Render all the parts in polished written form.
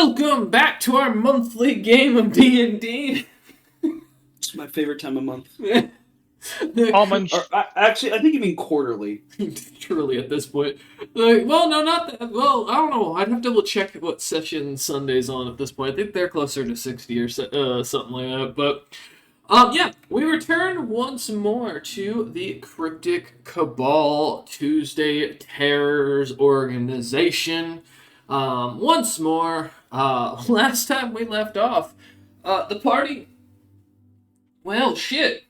Welcome back to our monthly game of D&D. It's my favorite time of month. Almond. Actually, I think you mean quarterly. Truly, at this point. Well, no, not that. Well, I don't know. I'd have to double check what session Sunday's on at this point. I think they're closer to 60 or something like that. But, yeah, we return once more to the Cryptic Kabal Tuesday Terrors organization. Once more, last time we left off, the party, well, shit,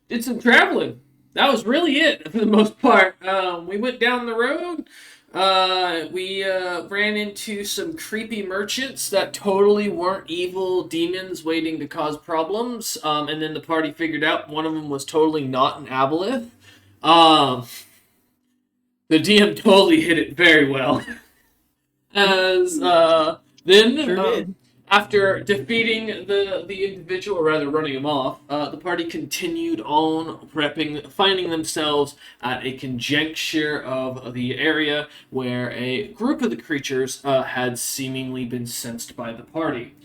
did some traveling. That was really it, for the most part. We went down the road, we ran into some creepy merchants that totally weren't evil demons waiting to cause problems, and then the party figured out one of them was totally not an aboleth. The DM totally hit it very well. As then, after defeating the individual, or rather running him off, the party continued on finding themselves at a conjuncture of the area where a group of the creatures had seemingly been sensed by the party.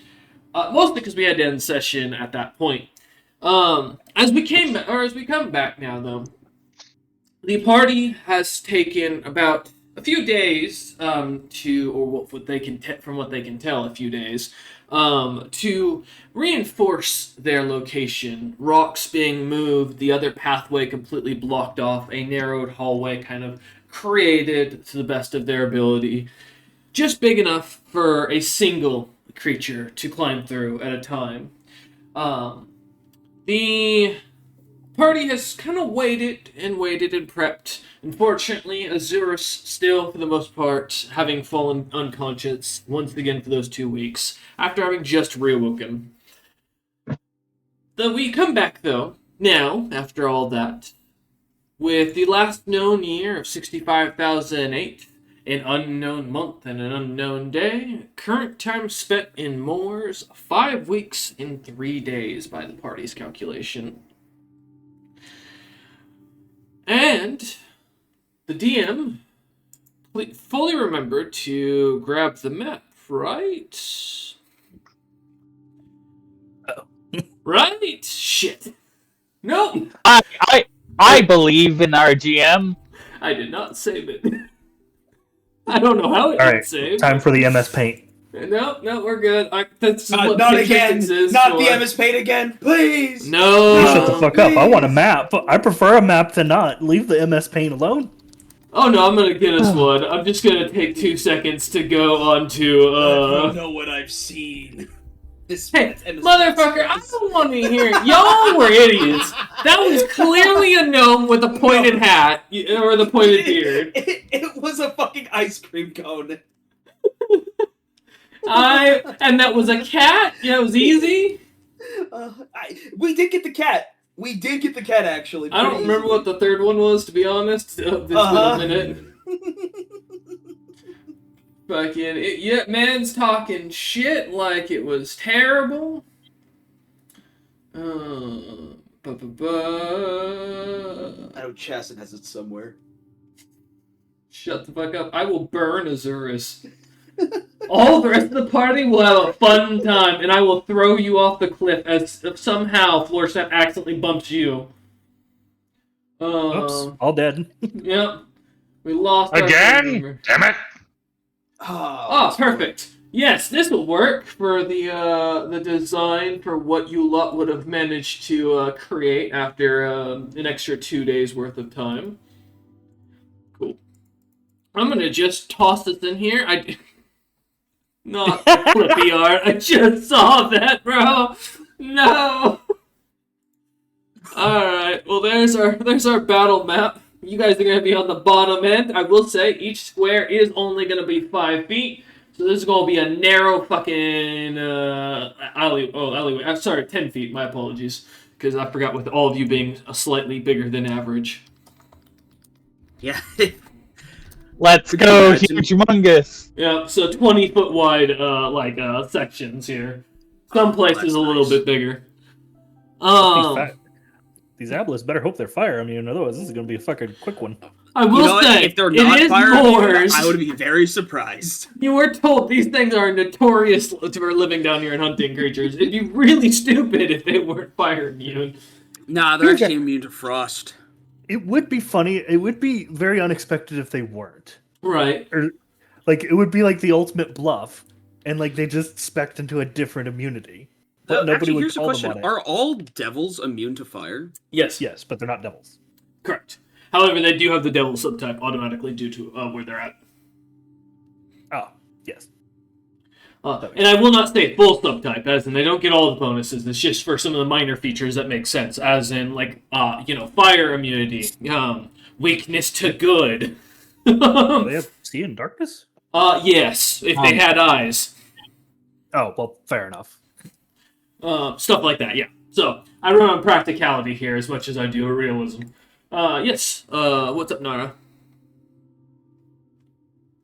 Mostly because we had to end session at that point. As we come back now, though, the party has taken about a few days from what they can tell, a few days to reinforce their location. Rocks being moved, the other pathway completely blocked off, a narrowed hallway kind of created to the best of their ability, just big enough for a single creature to climb through at a time. The party has kind of waited and prepped. Unfortunately, Azurus still, for the most part, having fallen unconscious once again for those 2 weeks, after having just reawoken. We come back, though, now, after all that, with the last known year of 65,008, an unknown month and an unknown day, current time spent in Moors, 5 weeks and 3 days by the party's calculation. And the DM fully remembered to grab the map, right? Oh. Right? Shit. No! I believe in our GM. I did not save it. I don't know how it All did right, save. time for the MS Paint. No, we're good. That's what Not Paint again! is Not for. the MS Paint again! Please! No! You shut the fuck up. I want a please. map. I prefer a map to not. Leave the MS Paint alone. Oh no, I'm gonna get us one. I'm just gonna take 2 seconds to go on to, I don't know what I've seen. This Hey, MS motherfucker, I don't want to hear it. Y'all were idiots. That was clearly a gnome with a pointed hat, or the pointed beard. It was a fucking ice cream cone. And that was a cat? Yeah, it was easy? We did get the cat. We did get the cat, actually. I don't remember what the third one was, to be honest. It's been a minute. Fucking, man's talking shit like it was terrible. I know Chastin has it somewhere. Shut the fuck up. I will burn Azurus. All the rest of the party will have a fun time, and I will throw you off the cliff as if somehow Floorsnap accidentally bumps you. Oops, all dead. Yep. We lost our Again? member. Damn it. Oh, perfect. Yes, this will work for the design for what you lot would have managed to create after an extra 2 days worth of time. Cool. I'm gonna just toss this in here. Not the flippy art. I just saw that, bro. No. All right. Well, there's our battle map. You guys are gonna be on the bottom end. I will say each square is only gonna be 5 feet, so this is gonna be a narrow fucking alleyway. I'm sorry, 10 feet. My apologies, because I forgot with all of you being slightly bigger than average. Yeah. Let's go, huge humongous. Yeah, so 20-foot wide, sections here. Some places a little bit bigger. These Abelis better hope they're fire immune, otherwise this is gonna be a fucking quick one. I will say, if they're it not is fire immune, Moors. I would be very surprised. You were told these things are notorious for living down here and hunting creatures. It'd be really stupid if they weren't fire immune. Nah, they're actually immune to frost. It would be funny. It would be very unexpected if they weren't. Right. Or, like, it would be like the ultimate bluff, and like they just spec'd into a different immunity. But nobody Actually, would here's a call question: them on it. are all devils immune to fire? Yes. Yes, but they're not devils. Correct. However, they do have the devil subtype automatically due to where they're at. Oh, yes. And I will not say full subtype, as in they don't get all the bonuses. It's just for some of the minor features that make sense, as in like fire immunity, weakness to good. Do they have see in darkness? Yes, if they had eyes. Oh, well, fair enough. Stuff like that, yeah. So I run on practicality here as much as I do realism. Yes. What's up, Nara?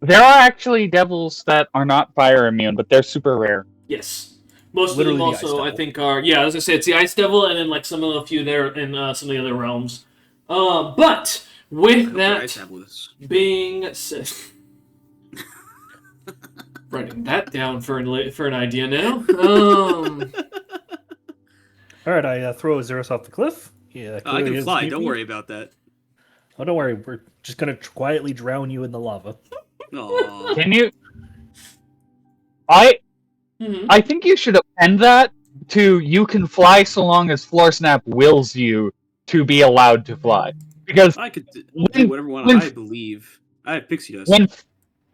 There are actually devils that are not fire immune, but they're super rare. Yes. Most Literally of the them Ice also, I Devil. think, are... Yeah, I was going to say, it's the Ice Devil, and then, like, some of the few there in some of the other realms. But, with that being said... Writing that down for an idea now. Alright, I throw Azuris off the cliff. Yeah, I clearly can is fly. creepy. Don't worry about that. Oh, don't worry. We're just going to quietly drown you in the lava. Aww. Can you? Mhm. I think you should append that to you can fly so long as Floor Snap wills you to be allowed to fly. Because I could do When- whatever I want. when- I believe. I have pixie dust.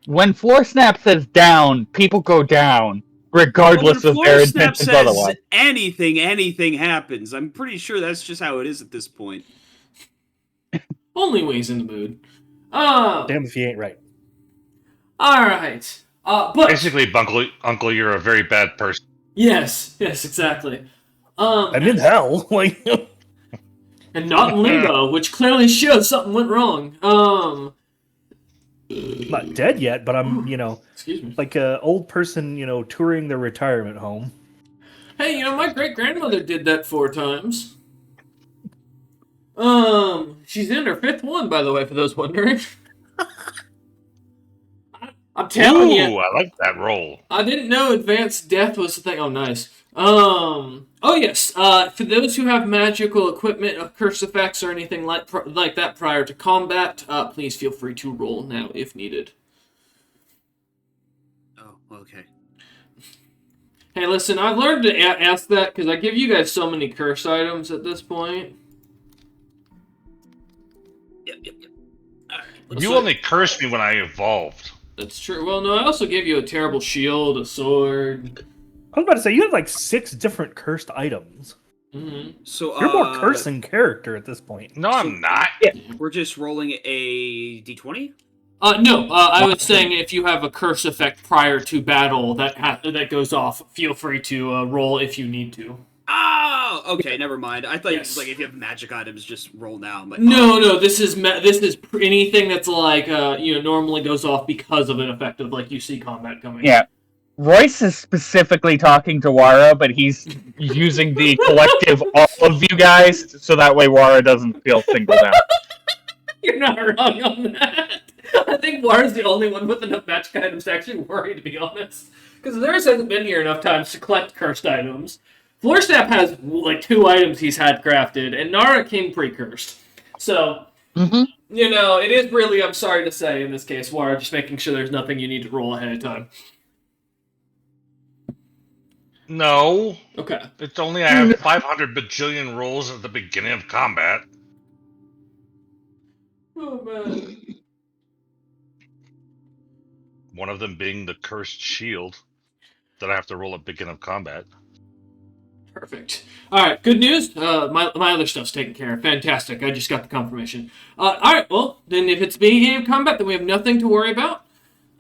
when Floor Snap says down, people go down, regardless Well, of when their Floor Snap intentions says otherwise. anything happens. I'm pretty sure that's just how it is at this point. Only ways in the mood. All Damn if you ain't right. right. But... Basically, Uncle, you're a very bad person. Yes, exactly. I'm in hell. Like, And not in limbo, which clearly shows something went wrong. I'm not dead yet, but I'm, Excuse me. like a old person, touring their retirement home. Hey, my great-grandmother did that 4 times. She's in her 5th one, by the way, for those wondering. I'm telling you. Ooh, I like that roll. I didn't know advanced death was the thing. Oh, nice. Oh, yes. For those who have magical equipment, curse effects, or anything like that prior to combat, please feel free to roll now if needed. Oh, okay. Hey, listen, I've learned to ask that because I give you guys so many curse items at this point. Yep. You only cursed me when I evolved. That's true. Well, no, I also gave you a terrible shield, a sword. I was about to say, you have like 6 different cursed items. Mm-hmm. So You're more cursed than character at this point. No, I'm not. We're just rolling a d20. No, I was saying if you have a curse effect prior to battle that goes off, feel free to roll if you need to. Oh, okay, never mind. I thought Yes. it was like if you have magic items, just roll now. But No, this is anything that's like normally goes off because of an effect of like you see combat coming. Yeah. Royce is specifically talking to Wara, but he's using the collective all of you guys, so that way Wara doesn't feel singled out. You're not wrong on that. I think War's the only one with enough magic items to actually worry, to be honest. Because Azuris hasn't been here enough times to collect cursed items. Floorsnap has like 2 items he's had crafted, and Nara came pre-cursed. So, it is really, I'm sorry to say in this case, War, just making sure there's nothing you need to roll ahead of time. No. Okay. It's only I have 500 bajillion rolls at the beginning of combat. Oh, man. One of them being the cursed shield that I have to roll at beginning of combat. Perfect. All right, good news. My other stuff's taken care of. Fantastic. I just got the confirmation. All right, well, then if it's beginning of combat, then we have nothing to worry about.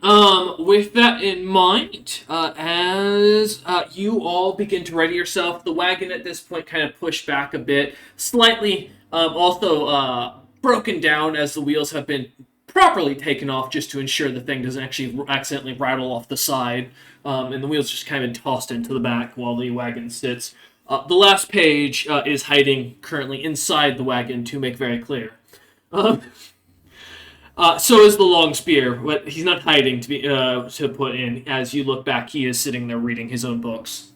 With that in mind, as you all begin to ready yourself, the wagon at this point kind of pushed back a bit, slightly also broken down as the wheels have been properly taken off just to ensure the thing doesn't actually accidentally rattle off the side, and the wheels just kind of tossed into the back while the wagon sits. The last page is hiding currently inside the wagon, to make very clear. So is the long spear, but he's not hiding to put in. As you look back, he is sitting there reading his own books.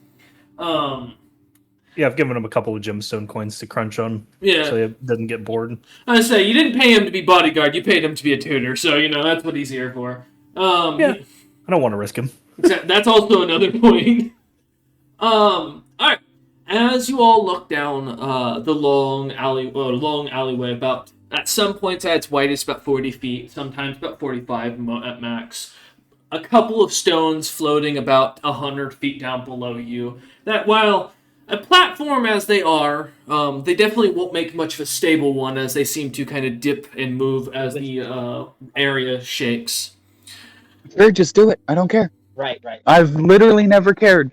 Yeah, I've given him a couple of gemstone coins to crunch on, Yeah. so he doesn't get bored. I say you didn't pay him to be bodyguard; you paid him to be a tutor. So that's what he's here for. Yeah, I don't want to risk him. That's also another point. All right. As you all look down the long alleyway, about at some points at its widest about 40 feet, sometimes about 45 at max. A couple of stones floating about 100 feet down below you. That while a platform as they are, they definitely won't make much of a stable one, as they seem to kind of dip and move as the area shakes. Sure, just do it. I don't care. Right. I've literally never cared.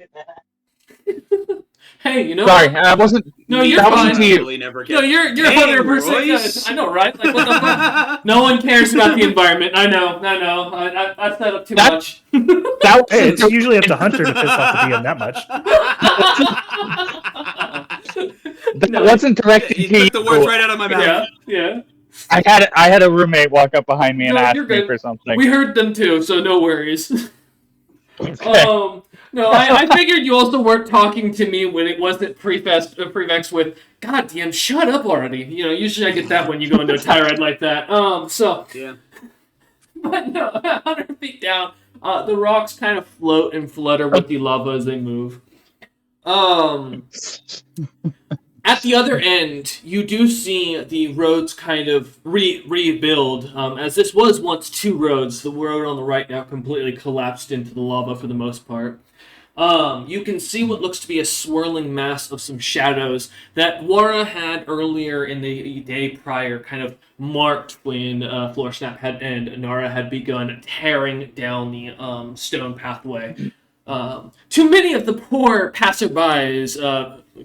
Hey, Sorry, I wasn't. No, you're that fine. wasn't to you. Really never No, you're 100% good. I know, right? Like, what the fuck? No one cares about the environment. I know. I set up too much. That Hey, it's usually up to Hunter to piss off the DM that much. that wasn't directed You to you. took the words right out of my mouth. Yeah. I had a roommate walk up behind me and No, ask you're me good. for something. We heard them too, so no worries. Okay. No, I figured you also weren't talking to me when it wasn't prefixed with, God damn, shut up already. Usually I get that when you go into a tirade like that. Yeah. But no, 100 feet down, the rocks kind of float and flutter with the lava as they move. At the other end, you do see the roads kind of rebuild. As this was once two roads, the road on the right now completely collapsed into the lava for the most part. You can see what looks to be a swirling mass of some shadows that Wara had earlier in the day prior kind of marked when Floorsnap and Nara had begun tearing down the stone pathway. To many of the poor passerbys'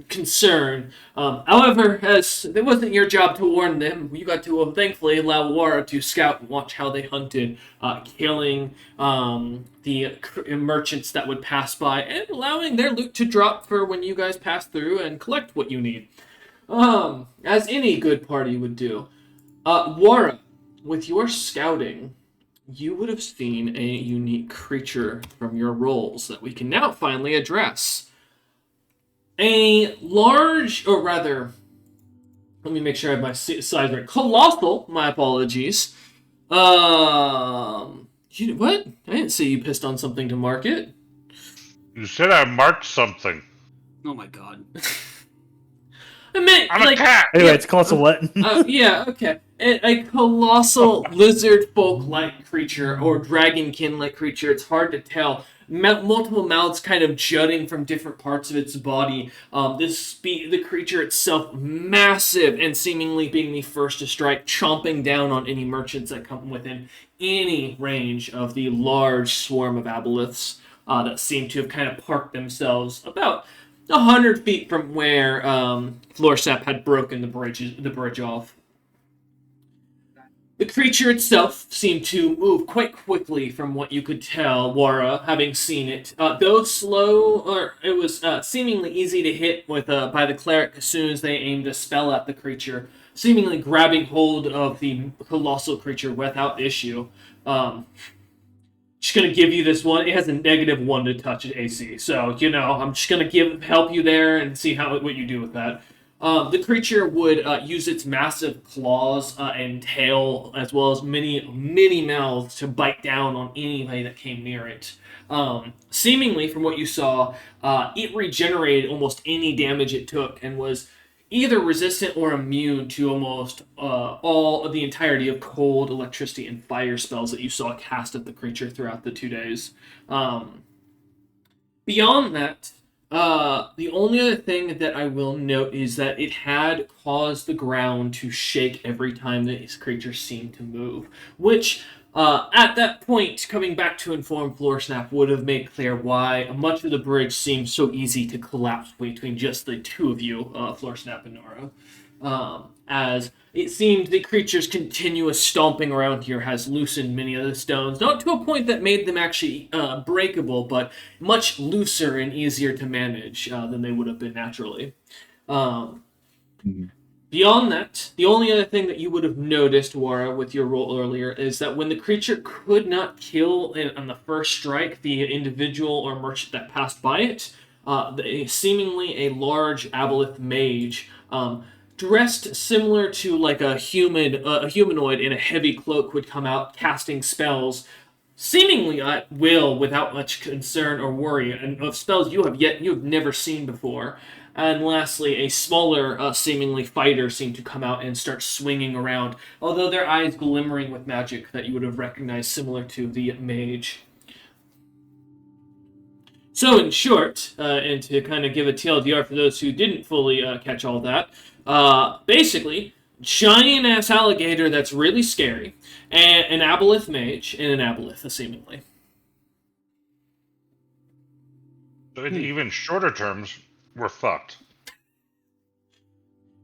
concern. However, as it wasn't your job to warn them, you got to thankfully allow Wara to scout and watch how they hunted, killing the merchants that would pass by and allowing their loot to drop for when you guys pass through and collect what you need. As any good party would do. Wara, with your scouting, you would have seen a unique creature from your rolls that we can now finally address. A large, or rather, let me make sure I have my size right. Colossal, my apologies. What? I didn't say you pissed on something to mark it. You said I marked something. Oh my god. I meant, I'm a cat! Anyway, it's colossal what? Yeah, okay. A colossal lizard folk-like creature or dragonkin-like creature. It's hard to tell. Multiple mouths kind of jutting from different parts of its body. The creature itself massive and seemingly being the first to strike, chomping down on any merchants that come within any range of the large swarm of aboleths that seem to have kind of parked themselves about 100 feet from where Floorsap had broken the bridge off. The creature itself seemed to move quite quickly from what you could tell, Wara, having seen it. Though slow, it was seemingly easy to hit with by the cleric as soon as they aimed a spell at the creature, seemingly grabbing hold of the colossal creature without issue. Just gonna give you this one. It has a -1 to touch at AC, so I'm just gonna help you there and see what you do with that. The creature would use its massive claws and tail, as well as many mouths, to bite down on anybody that came near it. Seemingly, from what you saw, it regenerated almost any damage it took and was either resistant or immune to almost all of the entirety of cold, electricity, and fire spells that you saw cast at the creature throughout the 2 days. Beyond that, the only other thing that I will note is that it had caused the ground to shake every time that this creature seemed to move, which, at that point, coming back to inform Floorsnap would have made clear why much of the bridge seemed so easy to collapse between just the two of you, Floorsnap and Nora. As it seemed the creature's continuous stomping around here has loosened many of the stones, not to a point that made them actually breakable, but much looser and easier to manage than they would have been naturally. Beyond that, the only other thing that you would have noticed, Wara, with your roll earlier, is that when the creature could not kill on the first strike the individual or merchant that passed by it, seemingly a large aboleth mage, dressed similar to like a humanoid in a heavy cloak, would come out casting spells, seemingly at will, without much concern or worry, and of spells you have never seen before. And lastly, a smaller, seemingly fighter seemed to come out and start swinging around, although their eyes glimmering with magic that you would have recognized, similar to the mage. So, in short, and to kind of give a TLDR for those who didn't fully catch all that, basically, giant-ass alligator that's really scary, and an aboleth mage, and an aboleth, seemingly. So in even shorter terms, we're fucked.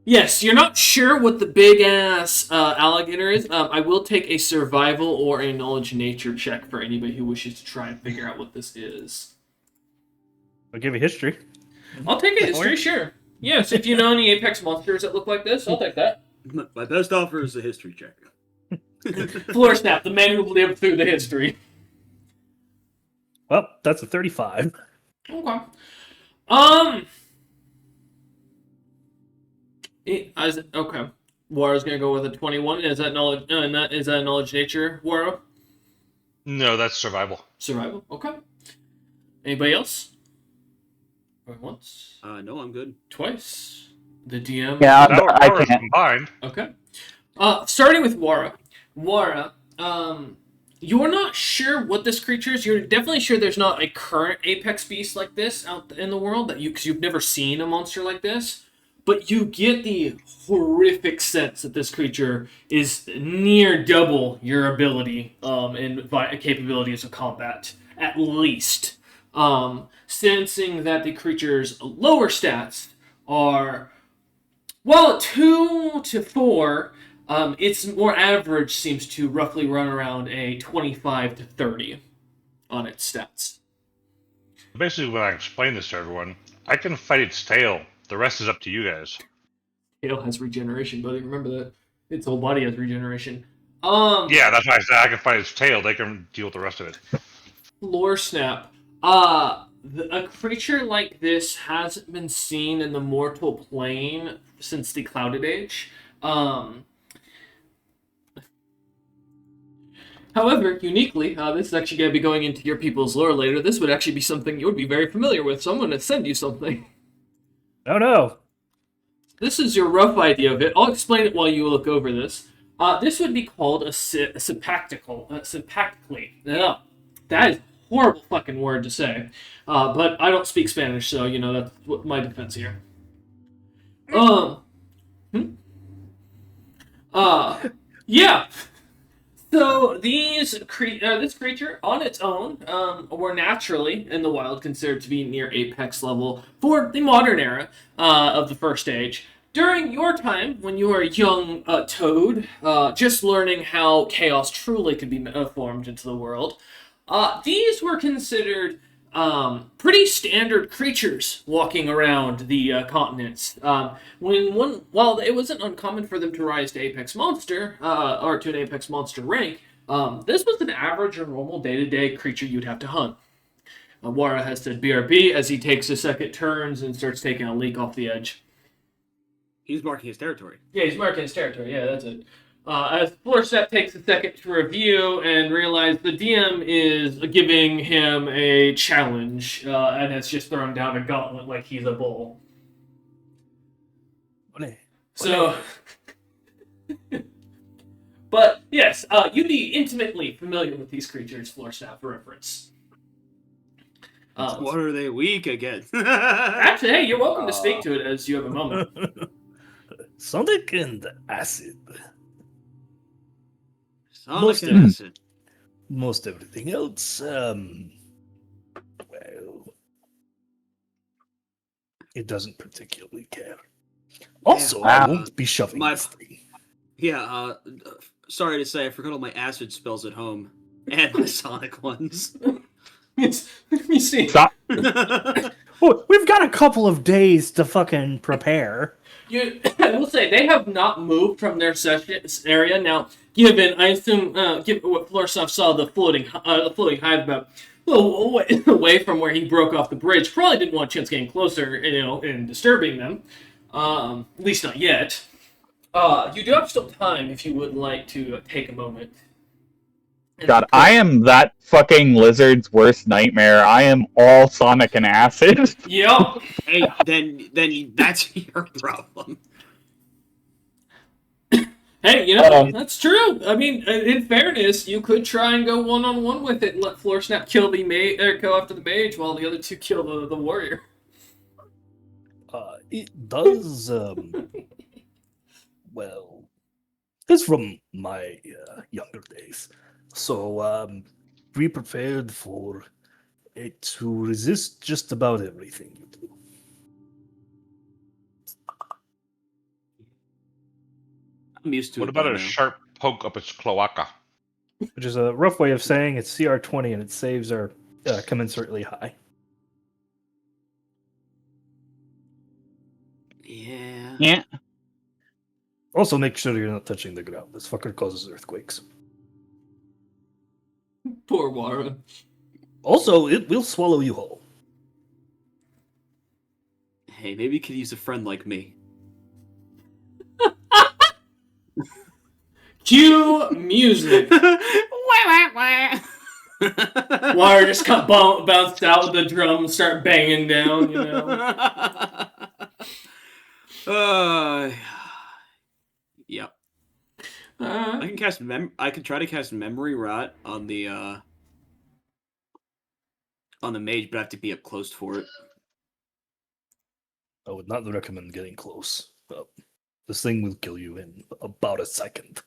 Yes, you're not sure what the big-ass alligator is. I will take a survival or a knowledge nature check for anybody who wishes to try and figure out what this is. I'll give you history. I'll take a history, sure. Yes, if you know any Apex monsters that look like this, I'll take that. My best offer is a history check. Floor Snap, the man who lived through the history. Well, that's a 35. Okay. Okay. Wara's gonna go with a 21. Is that knowledge? Is that knowledge nature, Wara? No, that's survival. Survival. Okay. Anybody else? Going once. No, I'm good. Twice. The DM. Yeah, I Ours can't. combined. Okay. Starting with Wara. Wara, you're not sure what this creature is. You're definitely sure there's not a current apex beast like this out in the world because you've never seen a monster like this. But you get the horrific sense that this creature is near double your ability and capabilities of combat, at least. Sensing that the creature's lower stats are, well, 2 to 4, its more average seems to roughly run around a 25 to 30 on its stats. Basically, when I explain this to everyone, I can fight its tail. The rest is up to you guys. Tail has regeneration, buddy. Remember that. Its whole body has regeneration. Yeah, that's why I said I can fight its tail. They can deal with the rest of it. Lore Snap. A creature like this hasn't been seen in the mortal plane since the Clouded Age. However, uniquely, this is actually going to be going into your people's lore later. This would actually be something you would be very familiar with, so I'm going to send you something. Oh no. This is your rough idea of it. I'll explain it while you look over this. This would be called a sympacticle. No, that is a horrible fucking word to say. But I don't speak Spanish, so, that's what my defense here. Yeah. So this creature, on its own, were naturally, in the wild, considered to be near apex level for the modern era of the First Age. During your time, when you were a young toad, just learning how chaos truly could be formed into the world, these were considered pretty standard creatures walking around the continents. While it wasn't uncommon for them to rise to Apex Monster, or to an Apex Monster rank, this was an average or normal day-to-day creature you'd have to hunt. Wara has said BRB as he takes his second turns and starts taking a leak off the edge. He's marking his territory. Yeah, he's marking his territory. Yeah, that's it. As Florstep takes a second to review and realize the DM is giving him a challenge and has just thrown down a gauntlet like he's a bull. So, but yes, you'd be intimately familiar with these creatures, Florstep, for reference. What are they weak against? Actually, hey, you're welcome to speak to it as you have a moment. Sonic and acid. Sonic and acid. Most everything else, well, it doesn't particularly care. Also, Yeah, I won't be shoving my- this thing. Yeah, sorry to say, I forgot all my acid spells at home. And my Sonic ones. You see, Stop. Oh, we've got a couple of days to fucking prepare. I will say they have not moved from their area now. Given, I assume, given what Florsoft saw the floating hive about a little away from where he broke off the bridge, probably didn't want a chance getting closer, and disturbing them. At least not yet. You do have still time if you would like to take a moment. God, I am that fucking lizard's worst nightmare. I am all Sonic and acid. Yep. Hey, then that's your problem. Hey, that's true. I mean, in fairness, you could try and go one-on-one with it and let Floor Snap kill the go after the mage while the other two kill the warrior. It does, well, it's from my younger days. So, be prepared for it to resist just about everything you do. I'm used to What it. about by a now. sharp poke up its cloaca? Which is a rough way of saying it's CR20 and its saves are commensurately high. Yeah. Yeah. Also, make sure you're not touching the ground. This fucker causes earthquakes. Poor Wara. Also, it will swallow you whole. Hey, maybe you could use a friend like me. Cue music. Wire just got bounced out with the drum, start banging down, Yep. I can cast I can try to cast Memory Rot on the mage, but I have to be up close for it. I would not recommend getting close. This thing will kill you in about a second.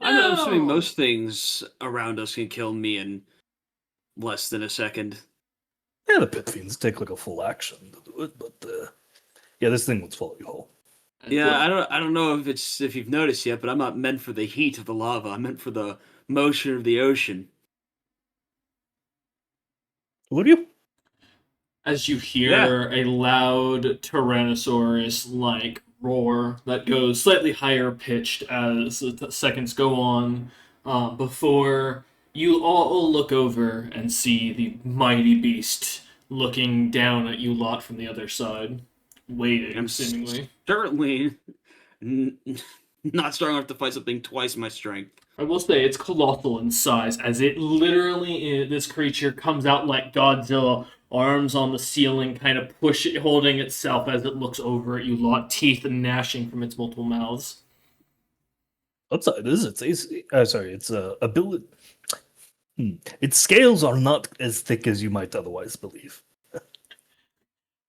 I'm assuming most things around us can kill me in less than a second. Yeah, the pit fiends take like a full action to do it, but yeah, this thing will swallow you whole. Yeah, I don't know if you've noticed yet, but I'm not meant for the heat of the lava. I'm meant for the motion of the ocean. Would you? As you hear a loud Tyrannosaurus-like roar that goes slightly higher pitched as the seconds go on, before you all look over and see the mighty beast looking down at you lot from the other side, waiting, seemingly. Certainly not strong enough to fight something twice my strength. I will say it's colossal in size, as it literally, this creature comes out like Godzilla, arms on the ceiling, kind of holding itself as it looks over at you lot, teeth gnashing from its multiple mouths. Outside is its AC. Sorry, its ability. Its scales are not as thick as you might otherwise believe.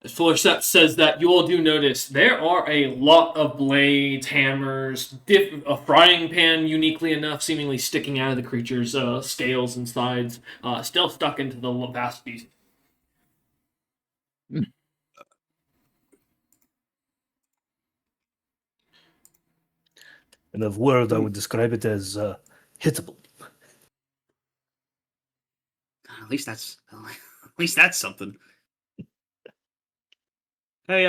As Fullerstep says that, you all do notice there are a lot of blades, hammers, a frying pan, uniquely enough, seemingly sticking out of the creature's scales and sides, still stuck into the vast beast. In a word, I would describe it as hittable. At least that's something. Hey,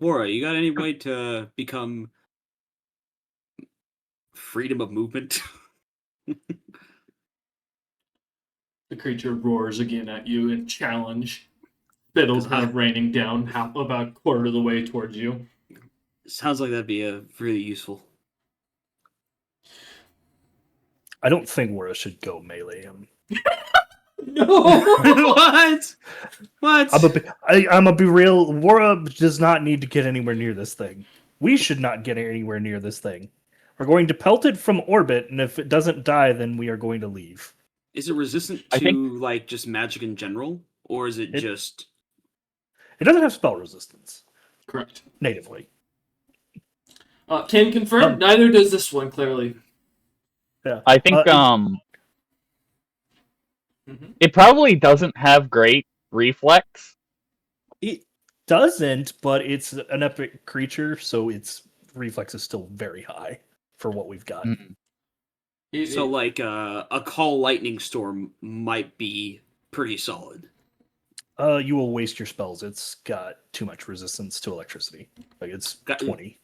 Wara, you got any way to become freedom of movement? The creature roars again at you in challenge. Fiddle kind of raining down about a quarter of the way towards you. Sounds like that'd be really useful. I don't think Wara should go melee him. No! What? I'm gonna be real. Wara does not need to get anywhere near this thing. We should not get anywhere near this thing. We're going to pelt it from orbit, and if it doesn't die, then we are going to leave. Is it resistant to like just magic in general, or is it just? It doesn't have spell resistance. Correct. Natively. Can confirm. Neither does this one. Clearly. Yeah. I think it probably doesn't have great reflex. It doesn't, but it's an epic creature, so its reflex is still very high for what we've got. So, like, a call lightning storm might be pretty solid. You will waste your spells. It's got too much resistance to electricity. Like it's 20.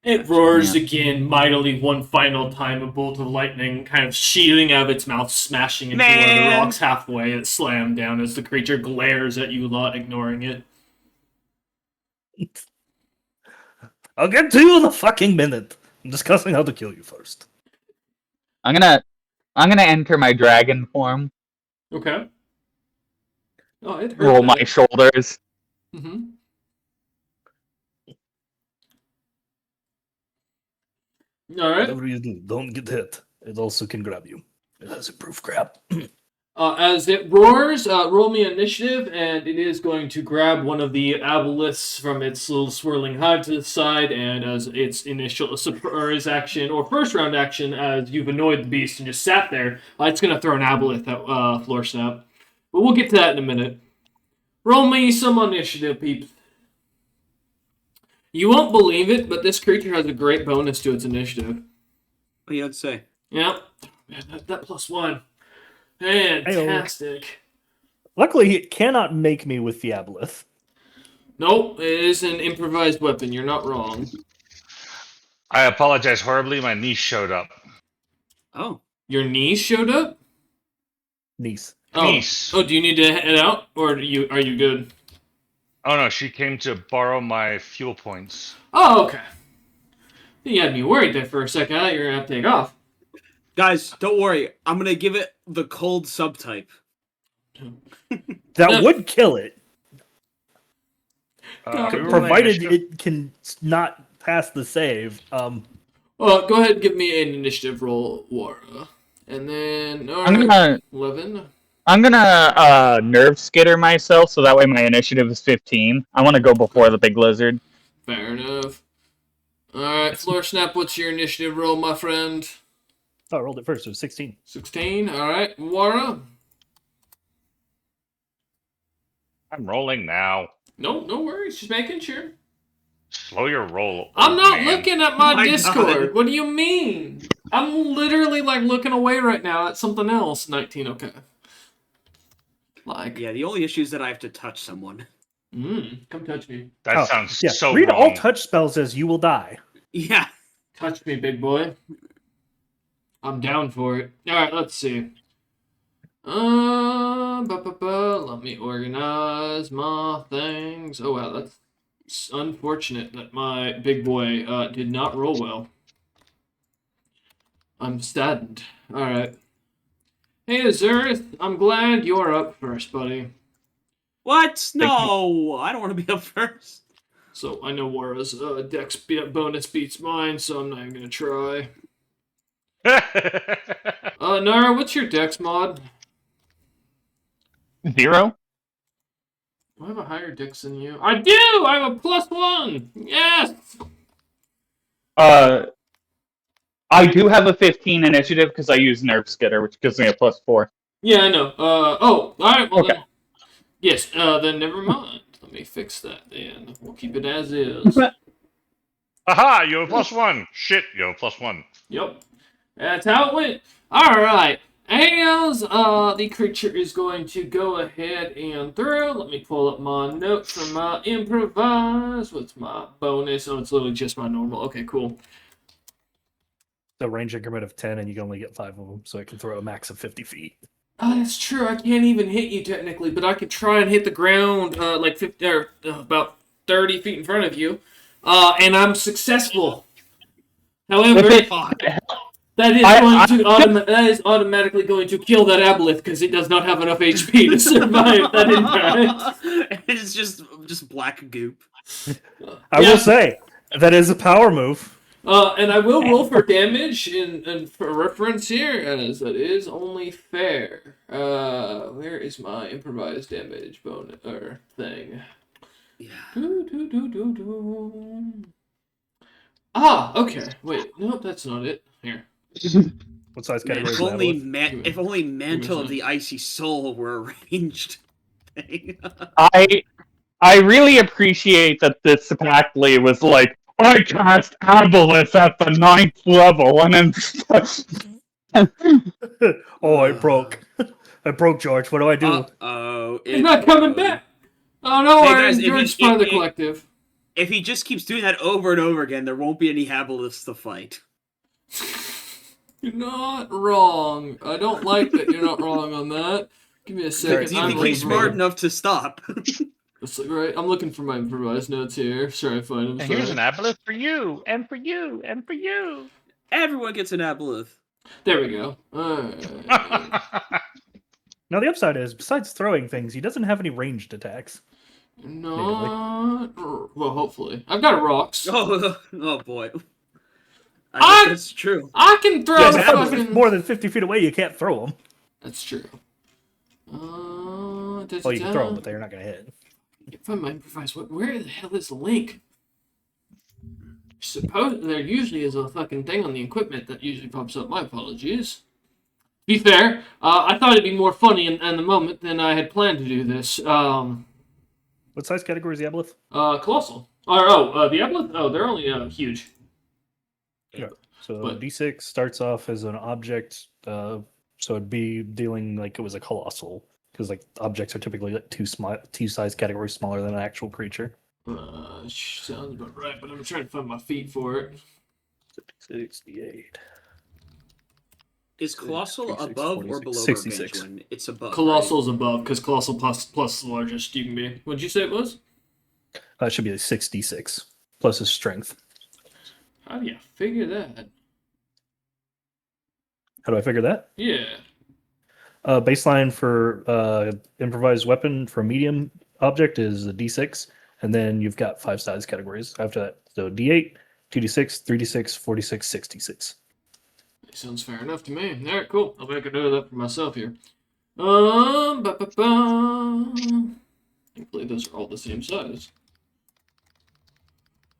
It roars again mightily one final time, a bolt of lightning kind of shooting out of its mouth, smashing into one of the rocks halfway. It slammed down as the creature glares at you lot, ignoring it. I'll get to you in a fucking minute. I'm discussing how to kill you first. I'm gonna enter my dragon form. Okay. Oh, it hurt. Roll my shoulders. Mm-hmm. All right. Whatever you do, don't get hit. It also can grab you. It has improved grab. As it roars, roll me initiative, and it is going to grab one of the aboleths from its little swirling hive to the side, and as its initial surprise action, or first round action, as you've annoyed the beast and just sat there, it's going to throw an aboleth at Floor Snap. But we'll get to that in a minute. Roll me some initiative, peeps. You won't believe it, but this creature has a great bonus to its initiative. What do you have to say? Yep. Man, that +1. Fantastic. Ayo. Luckily, it cannot make me with the aboleth. Nope, it is an improvised weapon. You're not wrong. I apologize horribly. My niece showed up. Oh. Your niece showed up? Niece. Oh. Niece. Oh, do you need to head out, or are you good? Oh no, she came to borrow my fuel points. Oh, okay. You had me worried there for a second. I thought you were gonna have to take off. Guys, don't worry. I'm gonna give it the cold subtype. That would kill it, We were provided rolling it can not pass the save. Well, go ahead and give me an initiative roll, Wara. And then, I'm gonna 11. nerve skitter myself so that way my initiative is 15. I want to go before the big lizard. Fair enough. Alright, Floor Snap, what's your initiative roll, my friend? Oh, I rolled it first. It was 16. 16, alright. Wara? I'm rolling now. No worries, just making sure. Slow your roll. I'm old not man. looking at my My Discord. God. What do you mean? I'm literally like looking away right now at something else. 19, okay. Like, Yeah, the only issue is that I have to touch someone. come touch me. That sounds Yeah, so read wrong. all touch spells as you will die. Yeah. Touch me, big boy. I'm down for it. Alright, let's see. Let me organize my things. Oh wow, that's unfortunate that my big boy did not roll well. I'm saddened. Alright. Hey, Azurith, I'm glad you're up first, buddy. What? No, I don't want to be up first. So I know Wara's dex bonus beats mine, so I'm not even gonna try. Nara, what's your dex mod? 0? Do I have a higher dex than you? I do! I have a +1! Yes! I do have a 15 initiative because I use nerve skitter, which gives me a +4. Yeah, I know. Alright, well Okay. then. Yes, then never mind. Let me fix that then. We'll keep it as is. Aha! You have +1. Shit, you have +1. Yep. That's how it went. Alright. As the creature is going to go ahead and throw. Let me pull up my notes from my improvise. What's my bonus? Oh, it's literally just my normal. Okay, cool. The range increment of 10, and you can only get 5 of them, so it can throw a max of 50 feet. Oh, that's true. I can't even hit you technically, but I could try and hit the ground like 50 or about 30 feet in front of you, and I'm successful. However, that is automatically going to kill that aboleth because it does not have enough HP to survive that impact. It's just black goop. I will say, that is a power move. And I will roll for damage and for reference here, as that is only fair. Where is my improvised damage bonus or thing? Yeah. Okay. Wait, nope, that's not it. Here. What size category is If only, that? if only Mantle of the Icy Soul were arranged. I really appreciate that this Packley was like, I cast Aboleth at the 9th level, and then Oh, I broke. I broke, George. What do I do? Oh. so He's not coming back. Oh no, Hey, we're guys, in if George's he- part of the if- collective. If he just keeps doing that over and over again, there won't be any aboleths to fight. You're not wrong. I don't like that you're not wrong on that. Give me a second. Do you I'm think looking he's for smart my- enough to stop? It's like, right. I'm looking for my improvised notes here. Sure, I find them. And here's an aboleth for you, and for you, and for you. Everyone gets an aboleth. There we go. Alright. Now the upside is, besides throwing things, he doesn't have any ranged attacks. Not well. Hopefully, I've got rocks. Oh boy. I guess that's true. I can throw Yeah, if it's fucking. more than 50 feet away, you can't throw them. That's true. Well, you can throw them, but they're not going to hit. If I'm improvised, where the hell is the link? Suppose there usually is a fucking thing on the equipment that usually pops up. My apologies. Be fair, I thought it'd be more funny in the moment than I had planned to do this. What size category is the aboleth? Colossal. The aboleth? Oh, they're only huge. Yeah. So But- D6 starts off as an object, so it'd be dealing like it was a colossal, because like objects are typically like two size categories smaller than an actual creature. Sounds about right, but I'm trying to find my feet for it. 68. Is Colossal 36, above or 46, below 66. Gargantuan? It's above. Colossal's above, because Colossal plus the largest you can be. What'd you say it was? It should be a 66 plus his strength. How do you figure that? How do I figure that? Yeah. Baseline for improvised weapon for a medium object is a D6, and then you've got 5 size categories after that. So D8, 2D6, 3D6, 46, 66. Sounds fair enough to me. All right, cool. I'll make a note of that for myself here. Hopefully those are all the same size.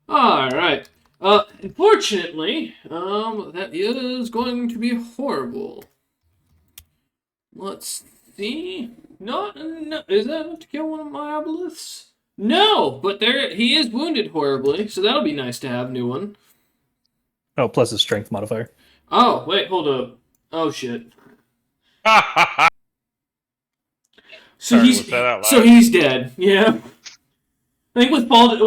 All right. Unfortunately, that is going to be horrible. Let's see. Not enough. Is that enough to kill one of my aboleths? No, but he is wounded horribly, so that'll be nice to have. New one. Oh, plus his strength modifier. Oh, wait, hold up. Oh shit. So Sorry, he's was that out so loud? he's dead. Yeah. I think with also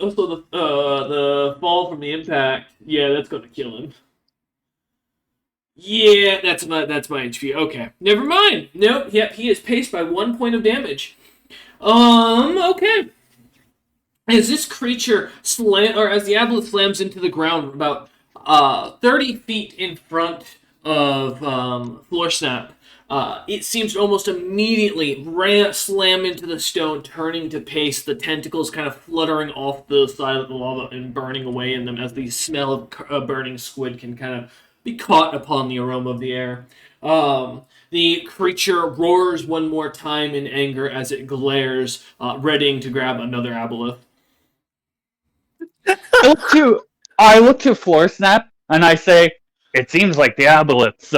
the fall from the impact. Yeah, that's gonna kill him. Yeah, that's my HP. Okay, never mind. Nope. Yep, he is paced by 1 point of damage. Okay. As this creature as the aboleth slams into the ground about 30 feet in front of Floor Snap, it seems to almost immediately slam into the stone, turning to paste, the tentacles kind of fluttering off the side of the lava and burning away in them as the smell of burning squid can kind of be caught upon the aroma of the air. The creature roars one more time in anger as it glares, readying to grab another aboleth. I look to Floor Snap and I say, it seems like the aboleth's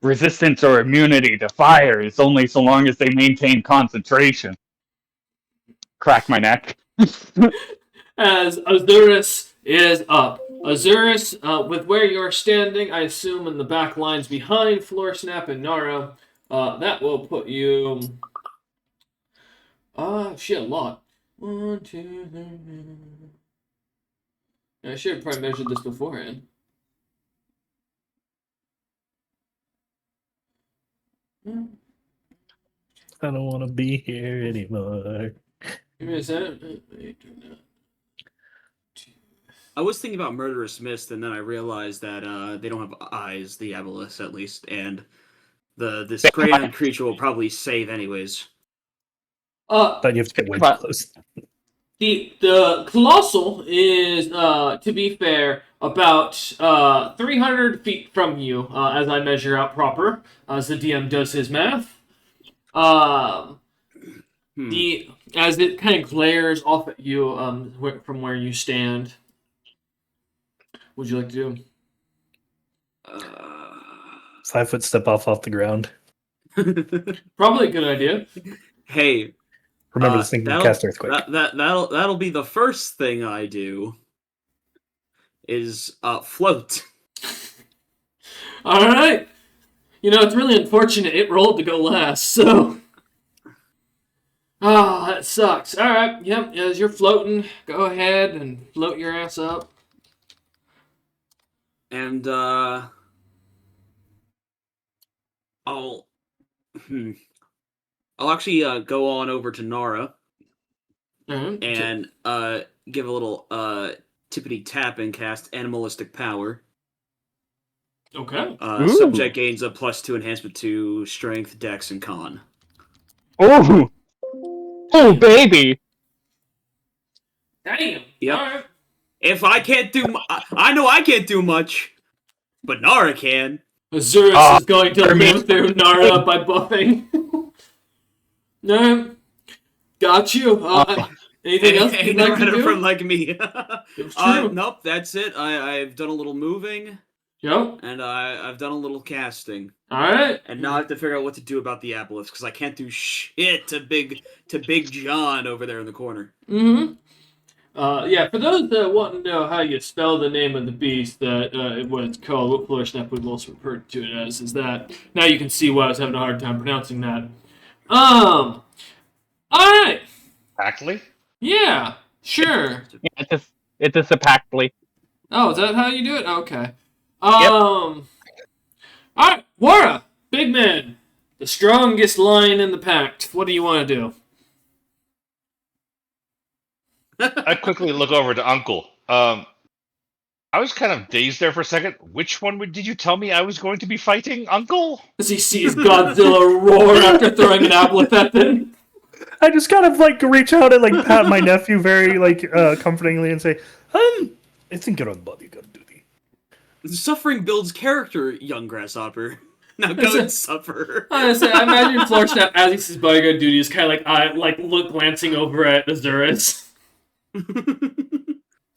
resistance or immunity to fire is only so long as they maintain concentration. Crack my neck. As Azurus is up. Azurus, with where you're standing, I assume in the back lines behind Floor Snap and Nara, that will put you... shit, a lot. 1, 2, 3... I should have probably measured this beforehand. I don't want to be here anymore. Give me a second. I was thinking about Murderous Mist, and then I realized that they don't have eyes, the aboleths at least, and this crayon creature will probably save anyways. But you have to get way too close. The Colossal is, to be fair, about 300 feet from you, as I measure out proper, as the DM does his math. As it kind of glares off at you from where you stand. What would you like to do? 5 foot step off the ground. Probably a good idea. Hey, Remember this thing can cast earthquake. that'll be the first thing I do. Is float. All right. You know, it's really unfortunate it rolled to go last, so... Oh, that sucks. All right. Yep. As you're floating, go ahead and float your ass up. And I'll I'll actually go on over to Nara Alright. and give a little tippity tap and cast Animalistic Power. Okay. Ooh. Subject gains a +2 enhancement to Strength, Dex, and Con. Oh, oh, baby! Damn. Yep. All right. If I can't do, I know I can't do much, but Nara can. Azurus is going to for me- live through Nara by buffing. Alright. Got you. Anything else Ain't you'd never like to had a do? friend like me. It's true. Nope, that's it. I've done a little moving, Yep. and I've done a little casting. Alright. And now I have to figure out what to do about the aboleths, because I can't do shit to Big John over there in the corner. Mm-hmm. Yeah, for those that want to know how you spell the name of the beast, that what it's called, what Floor Snap would also refer to it as, is that now you can see why I was having a hard time pronouncing that. Alright. Ackley? Yeah, sure. It's a Sapactly. Oh, is that how you do it? Okay. Alright, Wara, big man, the strongest lion in the pack. What do you want to do? I quickly look over to Uncle. I was kind of dazed there for a second. Which one did you tell me I was going to be fighting, Uncle? As he sees Godzilla roar after throwing an aboleth at them. I just kind of like reach out and like pat my nephew very like comfortingly and say, I think you're on bodyguard duty. Suffering builds character, young grasshopper. Now go and suffer. Honestly, I imagine Floor Snap as he sees bodyguard duty is kind of like look glancing over at Azurus.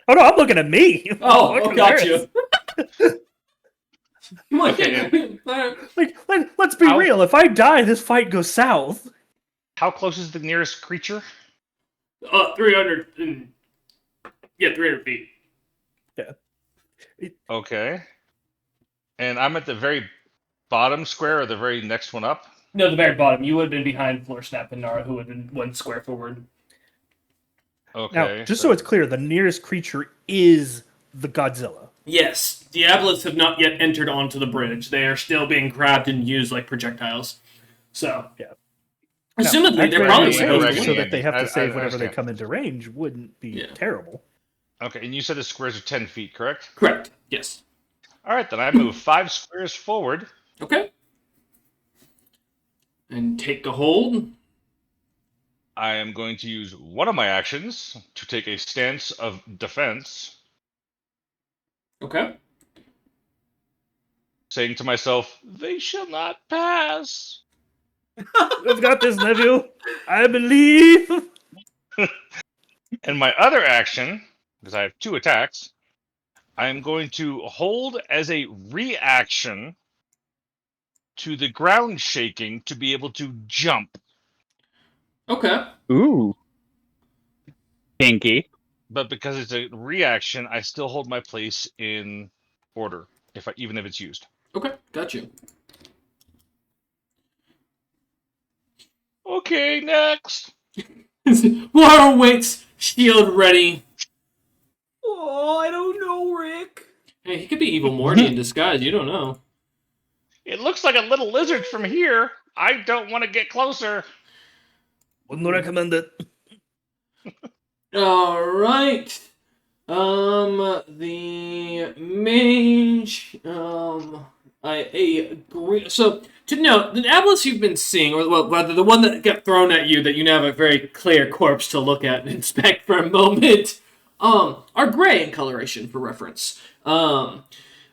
Oh no, I'm looking at me. Oh, got you. Okay. Let's be How- real. If I die, this fight goes south. How close is the nearest creature? 300. 300 feet. Okay. And I'm at the very bottom square or the very next one up? No, the very bottom. You would have been behind Floor Snap and Nara, who would have been one square forward. Okay. Now, just so it's clear, the nearest creature is the Godzilla. Yes, the aboleths have not yet entered onto the bridge. They are still being grabbed and used like projectiles. So, Yeah. assumedly, they're Actually, probably I supposed range, to. so that they have to I save whenever they understand. come into range wouldn't be Yeah. terrible. Okay, and you said the squares are 10 feet, correct? Correct. Yes. All right, then I move 5 squares forward. Okay. And take a hold. I am going to use one of my actions to take a stance of defense, Okay. saying to myself, they shall not pass. I've got this, nephew. I believe. And my other action, because I have 2 attacks, I am going to hold as a reaction to the ground shaking to be able to jump. Okay. Ooh. Pinky. But because it's a reaction, I still hold my place in order, even if it's used. Okay. Got you. Okay, next. Water waits. Shield ready. Oh, I don't know, Rick. Hey, he could be Evil Morty in disguise. You don't know. It looks like a little lizard from here. I don't want to get closer. Wouldn't recommend it. All right. The mage. I agree. So to note, the aboleths you've been seeing, or well, rather the one that got thrown at you, that you now have a very clear corpse to look at and inspect for a moment, are gray in coloration for reference.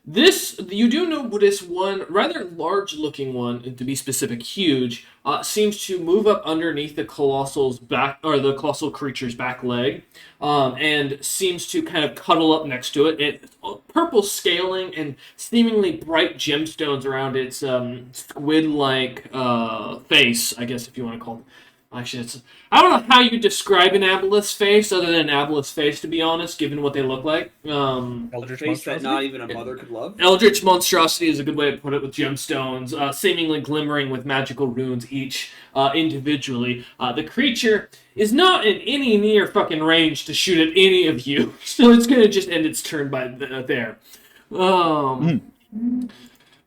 This, you do notice one rather large-looking one, and to be specific, huge, seems to move up underneath the colossal's back, or the colossal creature's back leg, and seems to kind of cuddle up next to it. It's purple scaling and seemingly bright gemstones around its squid-like face, I guess if you want to call it. Actually, I don't know how you describe an aboleth's face other than an aboleth's face, to be honest, given what they look like. Eldritch Face that monstrosity? not even a mother could love. Eldritch monstrosity is a good way to put it, with gemstones, seemingly glimmering with magical runes each individually. The creature is not in any near fucking range to shoot at any of you, so it's going to just end its turn by there.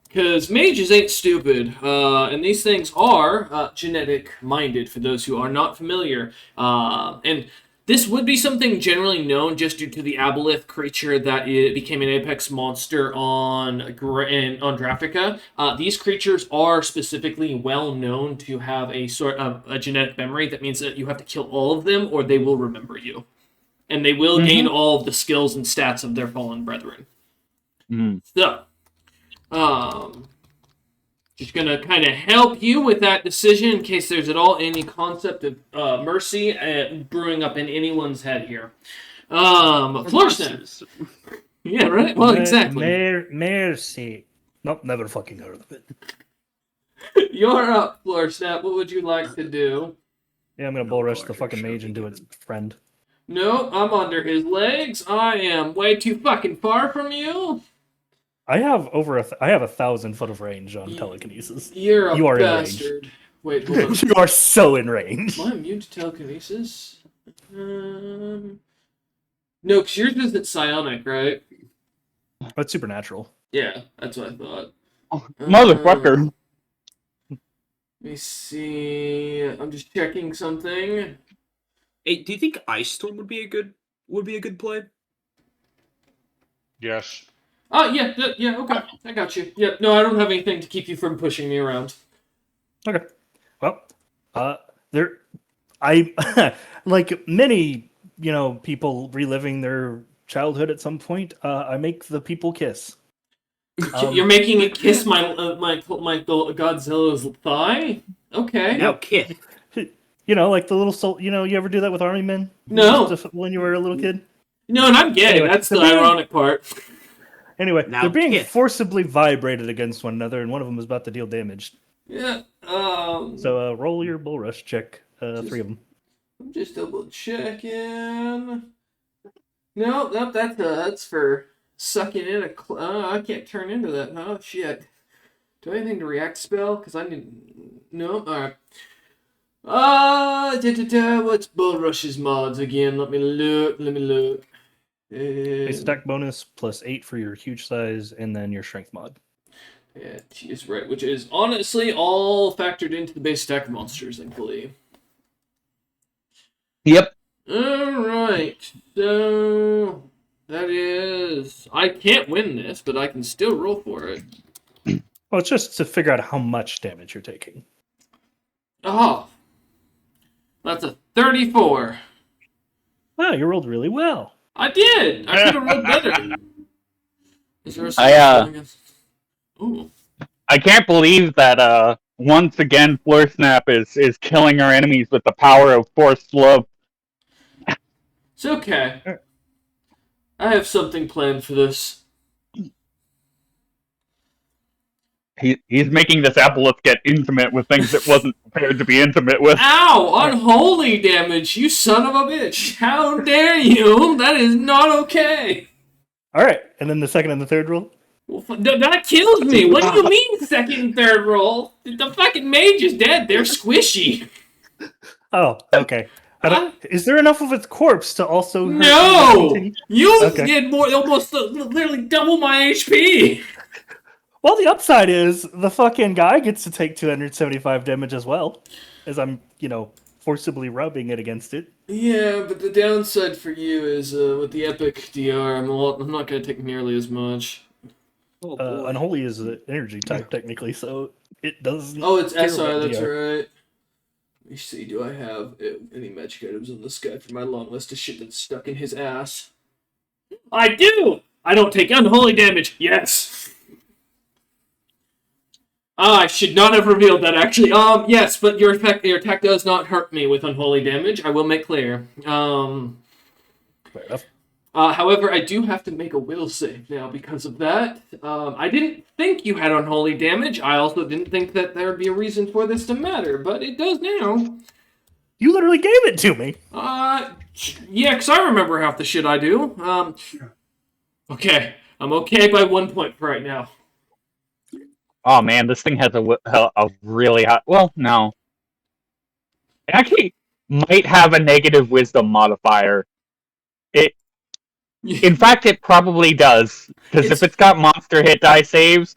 Because mages ain't stupid, and these things are genetic-minded, for those who are not familiar. And this would be something generally known just due to the aboleth creature that it became an apex monster on Draftica. These creatures are specifically well known to have a sort of a genetic memory. That means that you have to kill all of them, or they will remember you. And they will gain all of the skills and stats of their fallen brethren. So... just gonna kind of help you with that decision in case there's at all any concept of mercy brewing up in anyone's head here. Florsnap. Yeah, right? Well, exactly. Mercy. Nope, never fucking heard of it. You're up, Florsnap. What would you like to do? Yeah, I'm gonna bull rush the fucking mage into its friend. No, I'm under his legs. I am way too fucking far from you. I have I have 1,000 foot of range on telekinesis. You're a You are bastard. Wait, hold on. You are so in range. Am I immune to telekinesis? No, because yours isn't psionic, right? That's supernatural. Yeah, that's what I thought. Motherfucker. Let me see. I'm just checking something. Hey, do you think Ice Storm would be a good play? Yes. Oh, yeah, okay. I got you. Yep, no, I don't have anything to keep you from pushing me around. Okay. Well, I like many, people reliving their childhood at some point. I make the people kiss. You're making it kiss my Godzilla's thigh? Okay. Now kiss. Like the little soul. You ever do that with army men? No. Just when you were a little kid. No, and I'm gay. Anyway, That's the ironic part. Anyway, Now they're being kiss. forcibly vibrated against one another, and one of them is about to deal damage. Yeah. So roll your bull rush check. 3 of them. I'm just double checking. No, that's for sucking in I can't turn into that. Oh shit. Do I have anything to react spell? Because I need. No. All right. What's Bull Rush's mods again? Let me look. Base attack bonus plus 8 for your huge size, and then your strength mod. Yeah, she is right, which is honestly all factored into the base attack of monsters, I believe. Yep. Alright, so that is... I can't win this, but I can still roll for it. Well, it's just to figure out how much damage you're taking. Oh, that's a 34. Wow, you rolled really well. I did! I could have rolled better. Is there Ooh. I can't believe that once again Florsnap is killing our enemies with the power of forced love. It's okay. I have something planned for this. He's making this aboleth get intimate with things it wasn't prepared to be intimate with. Ow! Unholy damage, you son of a bitch! How dare you! That is not okay! Alright, and then the second and the third roll? Well, that kills me! What do you mean second and third roll? The fucking mage is dead, they're squishy! Oh, okay. Is there enough of its corpse to also... No! You Okay. did more, almost literally double my HP! Well, the upside is the fucking guy gets to take 275 damage as well, as I'm, forcibly rubbing it against it. Yeah, but the downside for you is with the epic DR, I'm not going to take nearly as much. Oh, boy. Unholy is an energy type, technically, so it doesn't... Oh, it's care SR, about that's DR. right. Let me see, do I have any magic items on this guy for my long list of shit that's stuck in his ass? I do! I don't take unholy damage, yes! I should not have revealed that, actually. Yes, but your attack does not hurt me with unholy damage, I will make clear. Fair enough. However, I do have to make a will save now because of that. I didn't think you had unholy damage. I also didn't think that there would be a reason for this to matter, but it does now. You literally gave it to me. Yeah, because I remember half the shit I do. Okay. I'm okay by 1 point for right now. Oh man, this thing has a really high. Well, no. It actually might have a negative wisdom modifier. In fact, it probably does. Because if it's got monster hit die saves,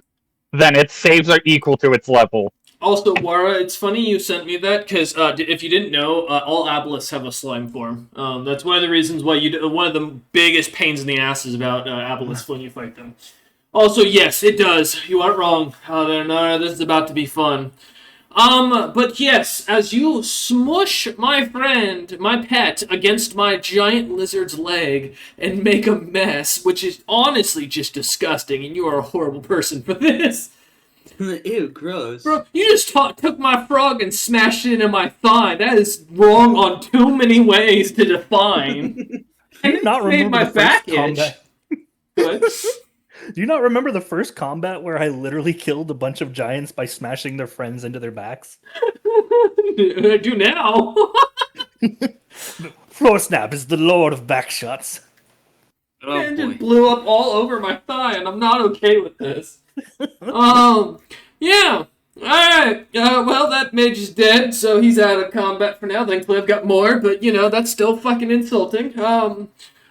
then its saves are equal to its level. Also, Wara, it's funny you sent me that, because if you didn't know, all abelisks have a slime form. That's one of the reasons why one of the biggest pains in the ass is about abelisks when you fight them. Also, yes, it does. You aren't wrong. This is about to be fun. But yes, as you smush my friend, my pet, against my giant lizard's leg and make a mess, which is honestly just disgusting, and you are a horrible person for this. Ew, gross. Bro, you just took my frog and smashed it into my thigh. That is wrong on too many ways to define. Do you not remember my the back first combat? What? Do you not remember the first combat where I literally killed a bunch of giants by smashing their friends into their backs? I do now. Floor Snap is the lord of backshots. Oh, And boy. just blew up all over my thigh, and I'm not okay with this. Yeah. Alright. Well, that mage is dead, so he's out of combat for now. Thankfully, I've got more, but, that's still fucking insulting. Alright.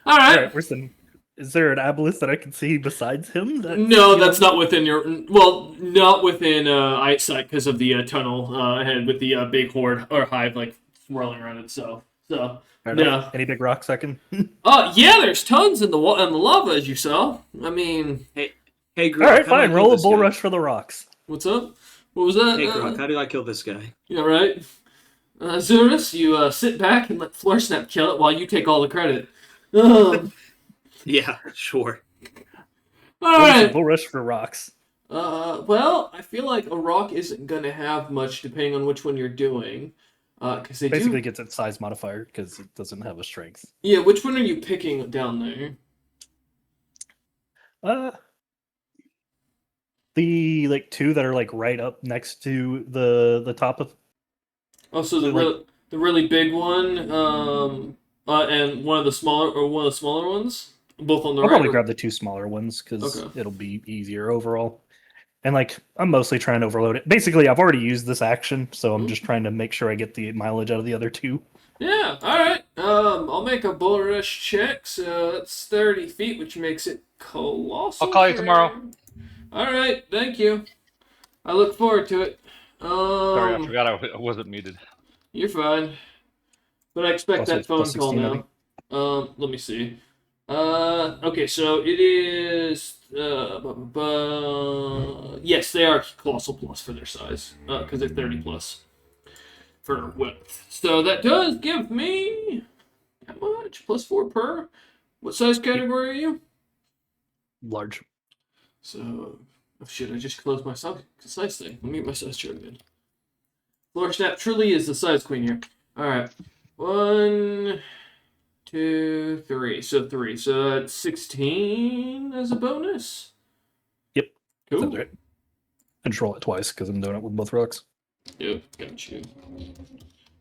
Alright, is there an obelisk that I can see besides him? No, that's not within not within eyesight because of the tunnel ahead with the big horde or hive swirling around itself. So yeah. Any big rocks I can? Yeah, there's tons in the lava as you saw. I mean, Hey, Grok, all right, how do I fine. kill Roll a this bull guy? rush for the rocks. what's up? What was that? Hey, Grok, how do I kill this guy? Yeah, right. Zurus, you sit back and let Floor Snap kill it while you take all the credit. Yeah, sure. All right. Bull rush for rocks. Well, I feel like a rock isn't gonna have much depending on which one you're doing. Because they Basically gets its size modifier because it doesn't have a strength. Yeah, which one are you picking down there? The two that are right up next to the top of. Oh, so the really big one, and one of the smaller ones, both on the I'll right. probably grab the two smaller ones because it'll be easier overall. And I'm mostly trying to overload it. Basically, I've already used this action, so I'm just trying to make sure I get the mileage out of the other two. Yeah, alright. I'll make a bull rush check, so that's 30 feet, which makes it colossal. I'll call you tomorrow. Alright, thank you. I look forward to it. Sorry, I forgot I wasn't muted. You're fine. But I expect Also, that phone plus call 16, now. Let me see. Okay, so it is. Yes, they are colossal plus for their size, because they're 30 plus for width. So that does give me how much? +4 per. What size category are you? Large. So, oh shit! I just closed my size thing. Let me get my size chart again. Floor Snap truly is the size queen here. All right, 1, 2, 3. So 3. So that's 16 as a bonus. Yep. Cool. That's right. Control it twice because I'm doing it with both rocks. Yep, got you.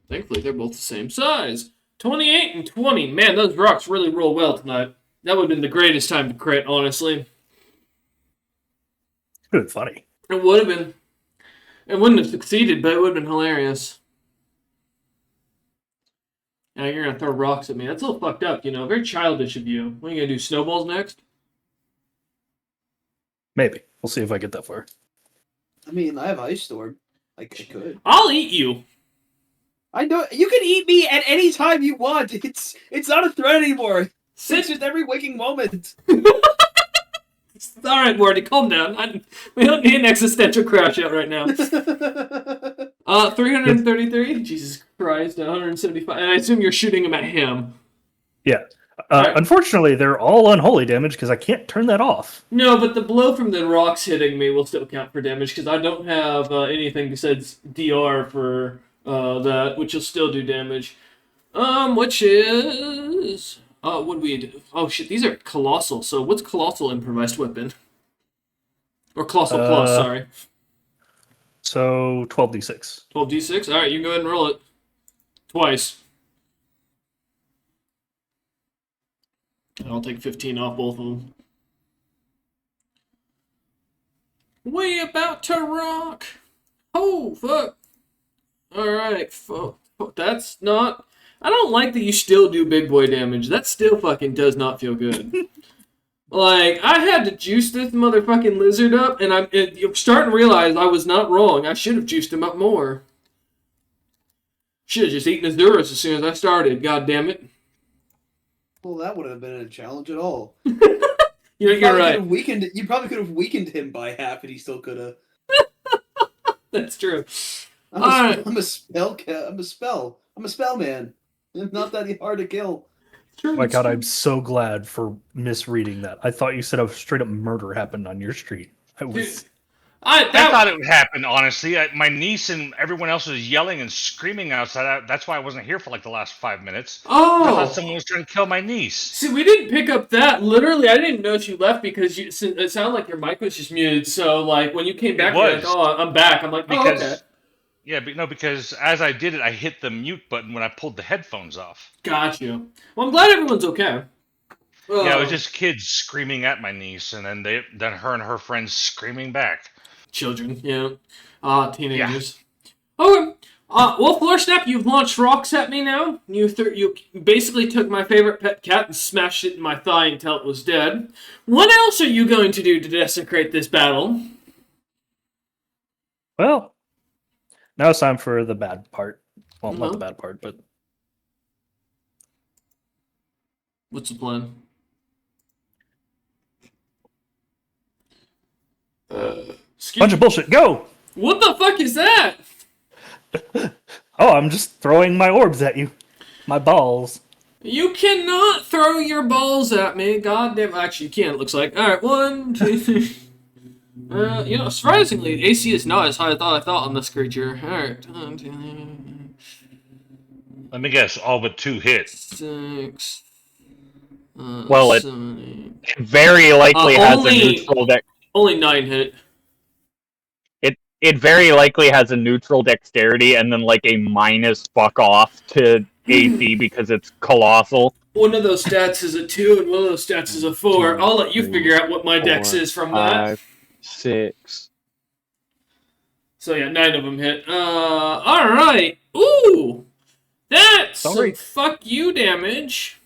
Thankfully, they're both the same size. 28 and 20. Man, those rocks really roll well tonight. That would have been the greatest time to crit, honestly. It's been funny. It would have been. It wouldn't have succeeded, but it would have been hilarious. Now you're going to throw rocks at me. That's a little fucked up, Very childish of you. What are you going to do, snowballs next? Maybe. We'll see if I get that far. I mean, I have Ice Storm. I could. I'll eat you. I know you can eat me at any time you want. It's not a threat anymore. It's just every waking moment. All right, Morty, calm down. We don't need an existential crash out right now. 333. Jesus Christ, 175. And I assume you're shooting him at him. Yeah. Right. Unfortunately, they're all unholy damage because I can't turn that off. No, but the blow from the rocks hitting me will still count for damage because I don't have anything besides DR for that, which will still do damage. Which is what do we do? Oh shit, these are colossal. So what's colossal improvised weapon? Or colossal plus, sorry. So 12d6. 12d6. All right, you can go ahead and roll it. Twice. And I'll take 15 off both of them. We about to rock. Oh, fuck. Alright, fuck. That's not... I don't like that you still do big boy damage. That still fucking does not feel good. Like, I had to juice this motherfucking lizard up, and I'm starting to realize I was not wrong. I should have juiced him up more. Should have just eaten Azuras as soon as I started, god damn it. Well, that wouldn't have been a challenge at all. You're right. You probably could have weakened him by half, and he still could have. That's true. I'm a spell man. It's not that hard to kill. Oh my god, I'm so glad for misreading that. I thought you said a straight up murder happened on your street. I thought it would happen, honestly. My niece and everyone else was yelling and screaming outside. That's why I wasn't here for like the last 5 minutes. Oh! I thought someone was trying to kill my niece. See, we didn't pick up that. Literally, I didn't notice you left because it sounded like your mic was just muted. So, like, when you came back, you're like, oh, I'm back. I'm like, oh, okay. Yeah, because as I did it, I hit the mute button when I pulled the headphones off. Got you. Well, I'm glad everyone's okay. Yeah, it was just kids screaming at my niece, and then her and her friends screaming back. Children, yeah. Teenagers. Yeah. Okay. Well, Floor Snap, you've launched rocks at me now. You basically took my favorite pet cat and smashed it in my thigh until it was dead. What else are you going to do to desecrate this battle? Well, now it's time for the bad part. Well, not the bad part, but... What's the plan? Bunch of bullshit, go! What the fuck is that? Oh, I'm just throwing my orbs at you. My balls. You cannot throw your balls at me. God damn. Actually, you can, it looks like. Alright, 1, 2, 3. Surprisingly, AC is not as high as I thought on this creature. Alright. 1, 2, 3. Let me guess, all but 2 hit. 6. Well, it 7, 8. very likely has a neutral deck. Only 9 hit. It very likely has a neutral dexterity and then like a minus fuck off to AC because it's colossal. One of those stats is a 2 and one of those stats is a 4. I'll let you figure out what my dex is from 5, 6. So yeah, 9 of them hit. Alright. Ooh! That's some fuck you damage.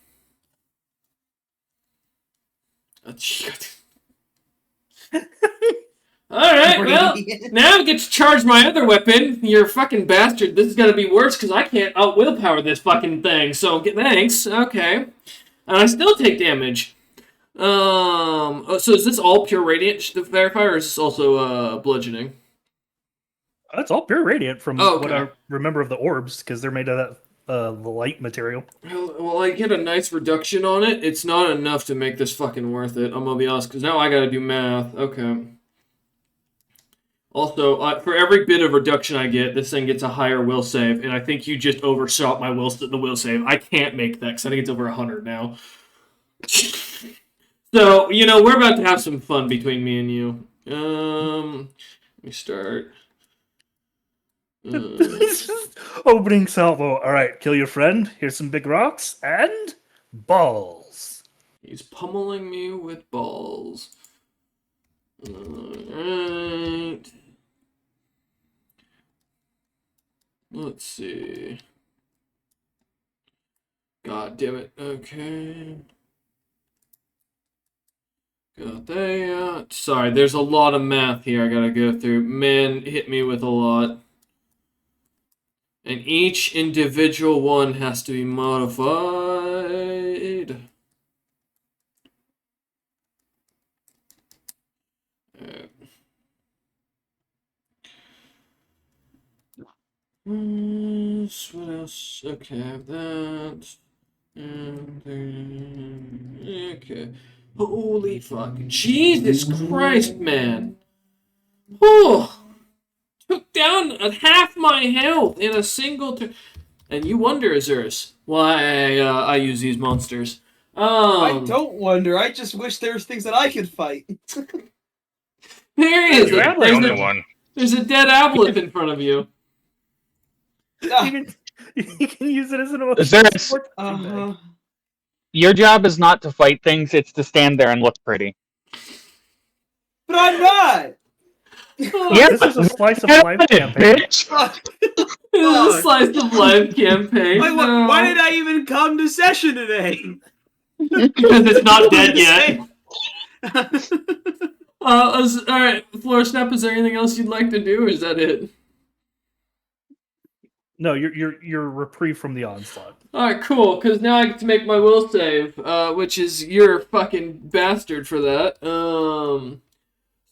Alright, well, now I get to charge my other weapon. You're a fucking bastard. This is gonna be worse because I can't willpower this fucking thing. So, thanks. Okay. And I still take damage. So is this all pure radiant, to verify, or is this also bludgeoning? That's all pure radiant from what I remember of the orbs, because they're made of that the light material. Well, I get a nice reduction on it. It's not enough to make this fucking worth it. I'm gonna be honest, because now I gotta do math. Okay. Also, for every bit of reduction I get, this thing gets a higher will save, and I think you just overshot my the will save. I can't make that, because I think it's over 100 now. So, we're about to have some fun between me and you. Let me start. Opening salvo. Alright, kill your friend. Here's some big rocks. And balls. He's pummeling me with balls. Alright. Let's see. God damn it. Okay. Got that. Sorry, there's a lot of math here I gotta go through. Man hit me with a lot. And each individual one has to be modified. What else? Okay, I have that. Okay. Holy fuck. Jesus Christ, man. Oh! Took down half my health in a single turn. And you wonder, Azurus, why I use these monsters. I don't wonder. I just wish there was things that I could fight. There he is. You're the only one. There's a dead aboleth in front of you. Even You can use it as an emotional There is- support punching bag. Your job is not to fight things; it's to stand there and look pretty. But I'm not. Yeah, This is a slice of life campaign. bitch. This is a slice of life campaign. Why did I even come to session today? Because it's not dead yet. Alright, Floor Snap, is there anything else you'd like to do, or is that it? No, you're reprieve from the onslaught. Alright, cool, because now I get to make my will save, which is you're a fucking bastard for that.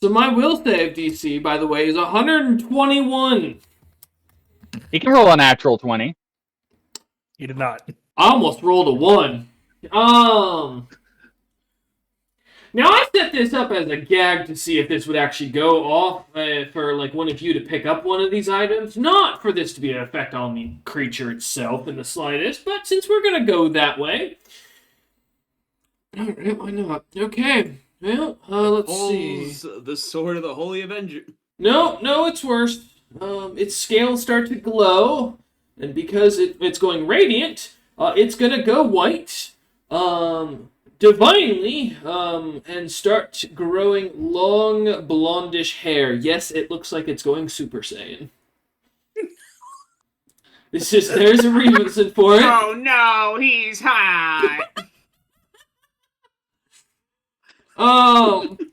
So my will save DC, by the way, is 121. You can roll a natural 20. You did not. I almost rolled a 1. Now I set this up as a gag to see if this would actually go off for like one of you to pick up one of these items. Not for this to be an effect on the creature itself in the slightest, but since we're gonna go that way. Alright, why not? Okay. Well, let's see. The sword of the Holy Avenger. No, it's worse. Its scales start to glow, and because it's going radiant, it's gonna go white. Divinely, and start growing long, blondish hair. Yes, it looks like it's going Super Saiyan. There's a reason for it. Oh no, he's hot.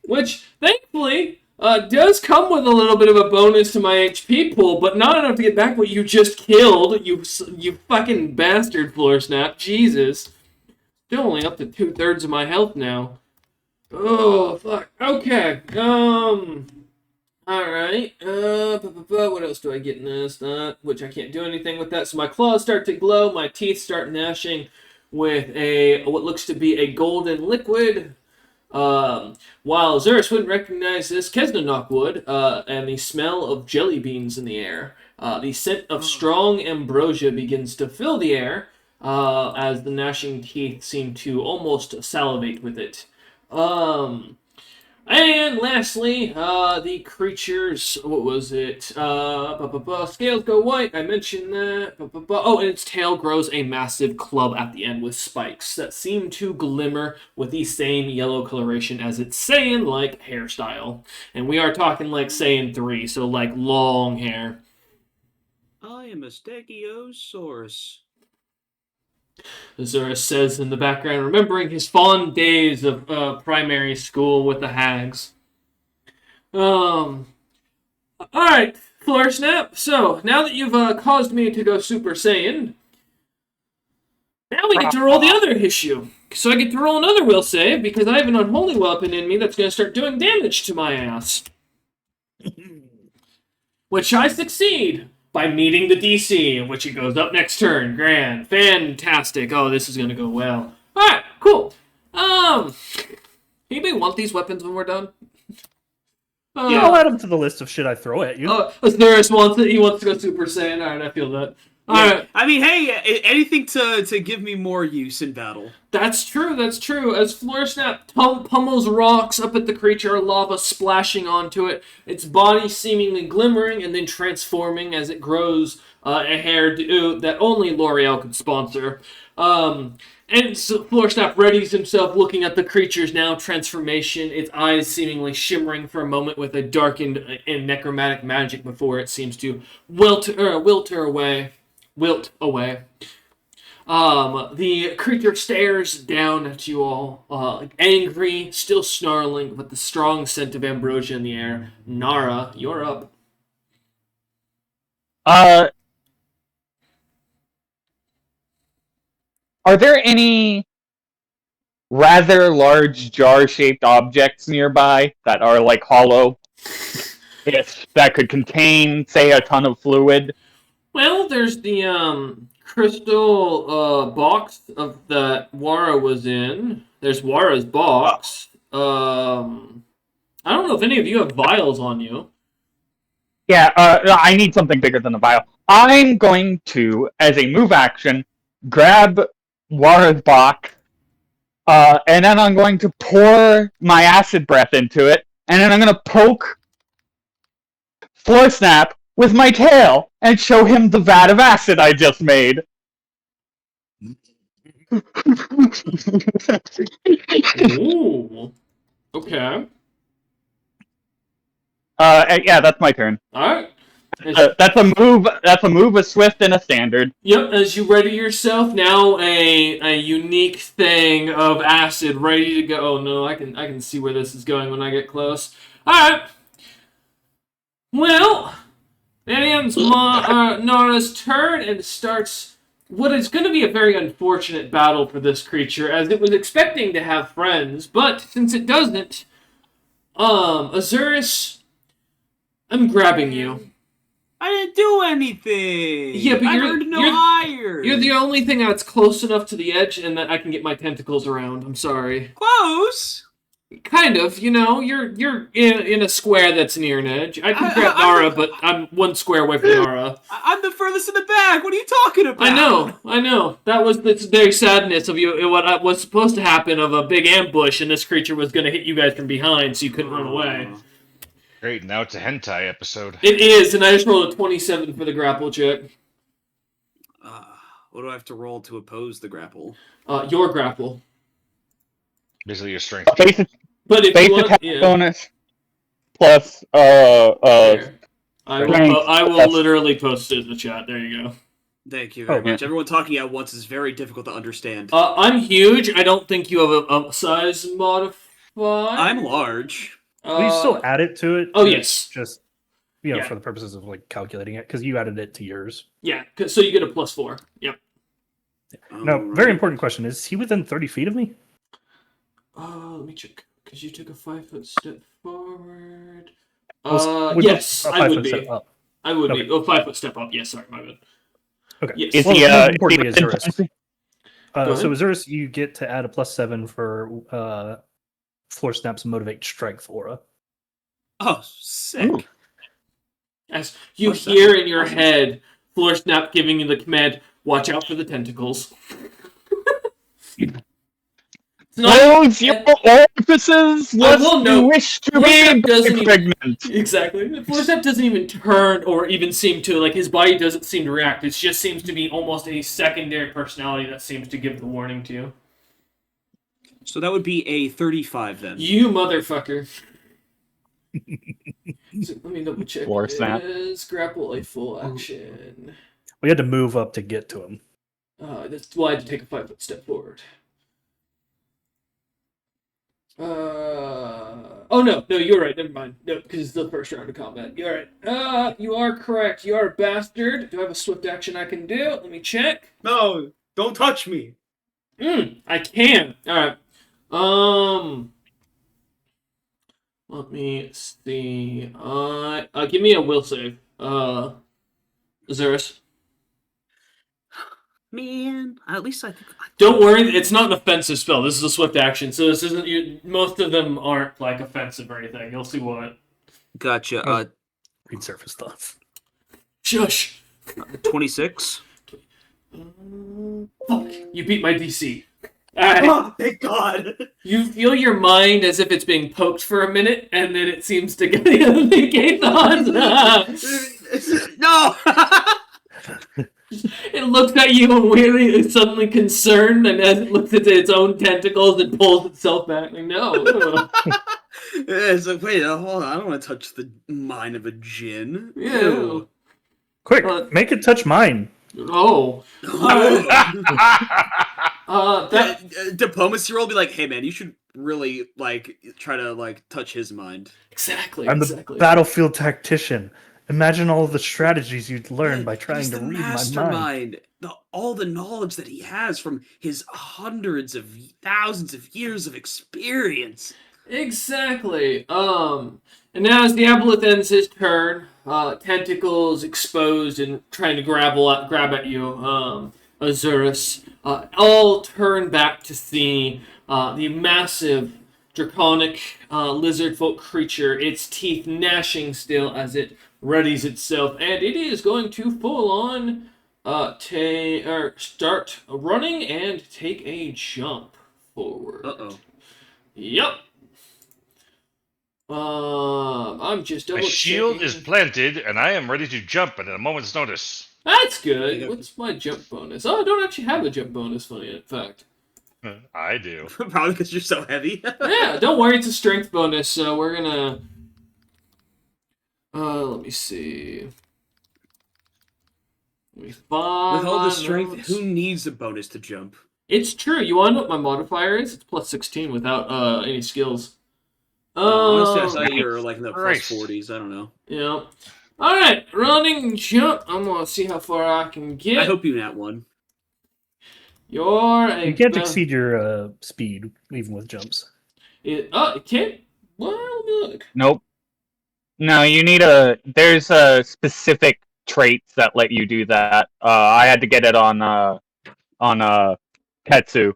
Which, thankfully, does come with a little bit of a bonus to my HP pool, but not enough to get back what you just killed, you fucking bastard, Floor Snap. Jesus. Still only up to 2/3 of my health now. Oh, fuck. Okay. Alright. What else do I get in this? Which I can't do anything with that. So my claws start to glow. My teeth start gnashing with what looks to be a golden liquid. While Zurus wouldn't recognize this, Kesnanok would, and the smell of jelly beans in the air. The scent of strong ambrosia begins to fill the air. As the gnashing teeth seem to almost salivate with it. And lastly, the creatures, what was it? Scales go white, I mentioned that. Oh, and its tail grows a massive club at the end with spikes that seem to glimmer with the same yellow coloration as its Saiyan-like hairstyle. And we are talking like Saiyan 3, so like long hair. I am a Stegiosaurus. Azura says in the background, remembering his fond days of primary school with the hags. Alright, Floor Snap. So, now that you've caused me to go Super Saiyan, now we get to roll the other issue. So I get to roll another will save, because I have an unholy weapon in me that's going to start doing damage to my ass. Which I succeed by meeting the DC, which it goes up next turn. Grand. Fantastic. Oh, this is going to go well. Alright, cool. Anybody want these weapons when we're done? Yeah, I'll add them to the list of shit I throw at you. Asterisk wants it. He wants to go Super Saiyan. Alright, I feel that. Alright. I mean, hey, anything to give me more use in battle. That's true. As Floor Snap pummels rocks up at the creature, lava splashing onto it, its body seemingly glimmering and then transforming as it grows a hairdo that only L'Oreal could sponsor. And so Floor Snap readies himself looking at the creature's now transformation, its eyes seemingly shimmering for a moment with a darkened and necromantic magic before it seems to wilt away. The creature stares down at you all, angry, still snarling, with the strong scent of ambrosia in the air. Nara, you're up. Are there any rather large jar-shaped objects nearby that are like hollow? That could contain, say, a ton of fluid? Well, there's the crystal box that Wara was in. There's Wara's box. I don't know if any of you have vials on you. Yeah, I need something bigger than a vial. I'm going to, as a move action, grab Wara's box, and then I'm going to pour my acid breath into it, and then I'm going to poke Floor Snap with my tail and show him the vat of acid I just made. Ooh. Okay. Yeah, that's my turn. All right. That's a move. That's a move, a swift, and a standard. Yep. As you ready yourself, now a unique thing of acid ready to go. Oh no, I can see where this is going when I get close. All right. Well, that ends Nara's turn and starts what is going to be a very unfortunate battle for this creature, as it was expecting to have friends, but since it doesn't, Azurus, I'm grabbing you. I didn't do anything. Yeah, but I earned no iron. You're the only thing that's close enough to the edge and that I can get my tentacles around. I'm sorry. Close. Kind of, you're in a square that's near an edge. I can grab Nara, but I'm one square away from Nara. I'm the furthest in the back. What are you talking about? I know. That was the very sadness of you. What was supposed to happen of a big ambush, and this creature was going to hit you guys from behind, so you couldn't run away. Great, now it's a hentai episode. It is, and I just rolled a 27 for the grapple check. What do I have to roll to oppose the grapple? Your grapple. Basically your strength. But if Base you want, attack yeah. bonus plus There. I strength. will literally post it in the chat. There you go. Thank you very much. Everyone talking at once is very difficult to understand. I'm huge. I don't think you have a size modifier. I'm large. Will you still add it to it? Oh, yes. Just Yeah. for the purposes of like calculating it, because you added it to yours. Yeah, so you get a +4. Yep. Now, very important question: is he within 30 feet of me? Let me check. Because you took a 5-foot step forward. We Yes, both- a I would 5-foot be. step up. I would Okay. be. Oh, 5-foot step up. Yes, sorry, my bad. Okay. Yes. Is Well, he? more Is importantly, he Azurus. Go So ahead. Azurus, you get to add a +7 for Floor Snap's Motivate Strength aura. Oh, sick. Ooh. As you What's hear that? in your head, Floor Snap giving you the command, watch out for the tentacles. It's not- Close your orifices, lest will you note, wish to Floor be Snap doesn't even- pregnant. Exactly. Floor Step doesn't even turn or even seem to, like, his body doesn't seem to react. It just seems to be almost a secondary personality that seems to give the warning to you. So that would be a 35 then. You motherfucker. So, let me double check. Floor Snap. Is grapple a full action? We had to move up to get to him. That's why I had to take a 5-foot step forward. Oh no, you're right. Never mind. No, because it's the first round of combat. You're right. You are correct. You are a bastard. Do I have a swift action I can do? Let me check. No, don't touch me. I can. All right. Let me see. Give me a will save. Azurus. Man, at least I think. Don't worry, it's not an offensive spell. This is a swift action, so this isn't. Most of them aren't like offensive or anything. You'll see what. Gotcha. Read surface thoughts. Shush. 26. Fuck. You beat my DC. Alright. Oh, thank God. You feel your mind as if it's being poked for a minute, and then it seems to negate the odds. No. It looks at you and weirdly, suddenly concerned, and as it looks at its own tentacles, it pulls itself back. Like, no. It's like, wait, hold on. I don't want to touch the mind of a djinn. Ew. Quick, make it touch mine. Oh. Diplomacy roll be like, hey man, you should really like try to like touch his mind. Exactly. I'm the battlefield tactician. Imagine all the strategies you'd learn by trying He's to the read my mind. mastermind. All the knowledge that he has from his hundreds of thousands of years of experience. Exactly. And now as the Aboleth ends his turn, tentacles exposed and trying to grab at you, Azurus, all turn back to see the massive draconic lizard folk creature, its teeth gnashing still as it readies itself, and it is going to full on start running and take a jump forward. Uh-oh. Yep. I'm just My double shield is checking. planted, and I am ready to jump at a moment's notice. That's good. Yeah. What's my jump bonus? Oh, I don't actually have a jump bonus, funny in fact. I do. Probably because you're so heavy. Yeah, don't worry, it's a strength bonus, so we're gonna... let me see. Let me find With all my the strength, notes. who needs a bonus to jump? It's true. You want to know what my modifier is? It's plus 16 without any skills. Honestly, I thought you were like in the Christ. plus 40s. I don't know. Yeah. Alright, running jump. I'm gonna see how far I can get. I hope you nat one. You're a... You can't exceed your speed, even with jumps. It can't... Well, let me look. Nope. No, you need there's specific traits that let you do that. I had to get it on Ketsu.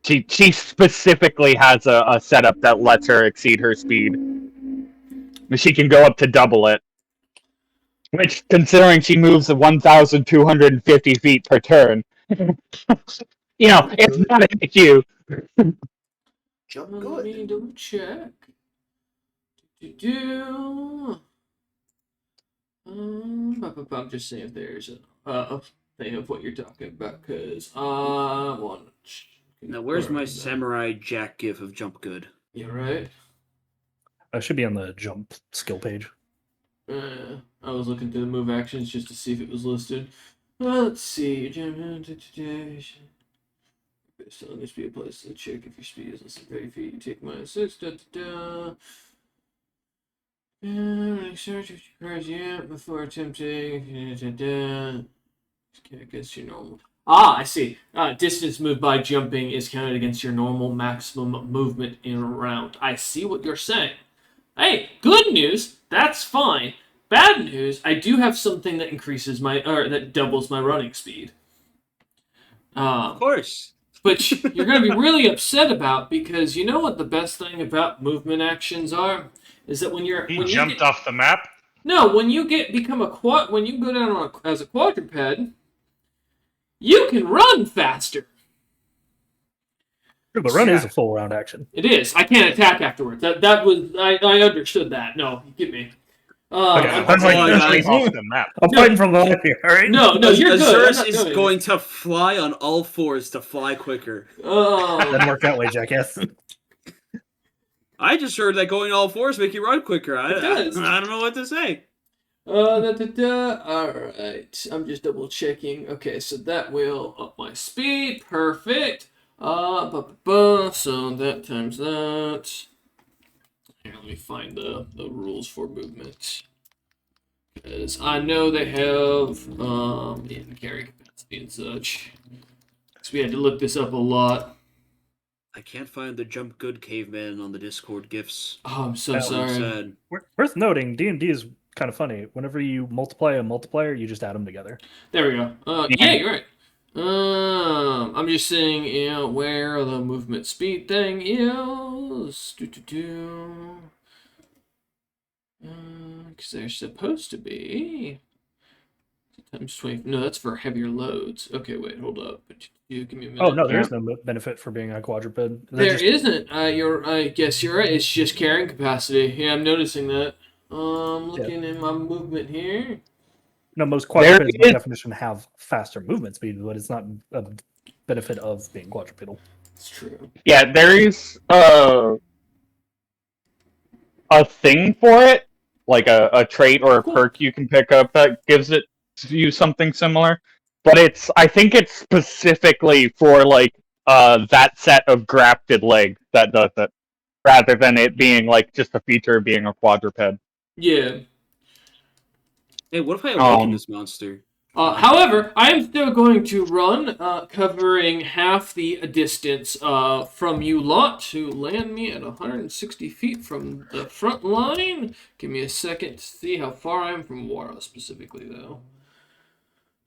She specifically has a setup that lets her exceed her speed. She can go up to double it. Which, considering she moves at 1,250 feet per turn, it's not an issue. Jump Let me good. double check. I'm just seeing if there's a thing of what you're talking about, because I want to... Now, where's my Samurai Jack gif of jump good? Yeah, right? It should be on the jump skill page. I was looking through the move actions just to see if it was listed. Let's see. So this be a place to check if your speed is less than 30 feet. You take -6. Search if you press before attempting. Okay, against your normal. I see. Distance moved by jumping is counted against your normal maximum movement in a round. I see what you're saying. Hey, good news. That's fine. Bad news. I do have something that increases that doubles my running speed. Of course. Which you're going to be really upset about, because you know what the best thing about movement actions are? Is that when He jumped off the map. No, when you when you go down as a quadruped, you can run faster. Sure, but run is a full round action. It is. I can't attack afterwards. That was I understood that. No, you get me. Okay, I'm, I was like, Off the map. I'm fighting from the life here, alright? no, you're good. Azurus I'm not is doing going to fly on all fours to fly quicker. Doesn't work that way, jackass. I just heard that going all fours make you run quicker. It does. I don't know what to say. Alright. I'm just double checking. Okay, so that will up my speed. Perfect. So that times that. Here, let me find the rules for movement. Because I know they have carry capacity and such. Because we had to look this up a lot. I can't find the jump good caveman on the Discord gifs. Oh, I'm so Oh, sorry. Sad. Worth noting, D&D is kind of funny. Whenever you multiply a multiplier, you just add them together. There we go. Yeah, you're right. I'm just seeing where the movement speed thing is. Because they're supposed to be times 20. No, that's for heavier loads. Okay, wait, hold up. Give me a minute. Oh no, there is no benefit for being a quadruped. There isn't. I guess you're right. It's just carrying capacity. Yeah, I'm noticing that. Looking at my movement here. No, most quadrupeds by definition have faster movement speed, but it's not a benefit of being quadrupedal. It's true. Yeah, there is a thing for it, like a trait or a perk you can pick up that gives you something similar. But I think it's specifically for like that set of grafted legs that does it, rather than it being like just a feature of being a quadruped. Yeah. Hey, what if I awaken this monster? However, I am still going to run, covering half the distance from you lot to land me at 160 feet from the front line. Give me a second to see how far I am from Wara specifically, though.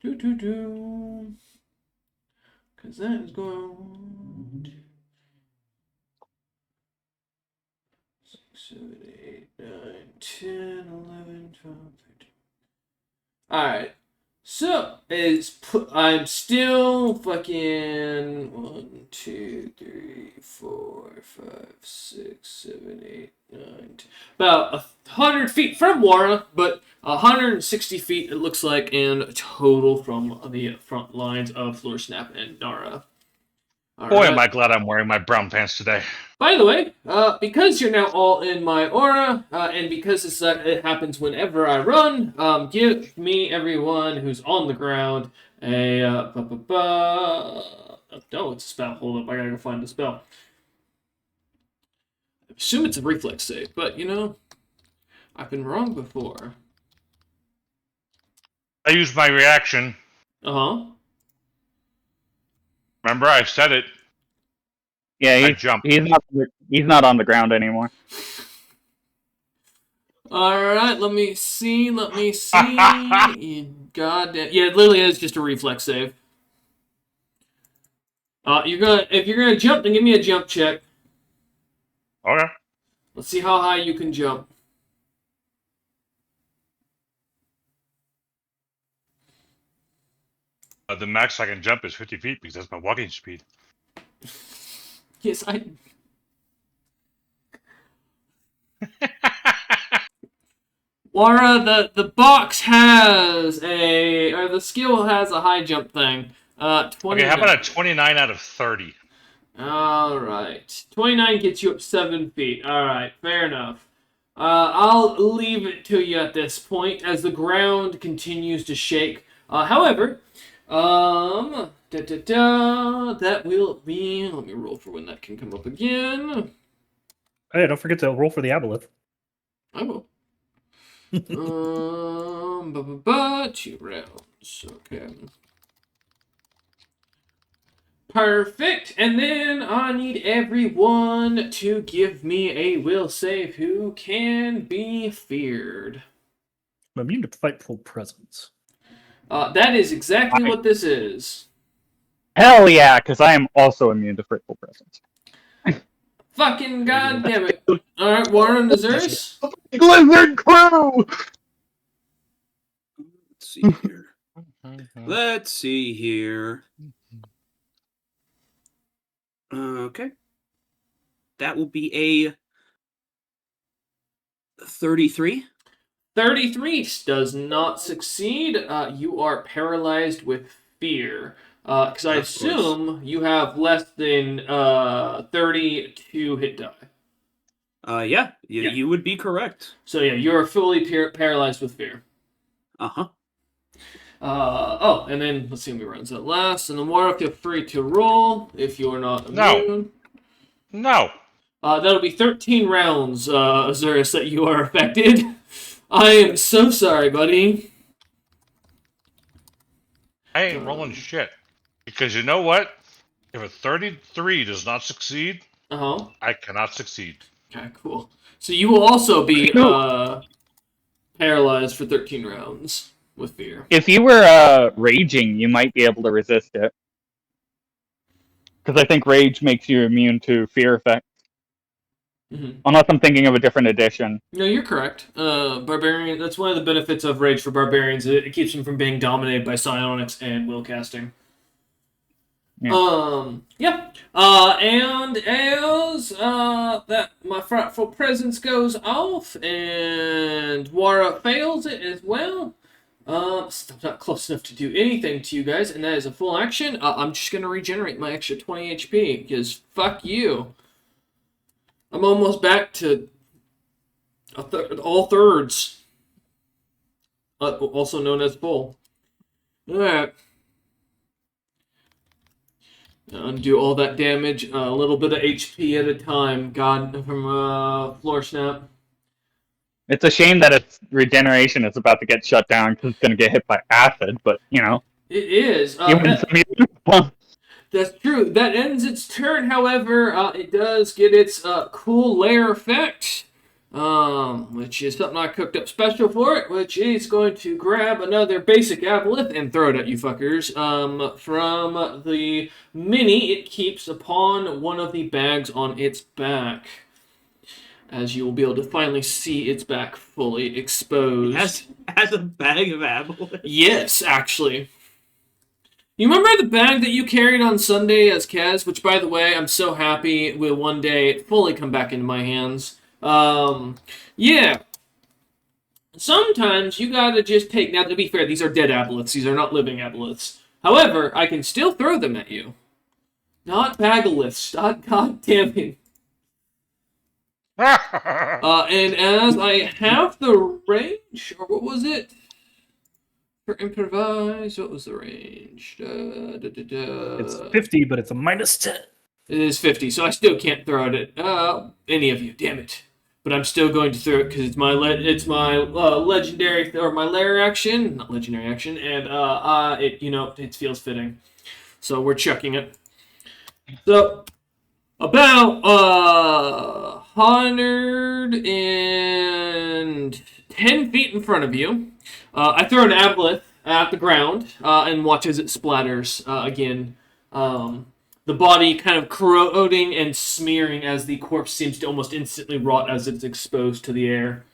Because that is going... 6, 7, 8, 9, 10, 11, 12, 13. Alright. So, I'm still fucking 1, 2, 3, 4, 5, 6, 7, 8, 9, 10, about 100 feet from Wara, but 160 feet it looks like in total from the front lines of Floor Snap and Nara. All Boy, right. am I glad I'm wearing my brown pants today. By the way, because you're now all in my aura, and because it happens whenever I run, give me, everyone who's on the ground, a, oh, it's a spell. Hold up, I gotta go find the spell. I assume it's a reflex save, but, I've been wrong before. I used my reaction. Uh-huh. Remember, I said it. Yeah, I jumped. he's not on the ground anymore. Alright, let me see. You goddamn... Yeah, it literally is just a reflex save. If you're gonna jump, then give me a jump check. Okay. Let's see how high you can jump. The max I can jump is 50 feet because that's my walking speed. Yes, Wara, the box has the skill has a high jump thing. 20. Okay, how about a 29 out of 30? Alright. 29 gets you up 7 feet. Alright, fair enough. I'll leave it to you at this point as the ground continues to shake. However, that will be... Let me roll for when that can come up again. Hey, don't forget to roll for the aboleth. I will. 2 rounds. Okay. Perfect. And then I need everyone to give me a will save who can be feared. I'm immune to frightful presence. That is exactly what this is. Hell yeah, because I am also immune to frightful presence. Fucking goddamn it. Alright, Warren Azurus. Lizard crew! Let's see here. Let's see here. Okay. That will be a 33. 33 does not succeed. You are paralyzed with fear. Because I assume you have less than 32 hit die. Yeah, you would be correct. So yeah, you are fully paralyzed with fear. Uh-huh. And then let's see who runs that last. And then Mora, feel free to roll if you're not immune. No. That'll be 13 rounds, Azurus, that you are affected. I am so sorry, buddy. I ain't rolling shit. Because you know what? If a 33 does not succeed, I cannot succeed. Okay, cool. So you will also be paralyzed for 13 rounds with fear. If you were raging, you might be able to resist it. Because I think rage makes you immune to fear effects. Mm-hmm. Unless I'm thinking of a different edition. No, you're correct. Barbarian. That's one of the benefits of rage for barbarians. It keeps them from being dominated by psionics and will casting. Yeah. And as that my frightful presence goes off and Wara fails it as well, I'm not close enough to do anything to you guys, and that is a full action. I'm just gonna regenerate my extra 20 HP because fuck you. I'm almost back to all thirds, also known as full. All right. Undo all that damage, a little bit of HP at a time. God, from Floor Snap. It's a shame that its regeneration is about to get shut down because it's going to get hit by acid, but, you know. It is. That's true. That ends its turn, however. It does get its cool lair effect, which is something I cooked up special for it, which is going to grab another basic aboleth and throw it at you fuckers. From the mini it keeps upon one of the bags on its back. as you will be able to finally see its back fully exposed. Has a bag of aboleth. Yes, actually. You remember the bag that you carried on Sunday as Kaz? Which, by the way, I'm so happy will one day fully come back into my hands. Yeah. Sometimes you gotta just take... Now, to be fair, these are dead aboleths. These are not living aboleths. However, I can still throw them at you. Not bagaliths. God damn it. And as I have the range... Or what was it? For improvise, what was the range? It's 50, but it's a -10. It is 50, so I still can't throw it at any of you. Damn it! But I'm still going to throw it because it's my legendary or my lair action, not legendary action, and it feels fitting. So we're chucking it. So about 110 feet in front of you. I throw an aboleth at the ground and watch as it splatters again. The body kind of corroding and smearing as the corpse seems to almost instantly rot as it's exposed to the air.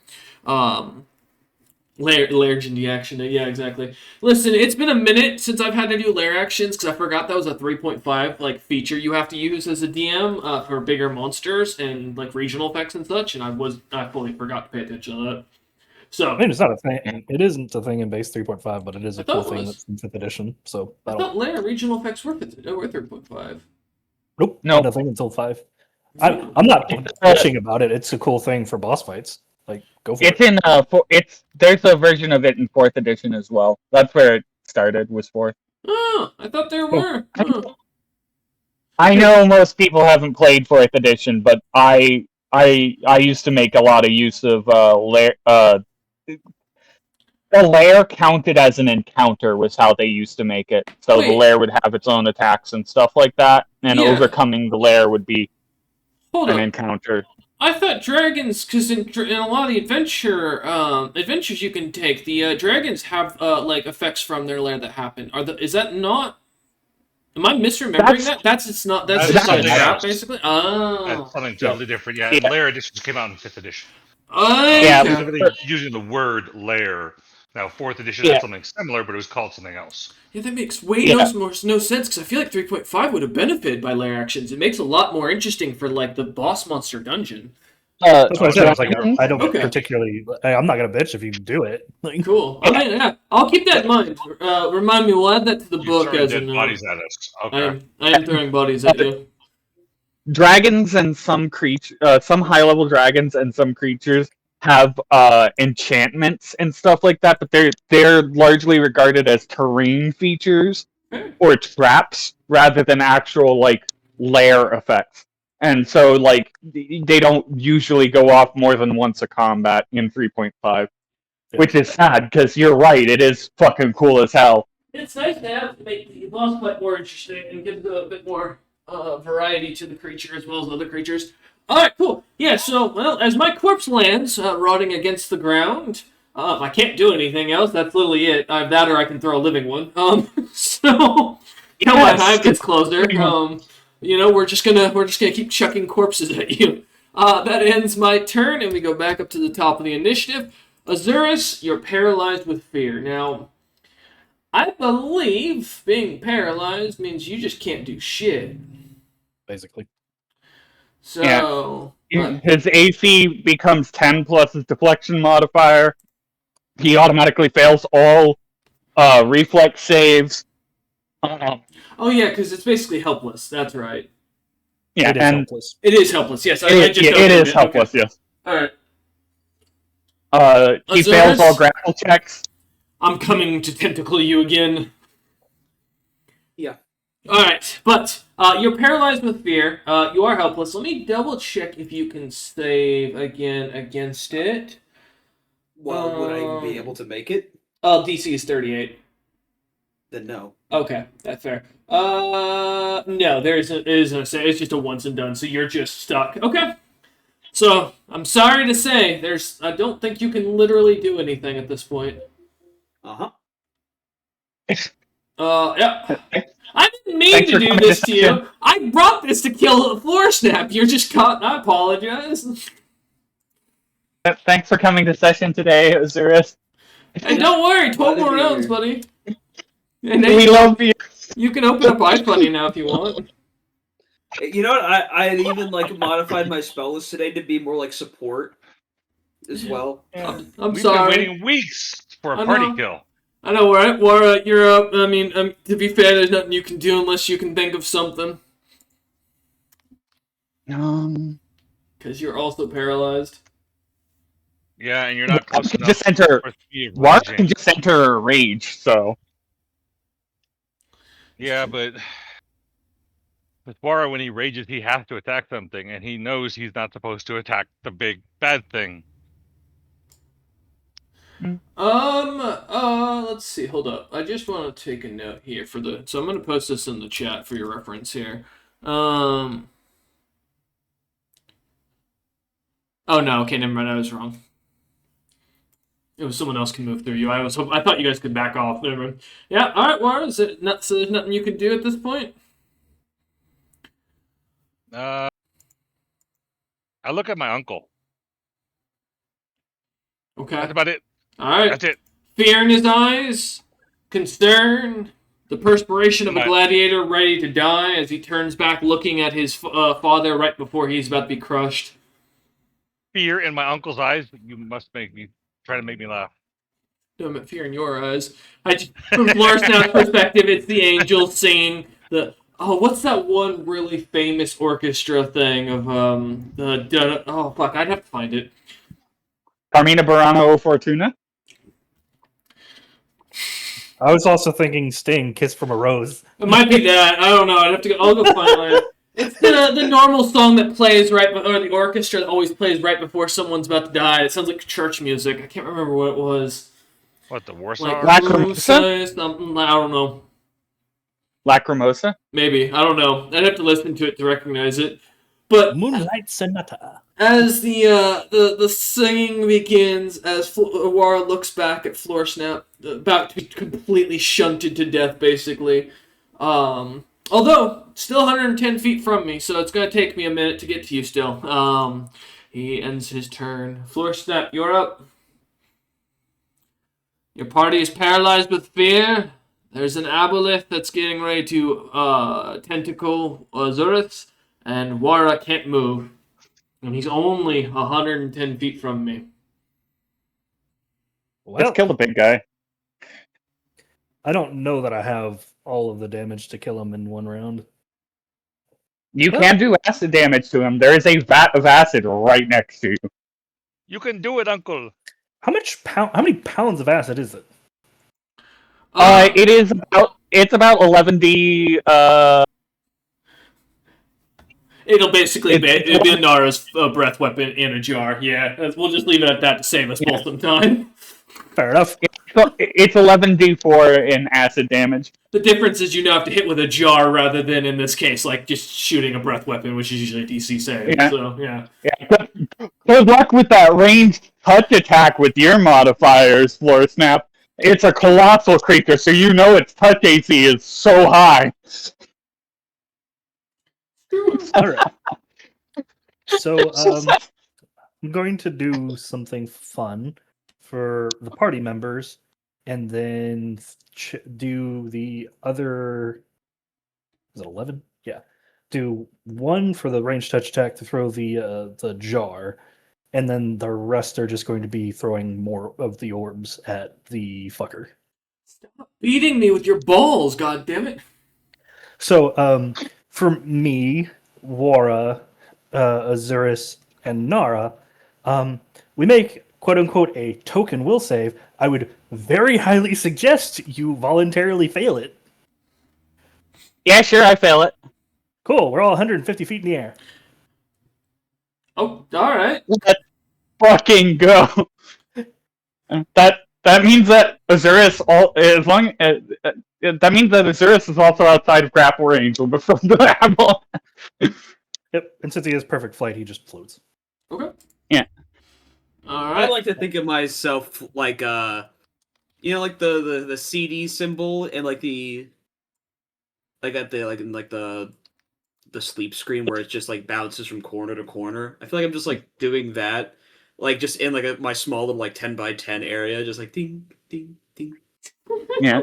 Lair action. Yeah, exactly. Listen, it's been a minute since I've had to do lair actions because I forgot that was a 3.5 feature you have to use as a DM for bigger monsters and regional effects and such, and I fully forgot to pay attention to that. So I mean, it's not a thing. It isn't a thing in base 3.5, but it is a cool thing that's in 5th edition. So I thought lair regional effects were 3.5. Nope, No. not a thing until 5. I'm not pushing about it. It's a cool thing for boss fights. Go for it. There's a version of it in 4th edition as well. That's where it started, was 4th. Oh, I thought there were. Oh. I know most people haven't played 4th edition, but I used to make a lot of use of lair. The lair counted as an encounter was how they used to make it. So the lair would have its own attacks and stuff like that, and overcoming the lair would be an encounter. I thought dragons, because in a lot of the adventures you can take, the dragons have effects from their lair that happen. Is that not? Am I misremembering that? That's just a trap, basically. Oh, that's something totally different. Yeah, lair editions came out in 5th edition. Yeah, using the word lair. Now, 4th edition had something similar, but it was called something else. Yeah, that makes no sense, because I feel like 3.5 would have benefited by lair actions. It makes a lot more interesting for, the boss monster dungeon. That's what I said. I was I don't particularly... I'm not going to bitch if you do it. Cool. I'll keep that in mind. Remind me, we'll add that to the book as dead bodies at us. Okay. I am throwing bodies at you. Dragons and some high-level dragons and some creatures have enchantments and stuff like that, but they're largely regarded as terrain features or traps rather than actual lair effects. And so they don't usually go off more than once a combat in 3.5, which is sad because you're right, it is fucking cool as hell. It's nice to make the boss fight more interesting and give a bit more variety to the creature as well as other creatures. Alright, cool. Yeah, so, as my corpse lands, rotting against the ground, I can't do anything else, that's literally it. That or I can throw a living one. So, my hive gets closer. We're just gonna keep chucking corpses at you. That ends my turn, and we go back up to the top of the initiative. Azurus, you're paralyzed with fear. Now, I believe being paralyzed means you just can't do shit. Basically. So... His AC becomes 10 plus his deflection modifier. He automatically fails all reflex saves. Oh yeah, because it's basically helpless. That's right. Yeah, it is helpless. It is helpless. Yes, it is helpless. Okay. Yes. All right. He fails all grapple checks. I'm coming to tentacle you again. Yeah. All right, but you're paralyzed with fear. You are helpless. Let me double check if you can save again against it. Well, would I even be able to make it? DC is 38. Then no. Okay, that's fair. No, there isn't a save. It's just a once and done, so you're just stuck. Okay. So, I'm sorry to say, I don't think you can literally do anything at this point. Uh-huh. Yeah. I didn't mean to do this to you. I brought this to kill a floor snap. You're just caught. I apologize. Thanks for coming to session today, Osiris. And don't worry, 12 Glad to more be rounds, here. buddy. And then We love you. you can open up iFunny now if you want. You know what? I had even like modified my spell list today to be more like support as well. I'm We've sorry. been waiting weeks for I a party know. kill. I know, right? Wara, you're up. I mean, to be fair, there's nothing you can do unless you can think of something. Because you're also paralyzed. Yeah, and you're not Wara close can enough just enter. for speed of Wara can raging. just enter rage. So Yeah, but with Wara, when he rages, he has to attack something, and he knows he's not supposed to attack the big bad thing. Let's see. Hold up. I just want to take a note here so I'm going to post this in the chat for your reference here. Oh no, okay, never mind. I was wrong. It was someone else can move through you. I thought you guys could back off. Never mind. Yeah, all right, Wara. So there's nothing you can do at this point? I look at my uncle. Okay. That's about it. All right. That's it. Fear in his eyes, concern, the perspiration of a gladiator ready to die as he turns back looking at his father right before he's about to be crushed. Fear in my uncle's eyes. You must try to make me laugh. No, I'm at fear in your eyes. From Floresnap's perspective, it's the angels singing what's that one really famous orchestra thing of I'd have to find it. Carmina Burana O Fortuna. I was also thinking Sting, Kiss from a Rose. It might be that. I don't know. I'll go find it. It's the normal song that plays or the orchestra that always plays right before someone's about to die. It sounds like church music. I can't remember what it was. What, the Warsaw? Like Lacrimosa? Something, I don't know. Lacrimosa? Maybe. I don't know. I'd have to listen to it to recognize it. But Moonlight Sonata. as the singing begins, as Wara looks back at Floresnap, about to be completely shunted to death, basically. Although, still 110 feet from me, so it's going to take me a minute to get to you still. He ends his turn. Floresnap, you're up. Your party is paralyzed with fear. There's an aboleth that's getting ready to tentacle Zurith, and Wara can't move. And he's only 110 feet from me. Well, Let's kill the big guy. I don't know that I have all of the damage to kill him in one round. You can do acid damage to him. There is a vat of acid right next to you. You can do it, Uncle. How many pounds of acid is it? It's about 11d. It'll basically be Nara's breath weapon in a jar. Yeah, we'll just leave it at that to save us both some time. Fair enough. It's 11d4 in acid damage. The difference is you now have to hit with a jar rather than, in this case, like just shooting a breath weapon, which is usually DC save. Yeah. So, yeah. Good luck with that ranged touch attack with your modifiers, Floresnap. It's a colossal creature, so you know its touch AC is so high. All right. So I'm going to do something fun for the party members, and then do the other. Is it 11? Yeah. Do one for the ranged touch attack to throw the jar, and then the rest are just going to be throwing more of the orbs at the fucker. Stop beating me with your balls, goddammit. So, for me, Wara, Azuris, and Nara, we make quote-unquote a token will save. I would very highly suggest you voluntarily fail it. Yeah, sure, I fail it. Cool, we're all 150 feet in the air. Oh, alright. Let's fucking go. That means that Azuris, that means that Azuris is also outside of grapple range from the apple. Yep, and since he has perfect flight, he just floats. Okay. Yeah. Alright. I like to think of myself like like the CD symbol and like the sleep screen where it just like bounces from corner to corner. I feel like I'm just like doing that, like just in like my small little like 10 by 10 area, just like ding ding ding. Yeah.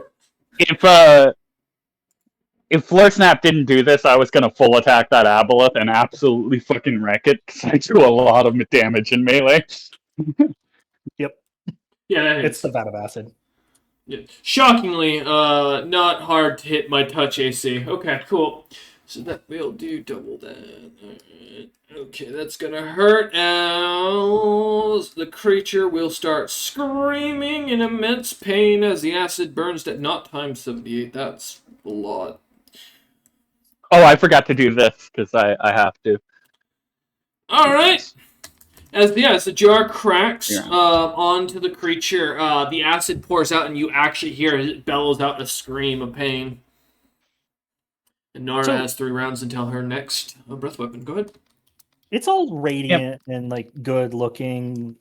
If Floor Snap didn't do this, I was gonna full attack that Aboleth and absolutely fucking wreck it, because I do a lot of damage in melee. Yep. Yeah, that It's hits. the vat of acid. Yeah. Shockingly, not hard to hit my touch AC. Okay, cool. So that will do double that. Alright. Okay, that's gonna hurt as the creature will start screaming in immense pain as the acid burns that not times 78. That's a lot. Oh, I forgot to do this, because I have to. Alright. As the jar cracks Yeah. onto the creature, the acid pours out, and you actually hear it bellows out a scream of pain. And Nara has 3 rounds until her next breath weapon. Go ahead. It's all radiant and like good looking,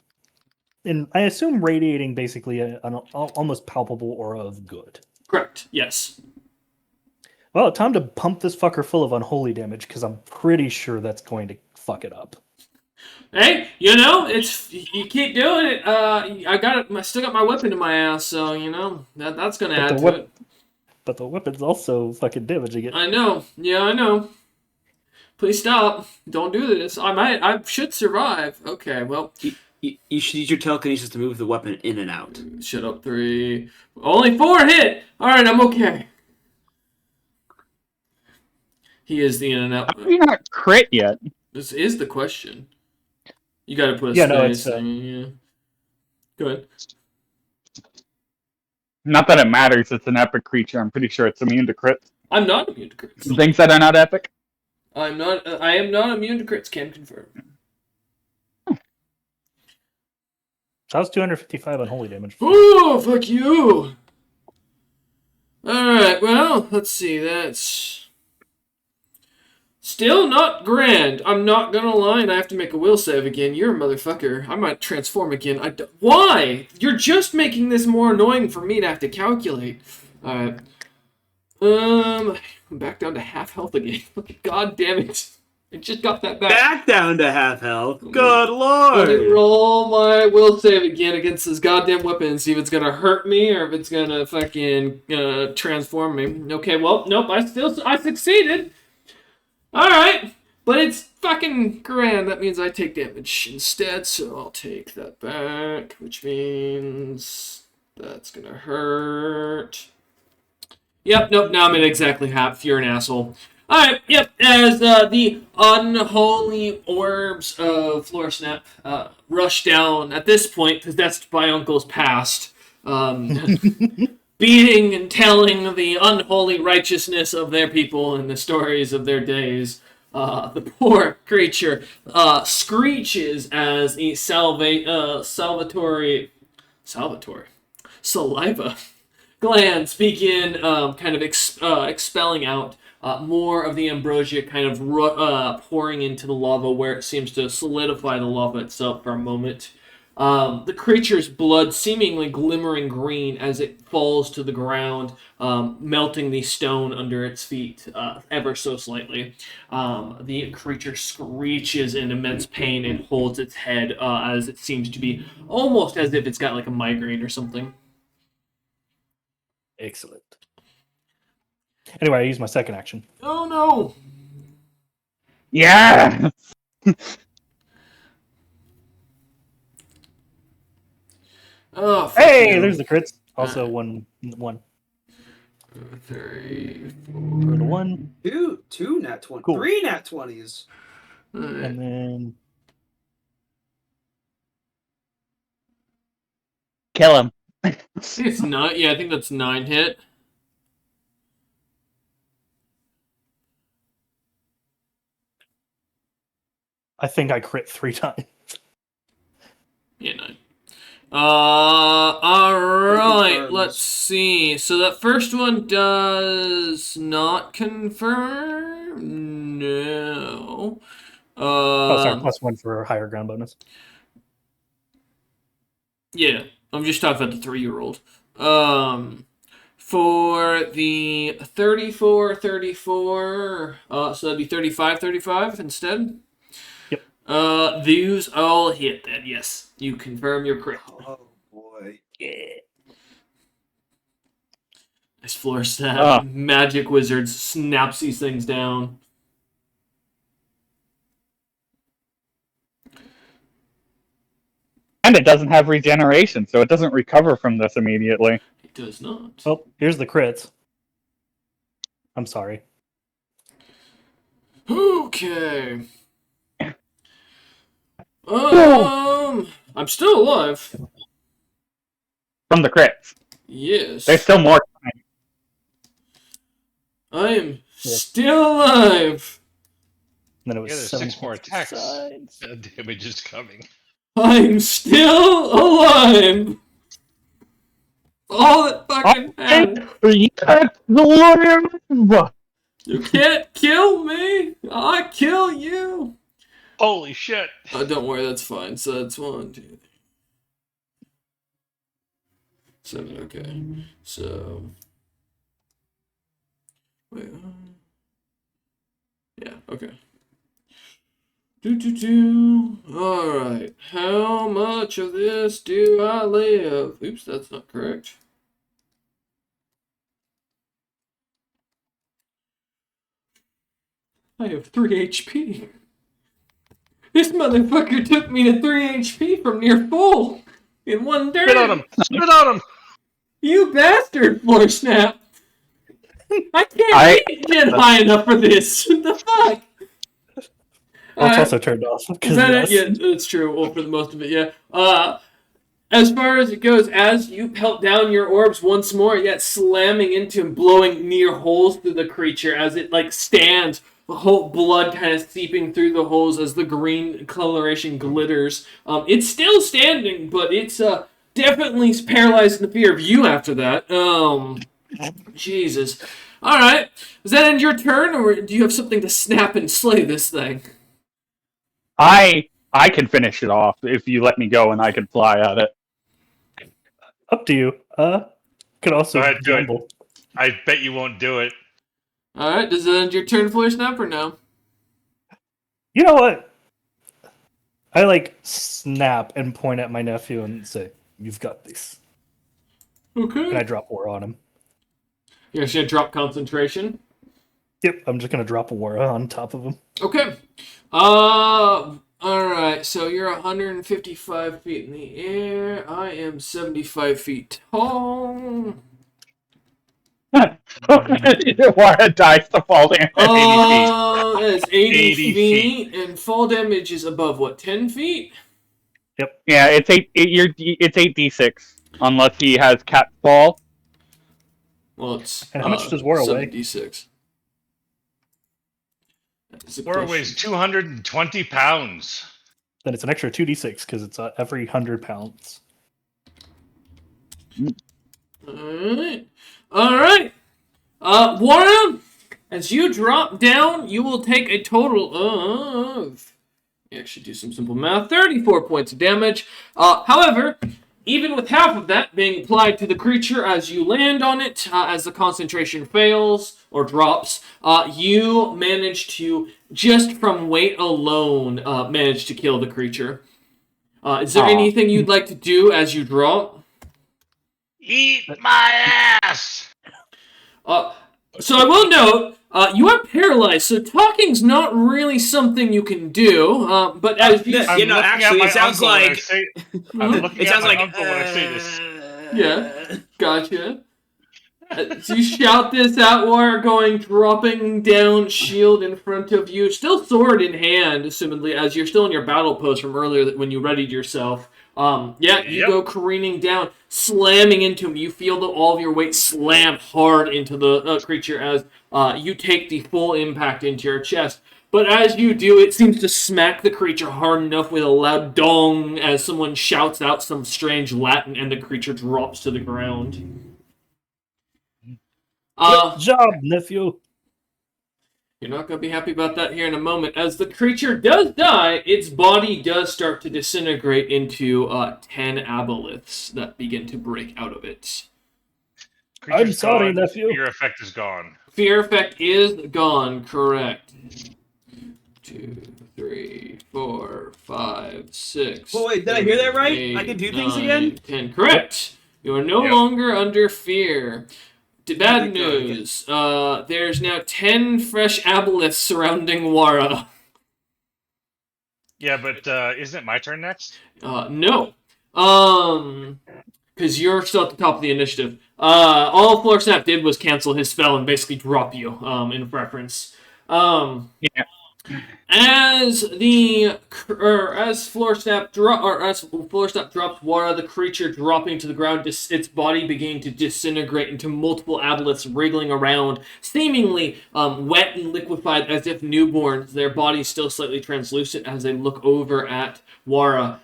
and I assume radiating basically an almost palpable aura of good. Correct. Yes. Well, time to pump this fucker full of unholy damage because I'm pretty sure that's going to fuck it up. Hey, it's you keep doing it. I still got my weapon in my ass, so that's gonna add to it. But the weapon's also fucking damaging it. I know. Yeah, I know. Please stop. Don't do this. I should survive. Okay, well. You should use your telekinesis to move the weapon in and out. Shut up, 3. Only 4 hit! Alright, I'm okay. He is the in and out. How are you not crit yet? This is the question. You gotta put a space thing. Yeah. Go ahead. Not that it matters, it's an epic creature. I'm pretty sure it's immune to crits. I'm not immune to crits. Things that are not epic? I am not immune to crits, can confirm. So that was 255 unholy damage. Oh, fuck you! Alright, well, let's see, that's still not grand. I'm not gonna lie, and I have to make a will save again. You're a motherfucker. I might transform again. Why? You're just making this more annoying for me to have to calculate. Alright. I'm back down to half health again. God damn it. I just got that back. Back down to half health. Good Let me lord. roll my will save again against this goddamn weapon and see if it's gonna hurt me or if it's gonna fucking transform me. Okay, well, nope, I succeeded. Alright, but it's fucking grand. That means I take damage instead, so I'll take that back, which means that's gonna hurt. Yep, nope, now I'm at exactly half. You're an asshole. Alright, yep, as the unholy orbs of Floor Snap rush down at this point, possessed by Uncle's past, beating and telling the unholy righteousness of their people and the stories of their days. The poor creature screeches as a salvatory saliva glands begin kind of expelling out more of the ambrosia, kind of pouring into the lava where it seems to solidify the lava itself for a moment. The creature's blood seemingly glimmering green as it falls to the ground, melting the stone under its feet ever so slightly. The creature screeches in immense pain and holds its head as it seems to be almost as if it's got like a migraine or something. Excellent. Anyway, I use my second action. Oh no! Yeah! Oh, Hey, you. there's the crits. Also, one. 3, 4 to 1. Two nat 20. Cool. 3 nat 20s. And then Kill him. It's not. Yeah, I think that's 9 hit. I think I crit 3 times. Yeah, 9. Alright, confirms. let's see. So that first one does not confirm? No. Oh, sorry, +1 for higher ground bonus. Yeah, I'm just talking about the 3-year-old. For the 34, so that'd be 35 instead? Yep. These all hit then, yes. You confirm your crit. Oh boy. Nice floor snap. Ah. Magic wizard snaps these things down. And it doesn't have regeneration, so it doesn't recover from this immediately. It does not. Oh, here's the crits. I'm sorry. Okay. I'm still alive. From the crits. Yes. There's still more coming. I am still alive. And then it was Yeah, there's 7 6 more points attacks. besides. Damage is coming. I'm still alive. All that fucking matters. You can't kill me. I kill you. Holy shit! Don't worry, that's fine. So that's 1, 2, 3, 7. Okay. So. Wait. Yeah. Okay. Alright. How much of this do I live? Oops, that's not correct. I have 3 HP. This motherfucker took me to 3 HP from near full in one turn. Spit on him! Spit on him! You bastard, Floor Snap. I can't get high enough for this. What the fuck? Well, it's also turned off. Is that it? Yeah, that's true. Well, for the most of it, yeah. As far as it goes, as you pelt down your orbs once more, yet slamming into and blowing near holes through the creature as it like stands, the whole blood kind of seeping through the holes as the green coloration glitters. It's still standing, but it's definitely paralyzed in the fear of you after that. Jesus. All right. Does that end your turn, or do you have something to snap and slay this thing? I can finish it off if you let me go and I can fly at it. Up to you. Could also Go ahead, do it. gamble. I bet you won't do it. All right. Does that end your turn, Flare Snap, or no? You know what? I like snap and point at my nephew and say, "You've got this." Okay. And I drop aura on him. You're just gonna drop concentration. Yep, I'm just gonna drop aura on top of him. Okay. Alright, so you're 155 feet in the air. I am 75 feet tall. What a dice to fall damage. 80 It's 80, 80 feet, and fall damage is above what, 10 feet? Yeah, it's 8d6 unless he has cat fall. Well, it's And how much does Wara weigh? 76. Wara weighs 220 pounds. Then it's an extra 2d6 because it's every 100 pounds. Alright. Warren, as you drop down, you will take a total of... Actually, do some simple math. 34 points of damage. However, even with half of that being applied to the creature as you land on it, as the concentration fails or drops, you manage to, just from weight alone, manage to kill the creature. Is there anything you'd like to do as you drop? Eat my ass! So I will note, you are paralyzed, so talking's not really something you can do, but as you... You know, actually, it sounds like... I'm looking It at sounds my like... uncle when I say this. Yeah, gotcha. So you shout this out while dropping down shield in front of you, still sword in hand, assumedly, as you're still in your battle post from earlier when you readied yourself. You go careening down, slamming into him. You feel all of your weight slam hard into the creature as you take the full impact into your chest. But as you do, it seems to smack the creature hard enough with a loud dong as someone shouts out some strange Latin and the creature drops to the ground. Good job, nephew. You're not going to be happy about that here in a moment. As the creature does die, its body does start to disintegrate into 10 aboleths that begin to break out of it. Creature's I'm sorry, gone. nephew. Your effect is gone. Fear effect is gone, correct. 2, 3, 4, 5, 6. Well, wait, did I hear that right? 8, I can do things 9, again? 10. Correct. You are no Yep. longer under fear. Bad Okay, news. There's now 10 fresh aboleths surrounding Wara. Yeah, but isn't it my turn next? No. Because you're still at the top of the initiative. All Floor Snap did was cancel his spell and basically drop you, in preference. Yeah. As Floor Snap drops Wara, the creature dropping to the ground, its body beginning to disintegrate into multiple aboleths wriggling around, seemingly wet and liquefied as if newborns. Their bodies still slightly translucent as they look over at Wara,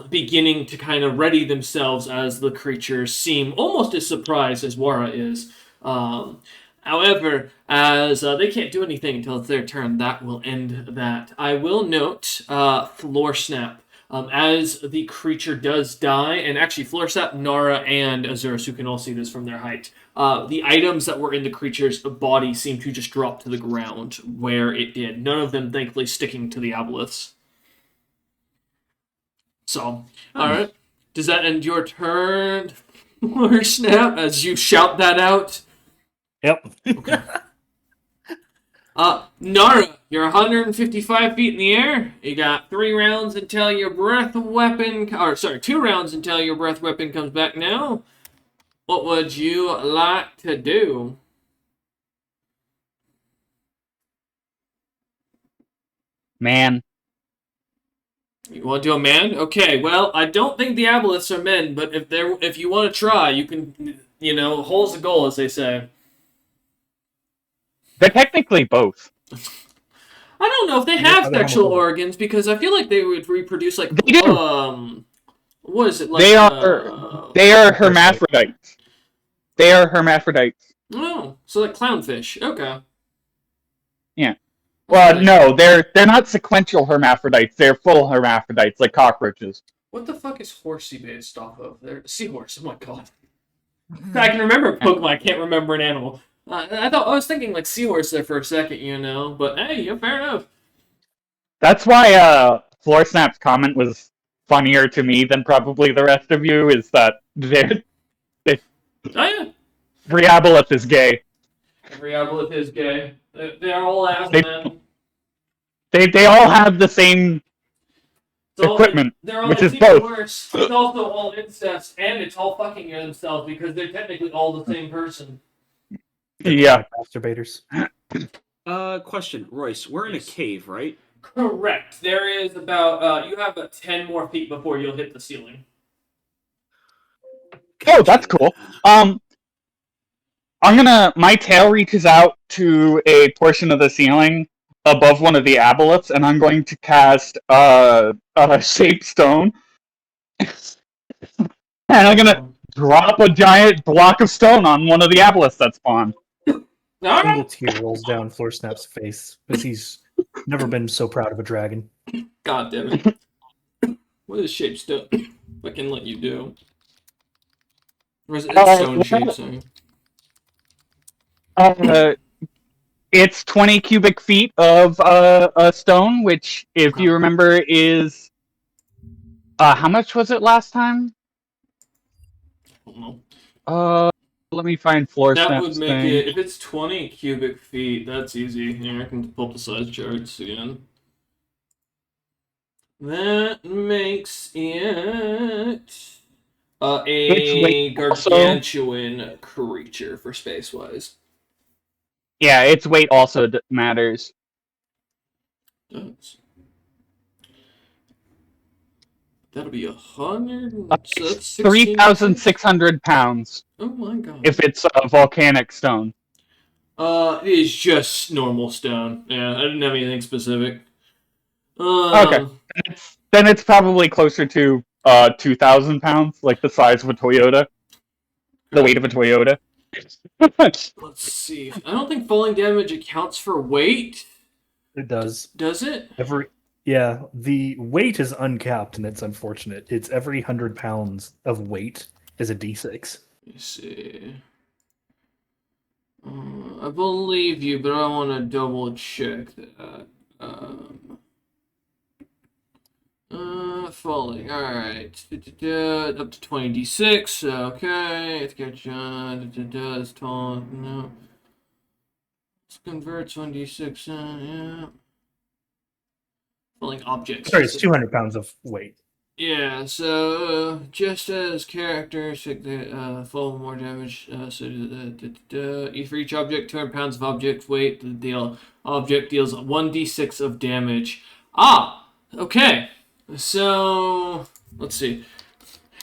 beginning to kind of ready themselves as the creatures seem almost as surprised as Wara is. However, as they can't do anything until it's their turn, that will end that. I will note Floor Snap. As the creature does die, and actually Floor Snap, Nara, and Azurus, who can all see this from their height, the items that were in the creature's body seem to just drop to the ground where it did. None of them, thankfully, sticking to the aboleths. So, alright. Does that end your turn, Floor Snap, as you shout that out? Yep. Okay. Nara, you're 155 feet in the air. You got 3 rounds until your breath weapon, 2 rounds until your breath weapon comes back now. What would you like to do? Man. You want to do a man? Okay, well, I don't think the aboleths are men, but if you want to try, you can, hole's the goal, as they say. They're technically both. I don't know if they have sexual organs, because I feel like they would reproduce like They do. What is it like? They are hermaphrodites. They are hermaphrodites. Oh, so like clownfish. Okay. Yeah. Well, no, they're not sequential hermaphrodites. They're full hermaphrodites, like cockroaches. What the fuck is horsey based off of? They're seahorse. Oh my god. I can remember Pokemon. I can't remember an animal. I was thinking like seahorse there for a second, But hey, yeah, fair enough. That's why Floor Snap's comment was funnier to me than probably the rest of you. Is that Oh yeah. every aboleth is gay. Every aboleth is gay. They're all ass men. They all have the same equipment, which is both. Worse. It's also all incest, and it's all fucking themselves because they're technically all the same person. Yeah. Masturbators. Question, Royce. We're in a cave, right? Correct. There is about you have 10 more feet before you'll hit the ceiling. Oh, that's cool. My tail reaches out to a portion of the ceiling above one of the aboleths, and I'm going to cast a shape stone. And I'm gonna drop a giant block of stone on one of the aboleths that spawned. Single tear rolls down Floor Snap's face because he's never been so proud of a dragon. God damn it. What is shape stone? I can let you do. Or is it stone shape stone? It's 20 cubic feet of a stone, which, if you remember, is how much was it last time? I don't know. Let me find Floor Snap's That would make thing. it, if it's 20 cubic feet, that's easy. Here, I can pull up the size charts again. That makes it a gargantuan creature for space-wise. Yeah, its weight also matters. Does. That'll be 100. So that's 3,600 pounds. Oh my god. If it's a volcanic stone. It is just normal stone. Yeah, I didn't have anything specific. Okay. Then it's probably closer to 2,000 pounds, like the size of a Toyota. The weight of a Toyota. Let's see. I don't think falling damage accounts for weight. It does. Does it? The weight is uncapped, and it's unfortunate. It's every 100 pounds of weight is a d6. Let me see. I believe you, but I want to double check that. Falling. Alright. Up to 20d6. Okay. It's got it's tall. No. Let's convert 1d6. Yeah. Falling objects. Sorry, it's 200 pounds of weight. Yeah, so just as characters fall more damage, for each object, 200 pounds of object weight, the object deals 1d6 of damage. Okay. So, let's see.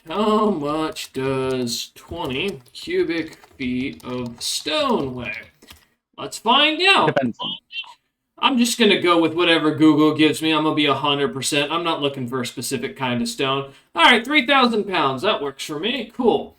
How much does 20 cubic feet of stone weigh? Let's find out. Depends. I'm just going to go with whatever Google gives me. I'm going to be 100%. I'm not looking for a specific kind of stone. All right, 3,000 pounds. That works for me. Cool.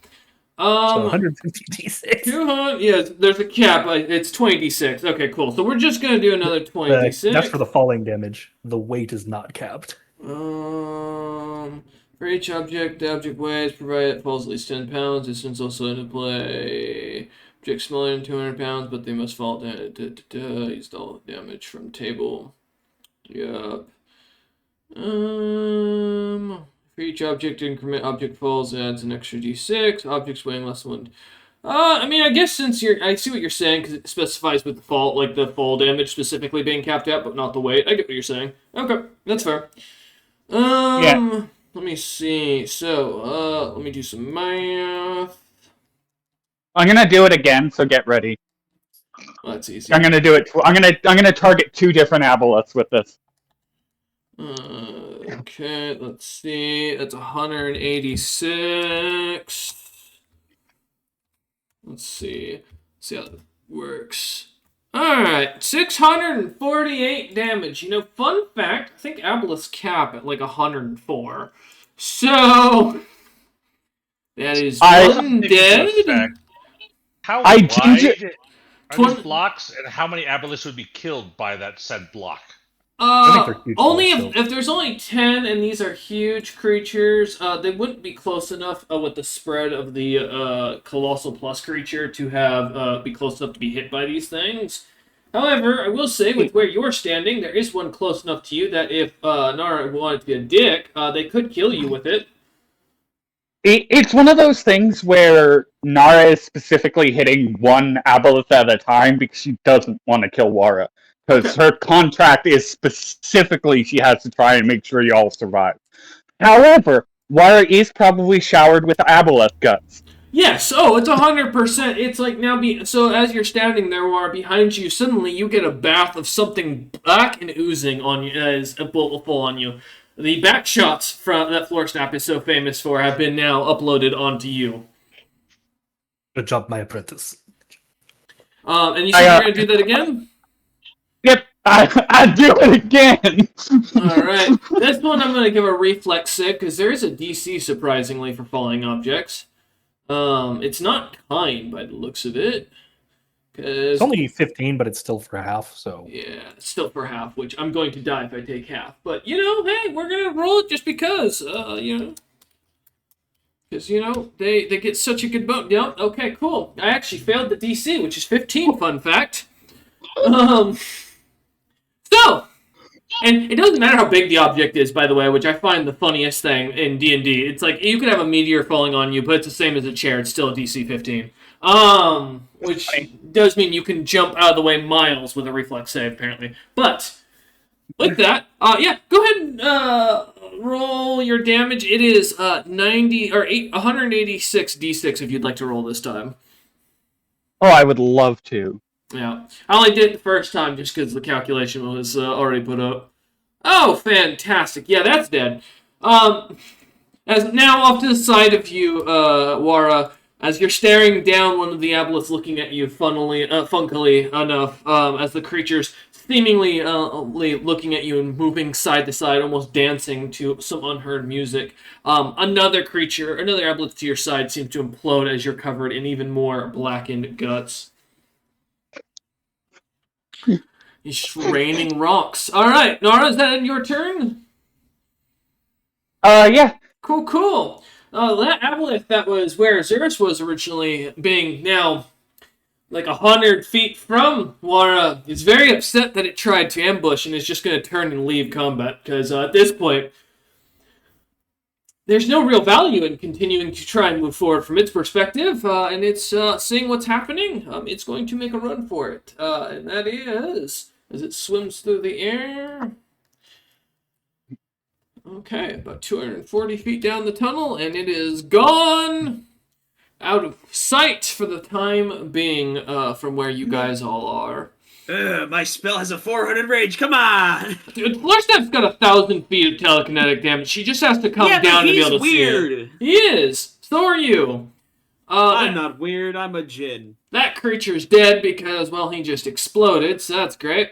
So 150 d6. 200, yeah, there's a cap. It's 20d6. Okay, cool. So we're just going to do another 20d6. That's for the falling damage. The weight is not capped. For each object, the object weighs, provided it falls at least 10 pounds. Distance also into play. Objects smaller than 200 pounds, but they must fall down. Used all damage from table. Yup. For each object increment, object falls adds an extra d6. Objects weighing less than 1. I mean, I guess since I see what you're saying because it specifies with the fall, like the fall damage specifically being capped out, but not the weight. I get what you're saying. Okay, that's fair. Yeah. Let me see. So, let me do some math. I'm gonna do it again, so get ready. Well, that's easy. I'm gonna do it. I'm gonna target 2 different aboleths with this. Okay, let's see. That's 186. Let's see how that works. Alright, 648 damage. You know, fun fact, I think aboleths cap at like 104. So, that is one dead. How I wide do are these blocks, and how many aboleths would be killed by that said block? I think they're huge only blocks, if there's only 10 and these are huge creatures, they wouldn't be close enough with the spread of the Colossal Plus creature to have be close enough to be hit by these things. However, I will say, with where you're standing, there is one close enough to you that if Nara wanted to be a dick, they could kill you with it. It's one of those things where Nara is specifically hitting one aboleth at a time because she doesn't want to kill Wara. Because her contract is specifically she has to try and make sure you all survive. However, Wara is probably showered with aboleth guts. Yes, it's 100%. It's like now so as you're standing there, Wara, behind you, suddenly you get a bath of something black and oozing on you as a bullet will fall on you. The back shots from that Floor Snap is so famous for have been now uploaded onto you. Good job, my apprentice. And you said you're going to do that again? Yep, I do it again! Alright, this one I'm going to give a reflex save, because there is a DC, surprisingly, for falling objects. It's not kind by the looks of it. It's only 15, but it's still for half, so... Yeah, it's still for half, which I'm going to die if I take half. But, hey, we're going to roll it just because, Because, they get such a good bump. Yep, okay, cool. I actually failed the DC, which is 15, fun fact. So, and it doesn't matter how big the object is, by the way, which I find the funniest thing in D&D. It's like, you could have a meteor falling on you, but it's the same as a chair. It's still a DC 15. Which does mean you can jump out of the way miles with a reflex save, apparently. But, with that, go ahead and roll your damage. It is 186 d6 if you'd like to roll this time. Oh, I would love to. Yeah. I only did it the first time just because the calculation was already put up. Oh, fantastic. Yeah, that's dead. As now off to the side of you, Wara, as you're staring down, one of the aboleths looking at you funkily enough, as the creature's seemingly looking at you and moving side to side, almost dancing to some unheard music. Another aboleth to your side seems to implode as you're covered in even more blackened guts. It's raining rocks. Alright, Nara, is that your turn? Yeah. Cool. That aboleth that was where Xeris was originally, being now like 100 feet from Wara, is very upset that it tried to ambush and is just going to turn and leave combat, because at this point, there's no real value in continuing to try and move forward from its perspective, and it's seeing what's happening. It's going to make a run for it, and that is as it swims through the air. Okay, about 240 feet down the tunnel, and it is gone out of sight for the time being from where you guys all are. My spell has a 400 range. Come on. Dude, Florstep's got 1,000 feet of telekinetic damage. She just has to come Yeah, but down to be he's able to see weird. it. He is. So are you. I'm not weird. I'm a djinn. That creature's dead because, well, he just exploded, so that's great.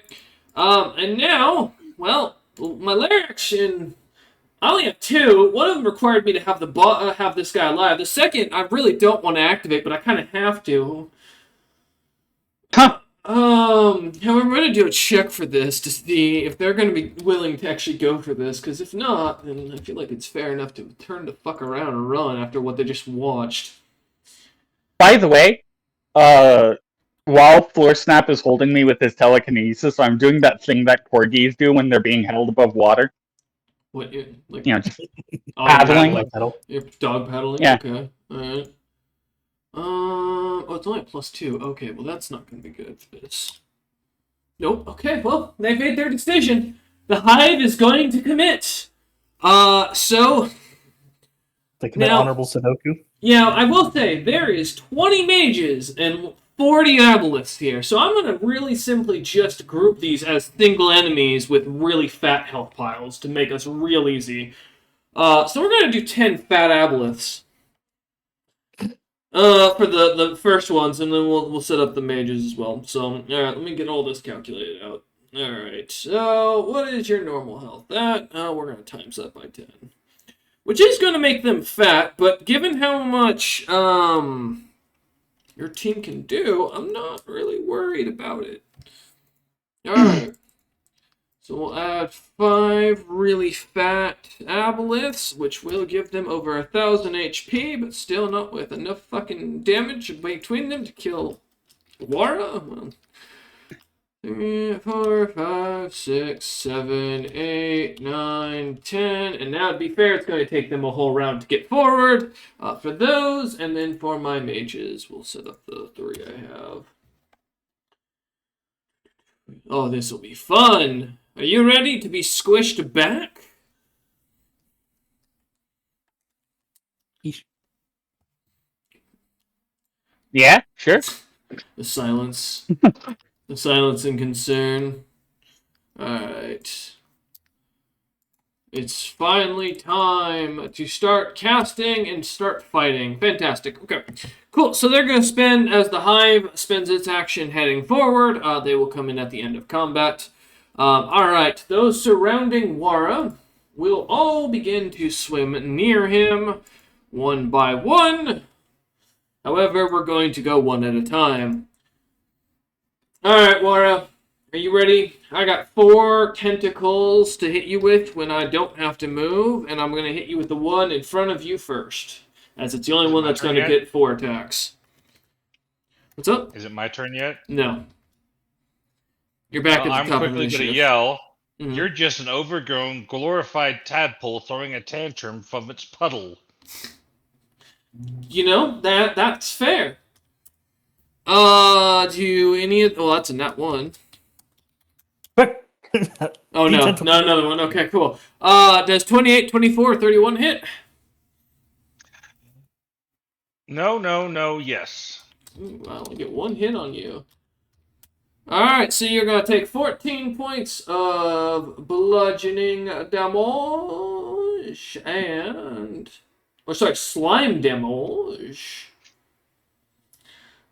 And now, well, my lair action, I only have 2. One of them required me to have have this guy alive. The second, I really don't want to activate, but I kind of have to. Huh. However, I'm going to do a check for this to see if they're going to be willing to actually go for this, because if not, then I feel like it's fair enough to turn the fuck around and run after what they just watched. By the way, while Floor Snap is holding me with his telekinesis, I'm doing that thing that corgis do when they're being held above water. What, like, You know, just oh, paddling. Like pedal. You're dog paddling? Yeah. Okay, alright. Oh, it's only +2. Okay, well, that's not going to be good for this. Nope. Okay, well, they made their decision. The Hive is going to commit. So... Like an honorable Sudoku. Yeah, I will say, there is 20 mages and 40 aboleths here, so I'm going to really simply just group these as single enemies with really fat health piles to make us real easy. So we're going to do 10 fat aboleths. For the first ones, and then we'll set up the mages as well. So, alright, let me get all this calculated out. Alright, so what is your normal health? We're going to times that by 10. Which is going to make them fat, but given how much your team can do, I'm not really worried about it. Alright. So we'll add 5 really fat aboleths, which will give them over 1,000 HP, but still not with enough fucking damage between them to kill Wara. Well, 3, 4, 5, 6, 7, 8, 9, 10. And now, to be fair, it's going to take them a whole round to get forward for those. And then for my mages, we'll set up the 3 I have. Oh, this will be fun. Are you ready to be squished back? Yeah, sure. The silence. The silence and concern. Alright. It's finally time to start casting and start fighting. Fantastic. Okay. Cool. So they're going to spend, as the Hive spends its action heading forward, they will come in at the end of combat. Alright. Those surrounding Wara will all begin to swim near him, one by one. However, we're going to go one at a time. Alright, Wara. Are you ready? I got 4 tentacles to hit you with when I don't have to move, and I'm going to hit you with the one in front of you first, as it's the only one that's going to get 4 attacks. What's up? Is it my turn yet? No. You're back at the I'm top of quickly the going to initiative. yell, Mhm. You're just an overgrown, glorified tadpole throwing a tantrum from its puddle. You know, that's fair. Do any of... Well, that's a nat 1. Oh, no. Not another one. Okay, cool. Does 28, 24, 31 hit? No, yes. Ooh, I only get 1 hit on you. Alright, so you're going to take 14 points of bludgeoning damage and... Or, sorry, slime damage.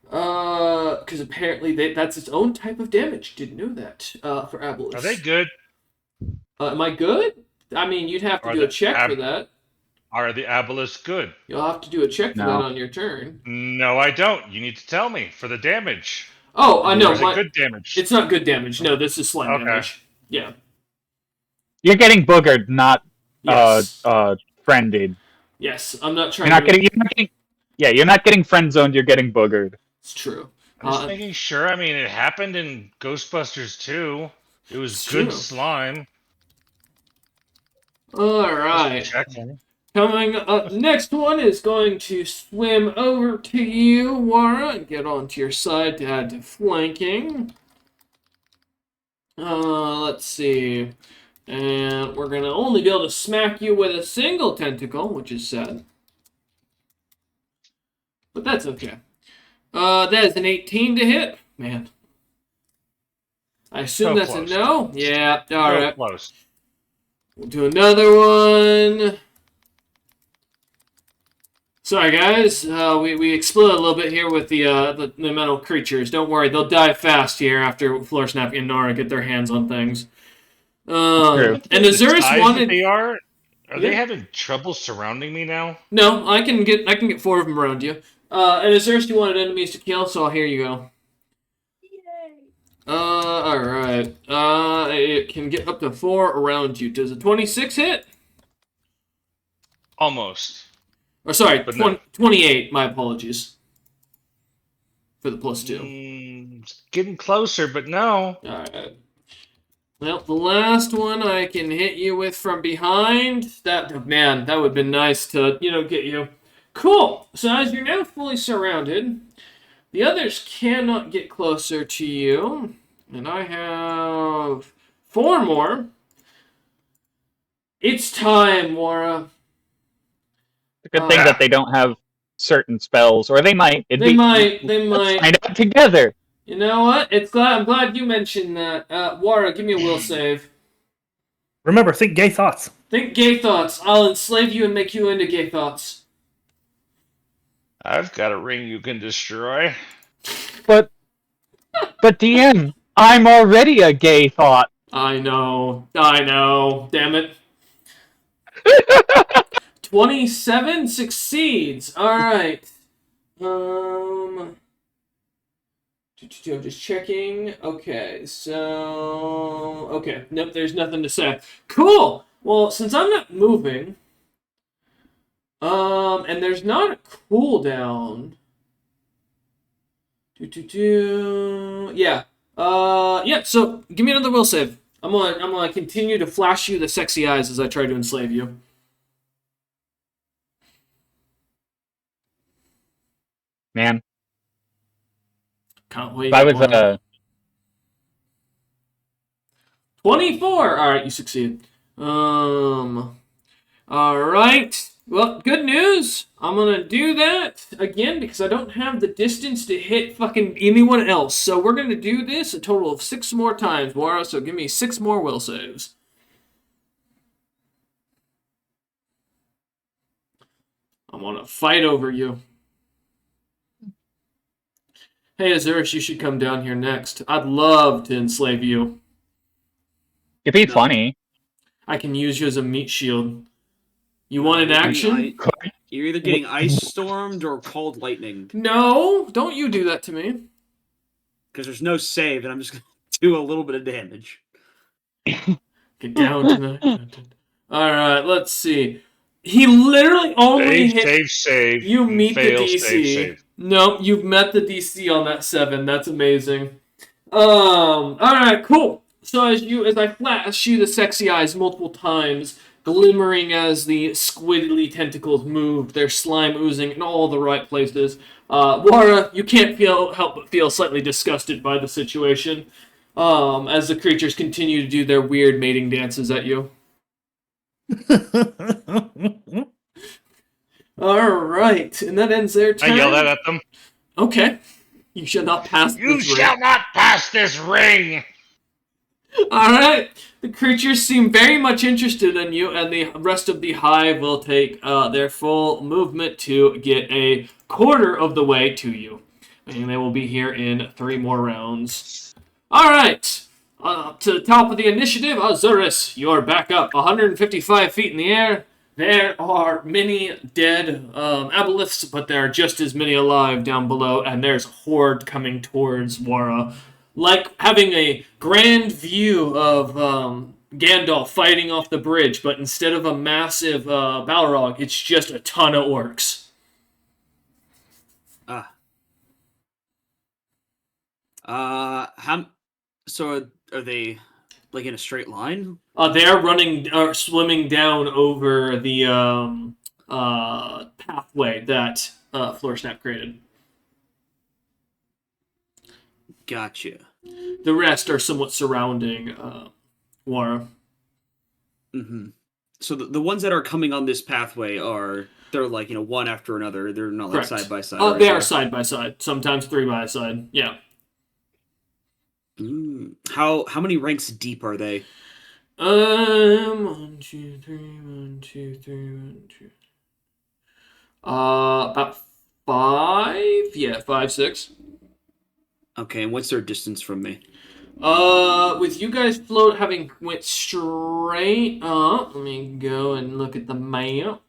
Because apparently that's its own type of damage. Didn't know that. For aboleths. Are they good? Am I good? I mean, you'd have to do a check for that. Are the aboleths good? You'll have to do a check for that on your turn. No, I don't. You need to tell me for the damage. Oh, I know. Or is it good damage? It's not good damage. No, this is slime damage. Yeah. You're getting boogered, not Yes. friended. Yes, I'm not trying. You're not getting friend zoned. You're getting boogered. It's true. I'm just making sure. I mean, it happened in Ghostbusters 2. It was good true. slime. All right. Checking. Coming up, next one is going to swim over to you, Wara, and get onto your side to add to flanking. Let's see. And we're going to only be able to smack you with a single tentacle, which is sad. But that's okay. That is an 18 to hit. Man. I assume So that's close. a no? Yeah, alright. Close. We'll do another one. Sorry, guys. We exploded a little bit here with the metal creatures. Don't worry, they'll die fast here after Floor Snap and Nara get their hands on things. True. And Azurus Size wanted. that they are Yeah. they having trouble surrounding me now? No, I can get 4 of them around you. And Azurus, you wanted enemies to kill, so here you go. Alright. It can get up to 4 around you. Does a 26 hit? Almost. Or sorry, But no. 28, my apologies. For the +2. It's getting closer, but no. Alright. Well, the last one I can hit you with from behind. That would have been nice to, get you. Cool. So as you're now fully surrounded, the others cannot get closer to you. And I have 4 more. It's time, Wara. It's a good thing that they don't have certain spells, or they might. They might. Let's find out together. You know what? I'm glad you mentioned that. Wara, give me a will save. Remember, think gay thoughts. Think gay thoughts. I'll enslave you and make you into gay thoughts. I've got a ring you can destroy. But DM, I'm already a gay thought. I know. Damn it. 27 succeeds. Alright. I'm just checking. Okay, so... Okay, nope, there's nothing to say. Cool! Well, since I'm not moving... and there's not a cooldown... Yeah. Yeah, so give me another will save. I'm gonna continue to flash you the sexy eyes as I try to enslave you. Man, Can't wait. if I was 24! Alright, you succeed. Alright. Well, good news. I'm gonna do that again because I don't have the distance to hit fucking anyone else. So we're gonna do this a total of 6 more times, Wara. So give me 6 more will saves. I want to fight over you. Hey, Azurus, you should come down here next. I'd love to enslave you. it'd be funny. I can use you as a meat shield. You want an action? You're either getting ice stormed or cold lightning. No, don't you do that to me. Because there's no save, and I'm just going to do a little bit of damage. Get down to the... Alright, let's see. He literally only hit... Save. You meet fail, the DC. save. No, you've met the DC on that 7. That's amazing. Alright, cool. So as I flash you the sexy eyes multiple times, glimmering as the squiddly tentacles moved, their slime oozing in all the right places, Wara, you can't help but feel slightly disgusted by the situation, as the creatures continue to do their weird mating dances at you. Alright, and that ends their turn. I yell that at them. Okay. You shall not pass You this shall ring. not pass this ring! Alright. The creatures seem very much interested in you, and the rest of the hive will take their full movement to get a quarter of the way to you. And they will be here in 3 more rounds. Alright. To the top of the initiative, Azurus, you're back up 155 feet in the air. There are many dead aboleths, but there are just as many alive down below, and there's a horde coming towards Wara. Like having a grand view of Gandalf fighting off the bridge, but instead of a massive Balrog, it's just a ton of orcs. So are they like in a straight line? They're running or swimming down over the pathway that Floor Snap created. Gotcha. The rest are somewhat surrounding Wara. Mm-hmm. So the ones that are coming on this pathway they're like, one after another. They're not like Correct. side by side. They are side by side. Sometimes 3 by side. Yeah. How many ranks deep are they? 1, 2, 3, 1, 2, 3, 1, 2. About 5. Yeah, 5, 6. Okay, and what's their distance from me? With you guys having went straight up, let me go and look at the map.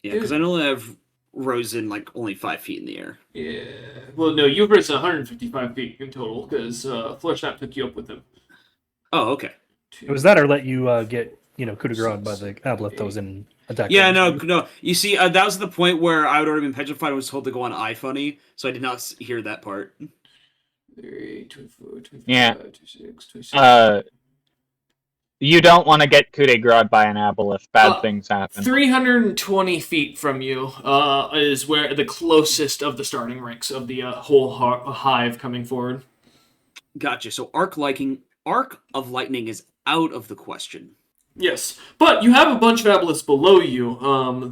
Yeah, because I know I have Rosen like only 5 feet in the air. Yeah. Well, no, you've risen 155 feet in total because Floor Snap took you up with him. Oh, okay. It was that or let you get, coup de grace by the aboleth that was in attack. Yeah, range. no. You see, that was the point where I had already been petrified and was told to go on iFunny, so I did not hear that part. 3, 24, 25, Yeah. 26, 27. You don't want to get coup de grace by an aboleth. Bad things happen. 320 feet from you is where the closest of the starting ranks of the whole hive coming forward. Gotcha. So arc of lightning is out of the question. Yes, but you have a bunch of aboleths below you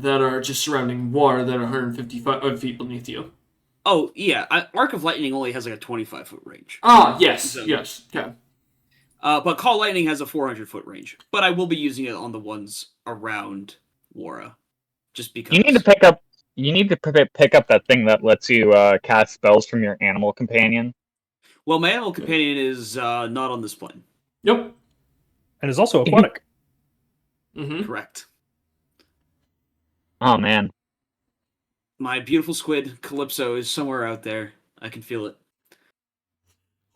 that are just surrounding water that are 155 feet beneath you. Oh, yeah. Arc of lightning only has like a 25-foot range. Ah, yes, yes. Okay. But Call Lightning has a 400-foot range. But I will be using it on the ones around Wara. Just because. You need to pick up that thing that lets you cast spells from your animal companion. Well, my animal companion is not on this plane. Yep. And is also aquatic. Mm-hmm. Correct. Oh, man. My beautiful squid, Calypso, is somewhere out there. I can feel it.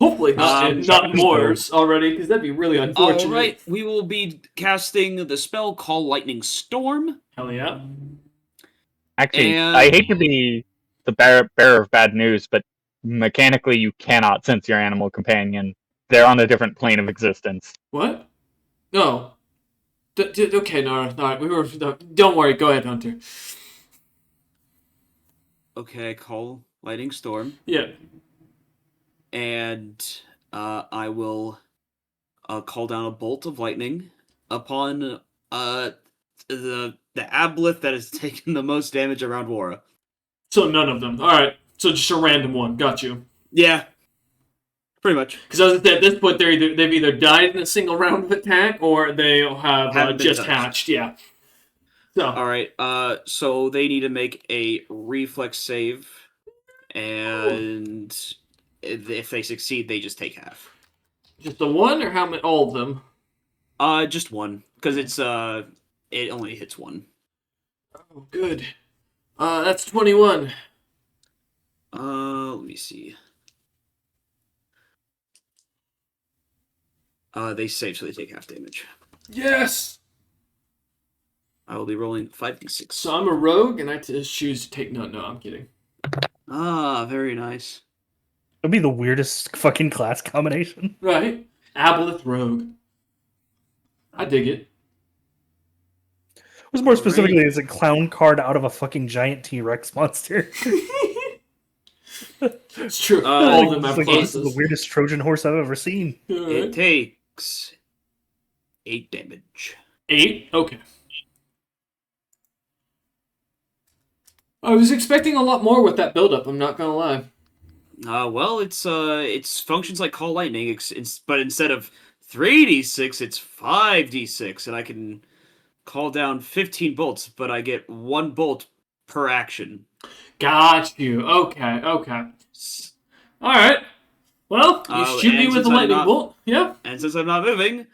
Hopefully not Moors already, because that'd be really unfortunate. All right, we will be casting the spell Call Lightning Storm. Hell yeah. Actually, And- I hate to be the bearer of bad news, but mechanically you cannot sense your animal companion. They're on a different plane of existence. What? No. Okay, no, don't worry. Go ahead, Hunter. Okay, Call Lightning Storm. Yeah. And I will call down a bolt of lightning upon the aboleth that has taken the most damage around Wara. So none of them. All right. So just a random one. Got you. Yeah, pretty much. Because at this point, they've either died in a single round of attack or they have Haven't been just touched. hatched. Yeah. So. All right. So they need to make a reflex save, and if they succeed, they just take half. Just the one, or how many? All of them. Just one, because it only hits one. Oh, good. That's 21. Let me see. They save, so they take half damage. Yes. I will be rolling 5d6. So I'm a rogue, and I just choose to take. No, I'm kidding. Ah, very nice. It'd be the weirdest fucking class combination. Right. Aboleth rogue. I dig it. It was more specifically as a clown card out of a fucking giant T-Rex monster. It's true. All of them have This is the pluses. weirdest Trojan horse I've ever seen. It takes 8 damage. 8? Okay. I was expecting a lot more with that build-up, I'm not gonna lie. Well, it's functions like Call Lightning, but instead of 3d6, it's 5d6, and I can call down 15 bolts, but I get 1 bolt per action. Got you. Okay. Alright. Well, you shoot me and with a since I'm lightning not- bolt. Yeah. And since I'm not moving,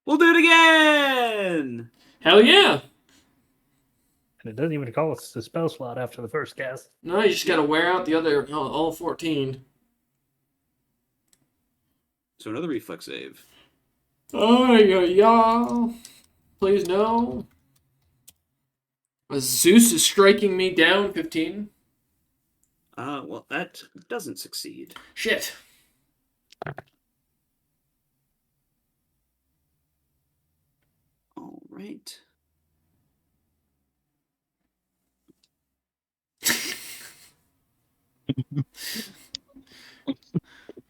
we'll do it again! Hell yeah. And it doesn't even call us the spell slot after the first cast. No, you just gotta wear out the other, all 14. So another reflex save. Oh, yeah. Please no. Zeus is striking me down 15. Well, that doesn't succeed. Shit. All right.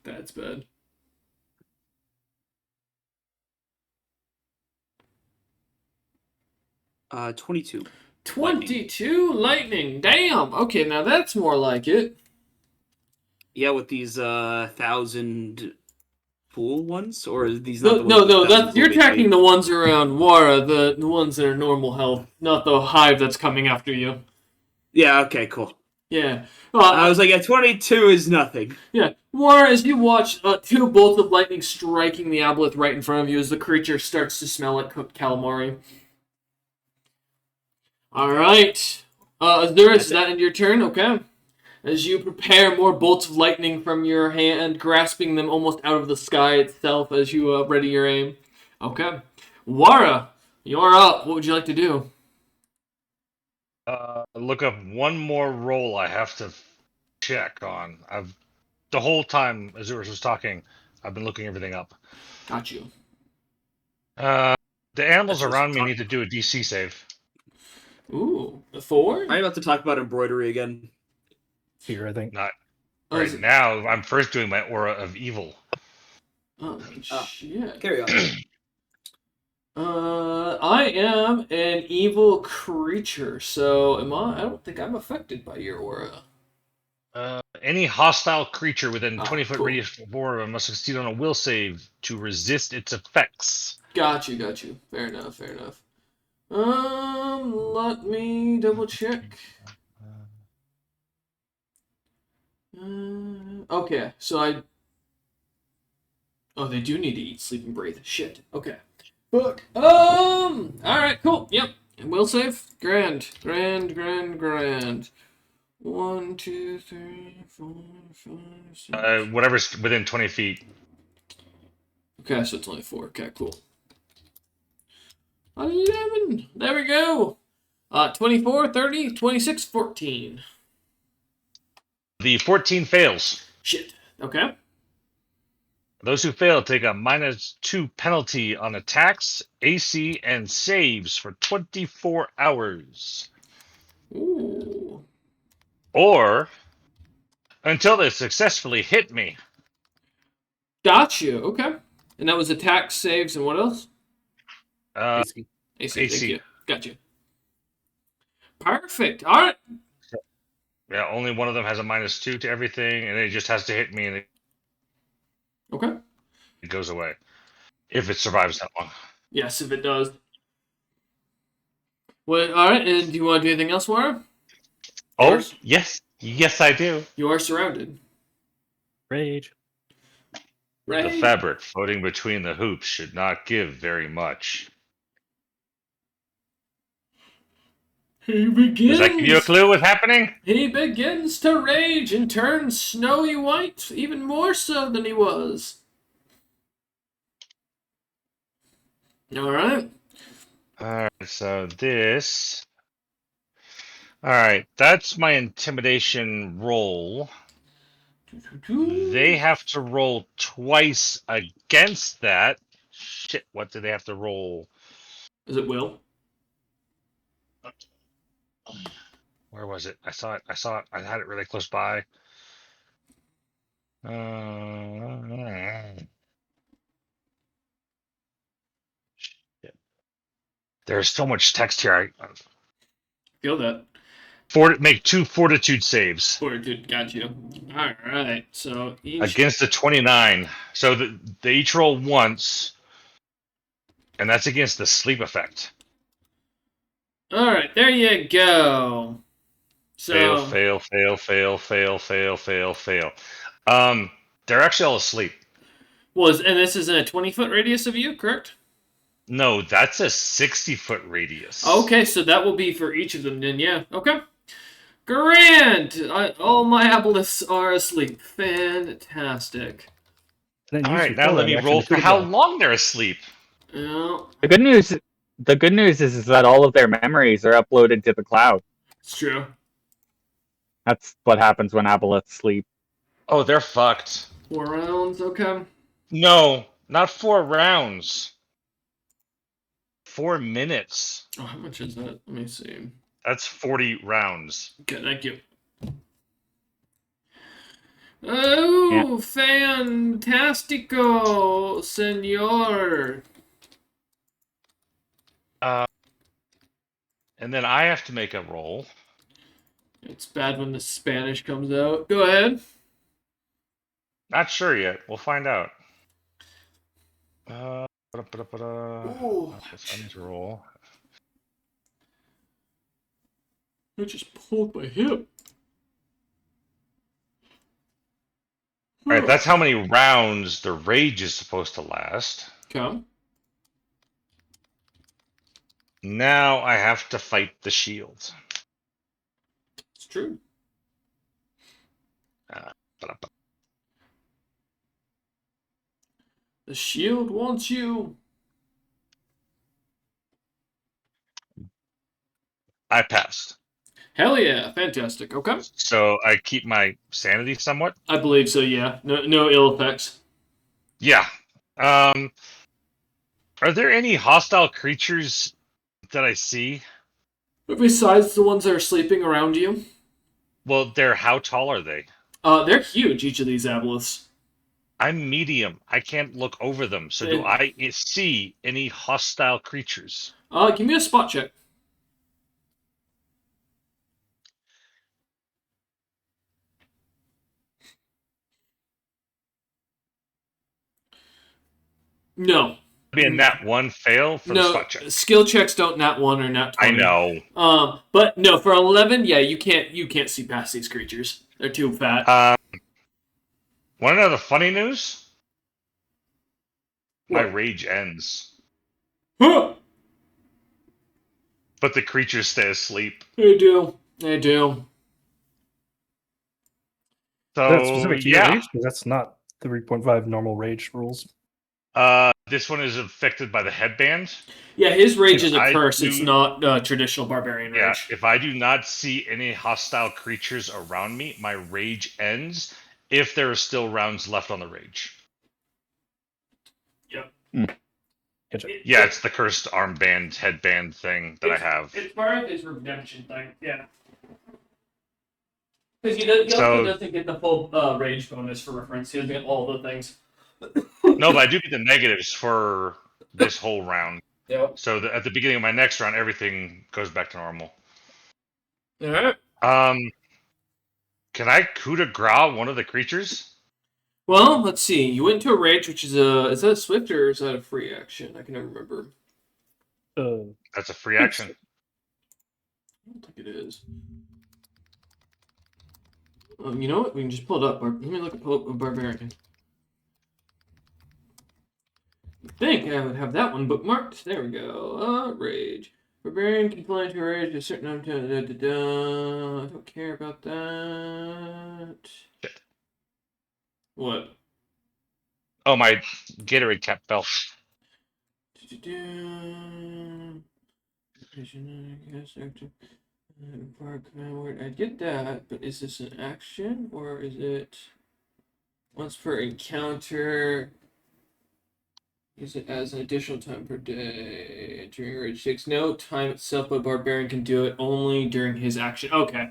That's bad. 22. 22 lightning. Damn. Okay, now that's more like it. Yeah, with these 1,000 pool ones, or are these not the ones? No, with 1,000 that's pool you're HP? attacking the ones around Wara, the ones that are normal health, not the hive that's coming after you. Yeah. Okay. Cool. Yeah. I was like, yeah, 22 is nothing. Yeah. Wara, as you watch two bolts of lightning striking the aboleth right in front of you, as the creature starts to smell like cooked calamari. All right. Azuris, is that end your turn? Okay. As you prepare more bolts of lightning from your hand, grasping them almost out of the sky itself as you ready your aim. Okay. Wara, you're up. What would you like to do? Look up one more roll I have to check on. The whole time Azurus was talking, I've been looking everything up. Got you. The animals That's around me just- need to do a DC save. Ooh, a 4? I'm about to talk about embroidery again. Here, I think. Not Oh, right is it- now. I'm first doing my aura of evil. Oh, shit. Carry on. I am an evil creature, so I don't think I'm affected by your aura. Any hostile creature within 20-foot cool. radius of aura must succeed on a will save to resist its effects. Got you. Fair enough. Let me double check. Okay, so Oh, they do need to eat, sleep, and breathe. Shit. Okay. Fuck. Alright, cool. Yep. Will save. Grand. 1, 2, 3, 4, 5, 6. Whatever's within 20 feet. Okay, so it's only 4. Okay, cool. 11. There we go. 24, 30, 26, 14. The 14 fails. Shit. Okay. Those who fail take a -2 penalty on attacks, AC, and saves for 24 hours. Ooh. Or until they successfully hit me. Got you. Okay. And that was attack, saves, and what else? AC. AC. Thank AC. you. Got you. Perfect. All right. Yeah, only one of them has a -2 to everything, and it just has to hit me, and Okay. it goes away. If it survives that long. Yes, if it does. Well, all right. And do you want to do anything else, Wara? Oh, Yours? yes, I do. You are surrounded. Rage. Right. The fabric floating between the hoops should not give very much. He begins. Does that give you a clue what's happening? He begins to rage and turns snowy white, even more so than he was. All right. Alright, so this. Alright, that's my intimidation roll. They have to roll twice against that. Shit, what do they have to roll? Is it Will? Where was it? I saw it. I had it really close by. Shit. There's so much text here. Feel that. Make 2 fortitude saves Fortitude, got you. All right. So each. against the 29. So they each roll once, and that's against the sleep effect. All right. There you go. So. Fail. They're actually all asleep. And this is in a 20-foot radius of you, correct? No, that's a 60-foot radius. Okay, so that will be for each of them then, yeah. Okay. Grand! All my aboleths are asleep. Fantastic. Then All use right, your now full let me reaction roll to for shoot how them. long they're asleep. Well, The good news is that all of their memories are uploaded to the cloud. it's true. That's what happens when aboleths sleep. Oh, they're fucked. 4 rounds, okay. No, not 4 rounds. 4 minutes. Oh, how much is that? Let me see. That's 40 rounds. Okay, thank you. Oh, fantastico, senor. And then I have to make a roll. It's bad when the Spanish comes out. Go ahead. Not sure yet. We'll find out. Ooh. I need to roll. I just pulled my hip. All right, that's how many rounds the rage is supposed to last. Okay. Now I have to fight the shield. It's true. The shield wants you. I passed. Hell yeah, fantastic. Okay. So I keep my sanity somewhat. I believe so, yeah. No ill effects. Yeah. Are there any hostile creatures that I see? Besides the ones that are sleeping around you? Well, how tall are they? They're huge, each of these aboleths. I'm medium. I can't look over them. So do I see any hostile creatures? Give me a spot check. No. Be a nat 1 fail for the spot check. Skill checks don't nat 1 or nat 20. I know. But no, for 11, yeah, you can't see past these creatures. They're too fat. Want to know the funny news? What? My rage ends. Huh! But the creatures stay asleep. They do. So, Is that specific to your yeah. rage? 'Cause that's not 3.5 normal rage rules. This one is affected by the headband. Yeah, his rage is a I curse. do- It's not traditional barbarian rage. Yeah, if I do not see any hostile creatures around me, my rage ends if there are still rounds left on the rage. Yep. Gotcha. Yeah, it's the cursed armband, headband thing that I have. It's part of his redemption thing, yeah. Because he also doesn't get the full rage bonus for reference. He doesn't get all the things. No, but I do get the negatives for this whole round. Yep. So at the beginning of my next round, everything goes back to normal. Alright. Can I coup de grace one of the creatures? Well, let's see. You went into a rage, which is that a swift or is that a free action? I can never remember. That's a free action. I don't think it is. You know what? We can just pull it up. Let me pull up a barbarian. I think I would have that one bookmarked. There we go. Rage. Barbarian can fly into a rage a certain amount of time. I don't care about that. Shit. What? Oh, my Gatorade cap fell. I get that, but is this an action or is it once per encounter? Use it as an additional time per day. During rage takes no time itself, but barbarian can do it only during his action. Okay,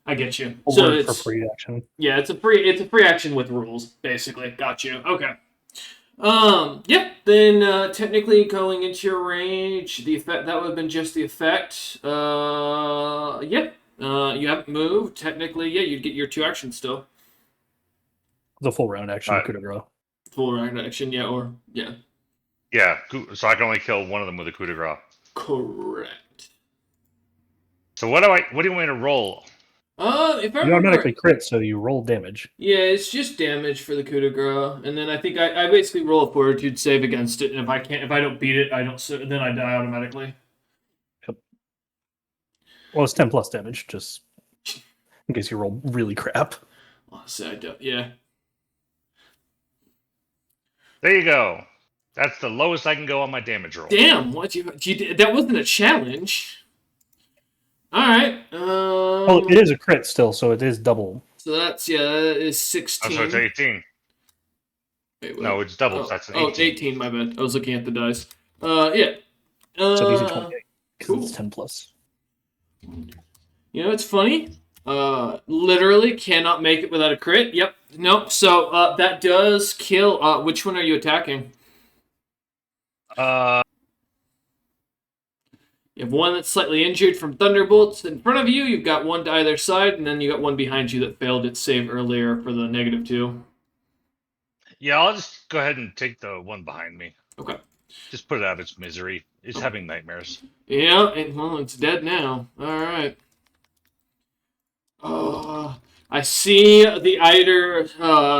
I get you. So Word it's for free action. yeah, it's a free action with rules, basically. Got you. Okay. Yeah. Then technically going into your rage, the effect that would have been just the effect. Yeah. You haven't moved. Technically, yeah, you'd get your 2 actions still. The full round action coup de grace. Full round action, yeah, or yeah. Yeah, so I can only kill one of them with a coup de grace. Correct. So what do you want me to roll? If I You automatically crit, so you roll damage. Yeah, it's just damage for the coup de grace, and then I think I basically roll a fortitude save against it, and if I don't beat it, then I die automatically. Yep. Well, it's 10 plus damage, just in case you roll really crap. Honestly, I don't. Yeah. There you go. That's the lowest I can go on my damage roll. Damn! What you that wasn't a challenge. All right. Well, it is a crit still, so it is double. So that is 16. Oh, so it's 18. Wait, no, it's double. Oh, So that's an 18. Oh, it's 18. My bad. I was looking at the dice. Yeah. So these are 28 because cool. it's 10 plus. You know, it's funny. Literally cannot make it without a crit. Yep. Nope. So that does kill. Which one are you attacking? You have one that's slightly injured from thunderbolts in front of you. You've got one to either side, and then you got one behind you that failed its save earlier for the -2. Yeah, I'll just go ahead and take the one behind me. Okay. Just put it out of its misery. It's having nightmares. Yeah, well, it's dead now. All right. I see the Eider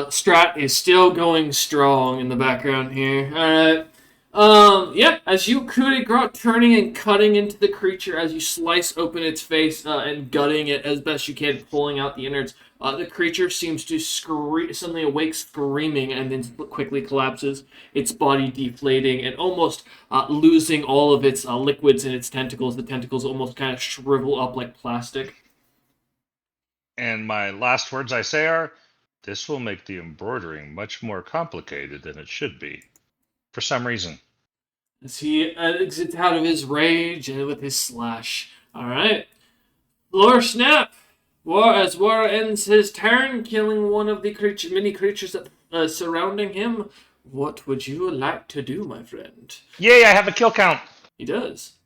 strat is still going strong in the background here. All right. Yep, as you coup de grace, turning and cutting into the creature as you slice open its face and gutting it as best you can, pulling out the innards. The creature seems to suddenly awake screaming and then quickly collapses, its body deflating and almost losing all of its liquids in its tentacles. The tentacles almost kind of shrivel up like plastic. And my last words I say are, this will make the embroidering much more complicated than it should be. For some reason. As he exits out of his rage and with his slash. Alright. Floor snap! As War ends his turn, killing one of the many creatures that surrounding him. What would you like to do, my friend? Yay, I have a kill count! He does.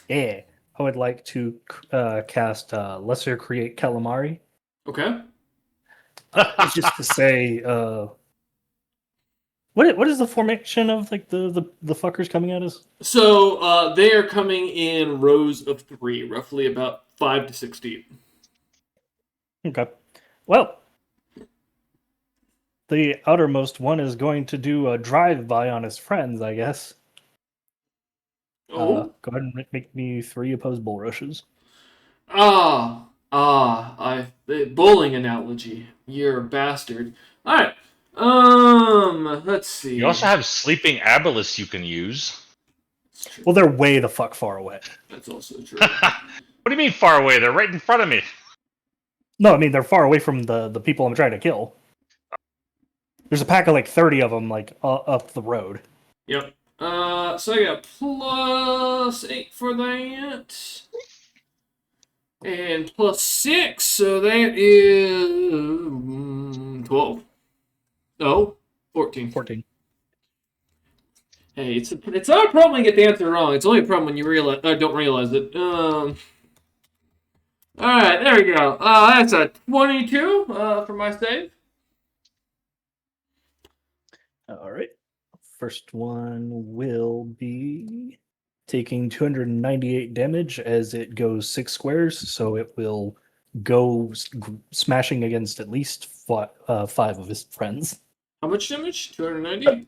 Yeah. I would like to cast Lesser Create Calamari. Okay. Just to say, what is the formation of like the fuckers coming at us? So they are coming in rows of 3, roughly about 5 to 6 deep. Okay. Well, the outermost one is going to do a drive-by on his friends, I guess. Oh. Go ahead and make me 3 opposed bull rushes. Bowling analogy. You're a bastard. All right. Let's see. You also have Sleeping Abolus you can use. Well, they're way the fuck far away. That's also true. What do you mean far away? They're right in front of me. No, I mean they're far away from the people I'm trying to kill. There's a pack of like 30 of them like up the road. Yep. So I got +8 for that. And +6, so that is 12. Oh, 14. 14. Hey, it's not a problem when you get the answer wrong. It's only a problem when you don't realize it. All right, there we go. That's a 22 for my save. All right. First one will be taking 298 damage as it goes 6 squares, so it will go smashing against at least 5 of his friends. How much damage? 290?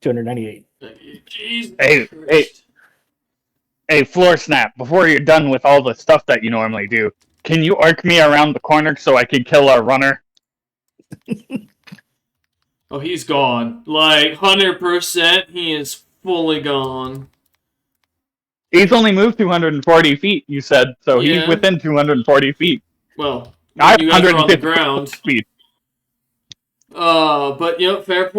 298. Jeez. Hey, Floor Snap, before you're done with all the stuff that you normally do, can you arc me around the corner so I can kill our runner? Oh, he's gone. Like, 100%, he is fully gone. He's only moved 240 feet, you said, so Yeah. he's within 240 feet. Well, I have you guys are on the 150 ground. feet. But, fair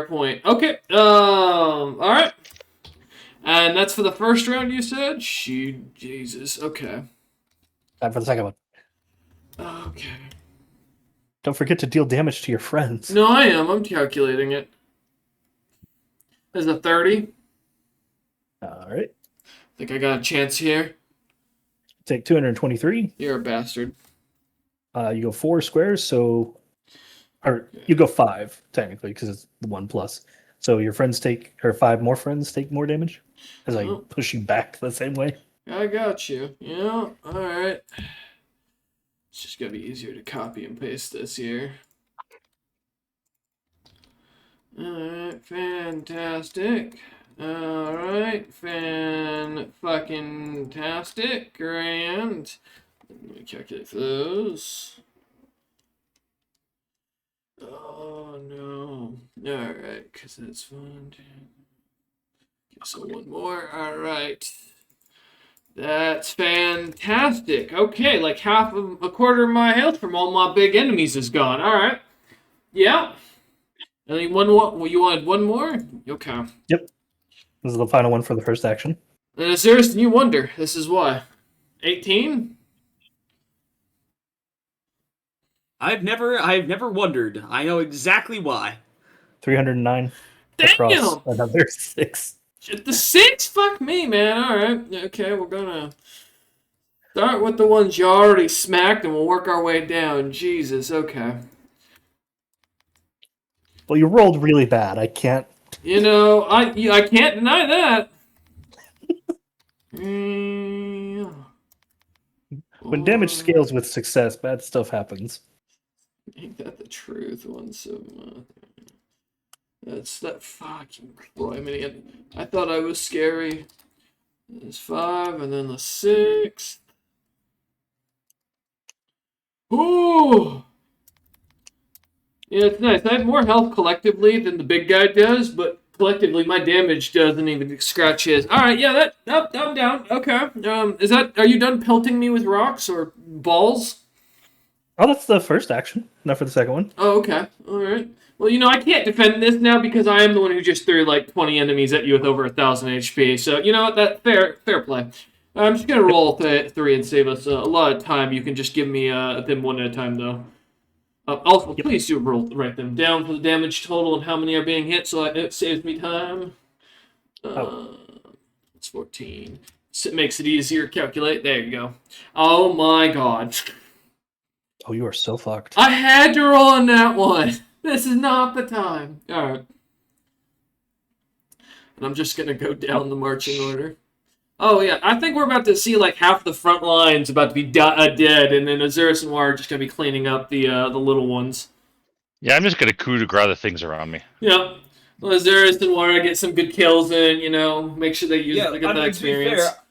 point. Okay, alright. And that's for the first round, you said? Jesus, okay. Time for the second one. Okay. Don't forget to deal damage to your friends. No, I am. I'm calculating it. There's a 30. All right. Think I got a chance here. Take 223. You're a bastard. You go 4 squares, or you go 5 technically because it's the 1 plus. So your friends 5 more friends take more damage as I push you back the same way. I got you. Yeah, alright. It's just gonna be easier to copy and paste this here. Alright, fantastic. Alright, fan-fucking-tastic. Grand. Let me calculate for those. Oh no. Alright, because that's fun. So one more. Alright. That's fantastic. Okay, like a quarter of my health from all my big enemies is gone. Alright. Yeah. Only one more? Well, you wanted one more? Okay. Yep. This is the final one for the first action. And it's serious, and you wonder. This is why. 18? I've never wondered. I know exactly why. 309 Damn! across another 6. The 6? Fuck me, man. Alright. Okay, we're gonna start with the ones you already smacked and we'll work our way down. Jesus, okay. Well, you rolled really bad. I can't. You know, I can't deny that. Mm, When damage scales with success, bad stuff happens. Ain't that the truth? 171. That's that fucking boy. I thought I was scary. There's 5, and then the 6. Ooh! Yeah, it's nice. I have more health collectively than the big guy does, but collectively my damage doesn't even scratch his. Alright, yeah, I'm down. Okay. Are you done pelting me with rocks or balls? Oh, that's the first action, not for the second one. Oh, okay. Alright. Well, you know, I can't defend this now because I am the one who just threw like 20 enemies at you with over 1,000 HP. So, you know what? That fair play. I'm just gonna roll 3 and save us a lot of time. You can just give me them one at a time, though. Also, please do write them down for the damage total and how many are being hit, so it saves me time. It's 14. So it makes it easier to calculate. There you go. Oh my god. Oh, you are so fucked. I had to roll on that one. This is not the time. Alright. And I'm just going to go down the marching order. Oh, yeah. I think we're about to see like half the front lines about to be dead, and then Azuris and War are just going to be cleaning up the little ones. Yeah, I'm just going to coup de grace the things around me. Yeah. Well, Azuris and War get some good kills in, you know, make sure they get that experience. To be fair,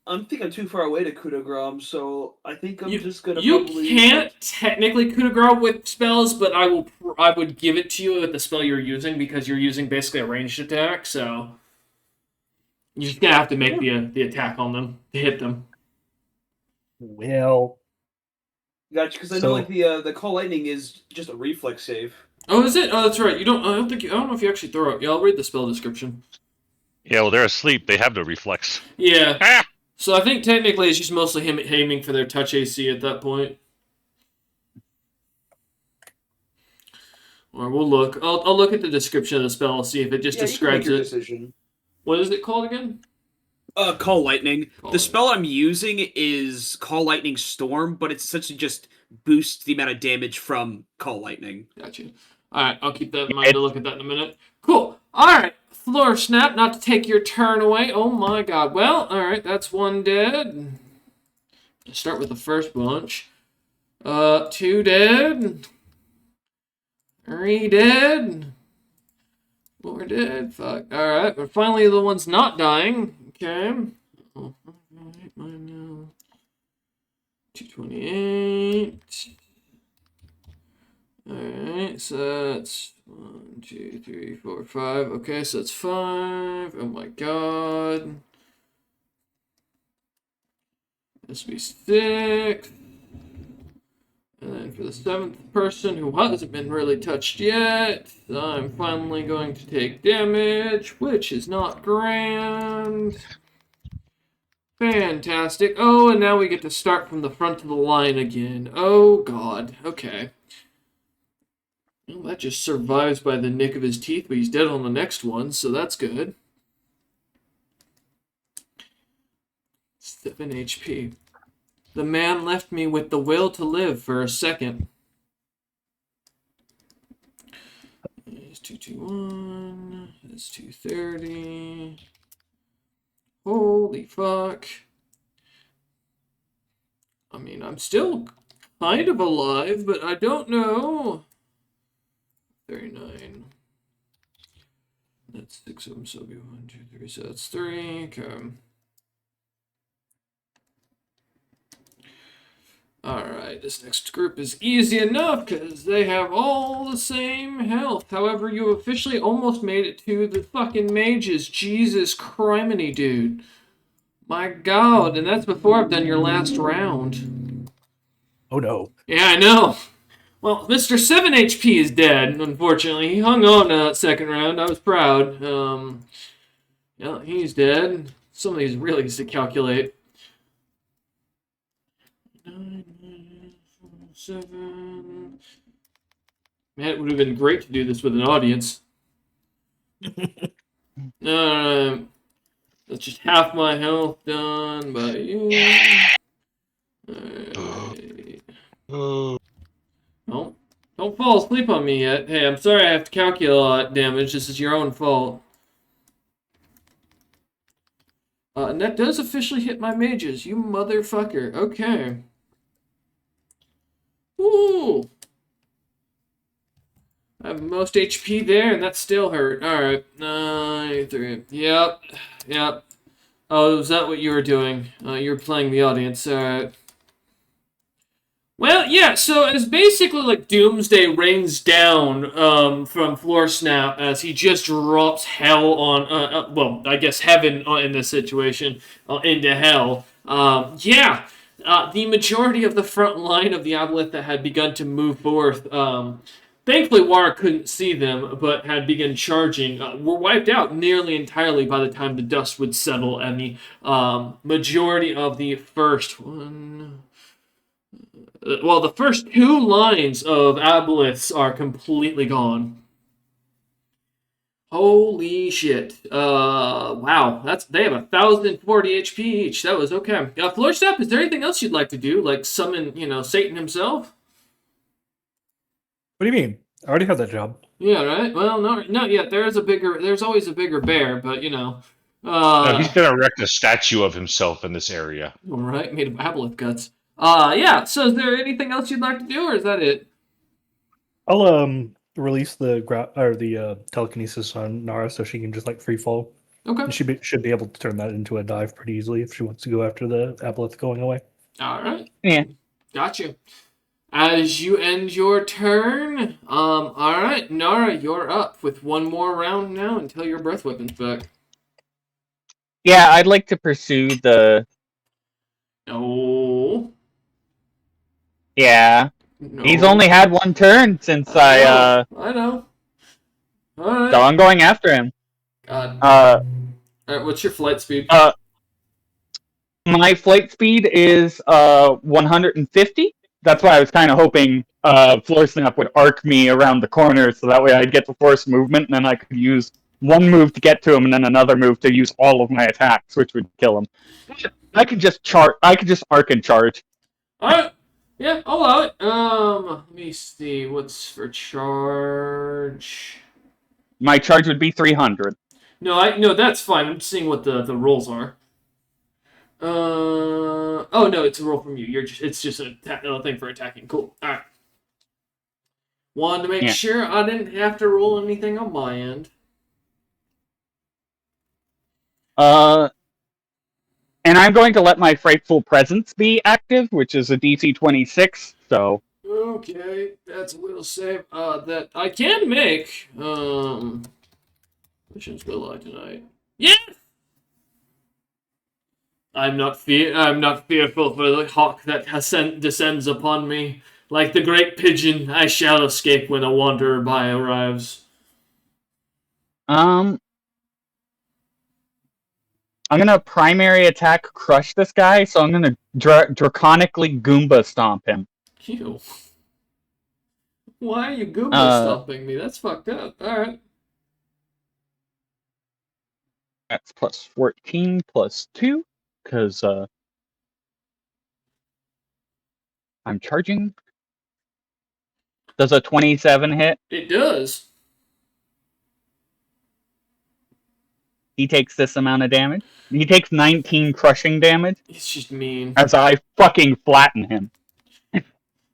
I think I'm too far away to coup de grace, so I think I'm just gonna. You can't technically coup de grace with spells, but I would give it to you with the spell you're using because you're using basically a ranged attack. So you're just gonna have to make the attack on them to hit them. Well, gotcha. Because I know like the call lightning is just a reflex save. Oh, is it? Oh, that's right. I don't know if you actually throw it. Yeah, I'll read the spell description. Yeah, well, they're asleep. They have no reflex. Yeah. Ah! So I think technically it's just mostly him aiming for their touch AC at that point. Or we'll look. I'll look at the description of the spell and see if it just describes you can it. make your decision. What is it called again? Call Lightning. The spell I'm using is Call Lightning Storm, but it's essentially just boosts the amount of damage from Call Lightning. Gotcha. Alright, I'll keep that in mind to look at that in a minute. Cool. Alright, Floor Snap, not to take your turn away. Oh my god. Well, alright, that's 1 dead. Let's start with the first bunch. 2 dead. 3 dead. 4 dead. Fuck. Alright, but finally the one's not dying. Okay. Oh, alright, mine now. 228. Alright, so that's 1, 2, 3, 4, 5. Okay, so that's 5. Oh my god. This will be 6. And then for the 7th person who hasn't been really touched yet, I'm finally going to take damage, which is not grand. Fantastic. Oh, and now we get to start from the front of the line again. Oh god. Okay. Well, that just survives by the nick of his teeth, but he's dead on the next one, so that's good. 7 HP. The man left me with the will to live for a second. It's 221. It's 230. Holy fuck. I mean, I'm still kind of alive, but I don't know. 39. That's 6 of them, so it'll be 1, 2, 3, so that's 3. Okay. Alright, this next group is easy enough because they have all the same health. However, you officially almost made it to the fucking mages. Jesus criminy, dude. My god, and that's before I've done your last round. oh no. Yeah, I know. Well, Mr. 7 HP is dead, unfortunately. He hung on to that second round. I was proud. Yeah, he's dead. Some of these really easy to calculate. 9, 7. Man, it would have been great to do this with an audience. That's just half my health done by you. Alright. No, don't fall asleep on me yet. Hey, I'm sorry I have to calculate damage. This is your own fault. And that does officially hit my mages, you motherfucker. Okay. Ooh. I have most HP there, and that still hurt. Alright. 3. Yep. Oh, is that what you were doing? You were playing the audience. Alright. Well, yeah, so as basically like Doomsday rains down from Floor Snap as he just drops hell on, well, I guess heaven in this situation, into hell. The majority of the front line of the Aboleth that had begun to move forth, thankfully Wara couldn't see them, but had begun charging, were wiped out nearly entirely by the time the dust would settle, and the majority of the first one... Well, the first 2 lines of Aboleths are completely gone. Holy shit. Wow. They have 1,040 HP each. That was okay. Floor Step, is there anything else you'd like to do? Like summon, Satan himself? What do you mean? I already have that job. Yeah, right? Well, not yet. There's always a bigger bear, but, No, he's going to erect a statue of himself in this area. All right, made of Aboleth guts. So is there anything else you'd like to do, or is that it? I'll release the telekinesis on Nara so she can just like free fall. Okay. And she should be able to turn that into a dive pretty easily if she wants to go after the Aboleth going away. All right. Yeah. Gotcha. As you end your turn, all right, Nara, you're up with one more round now until your breath weapon's back. Yeah, I'd like to pursue the... No. Yeah. No. He's only had one turn since I know. All right. So I'm going after him. God. All right, what's your flight speed? My flight speed is 150. That's why I was kind of hoping Floor Snap would arc me around the corner, so that way I'd get the force movement, and then I could use one move to get to him, and then another move to use all of my attacks, which would kill him. I could just arc and charge. All right. Yeah, I'll allow it. Let me see. What's for charge? My charge would be 300. No, that's fine. I'm just seeing what the rolls are. Oh no, it's a roll from you. It's just a thing for attacking. Cool. All right. Wanted to make sure I didn't have to roll anything on my end. And I'm going to let my Frightful Presence be active, which is a DC 26, so... Okay, that's a little save that I can make. Missions will I tonight? Yes! I'm not fearful for the hawk that descends upon me. Like the great pigeon, I shall escape when a wanderer by arrives. I'm gonna primary attack crush this guy, so I'm gonna draconically Goomba stomp him. Ew. Why are you Goomba stomping me? That's fucked up. Alright. That's plus 14 plus 2, because I'm charging. Does a 27 hit? It does. He takes this amount of damage. He takes 19 crushing damage. It's just mean. As I fucking flatten him.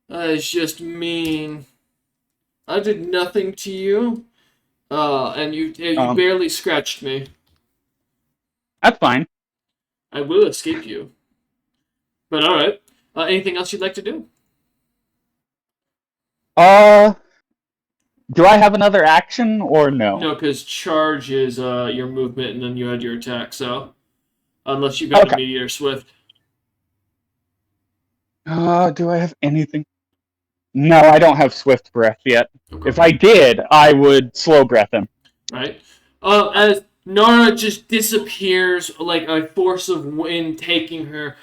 That is just mean. I did nothing to you. And you barely scratched me. That's fine. I will escape you. But alright. Anything else you'd like to do? Do I have another action or no? No, because charge is your movement and then you had your attack, so... Unless you got immediate or swift. Do I have anything? No, I don't have swift breath yet. Okay. If I did, I would slow breath him. Right. As Nara just disappears like a force of wind, taking her,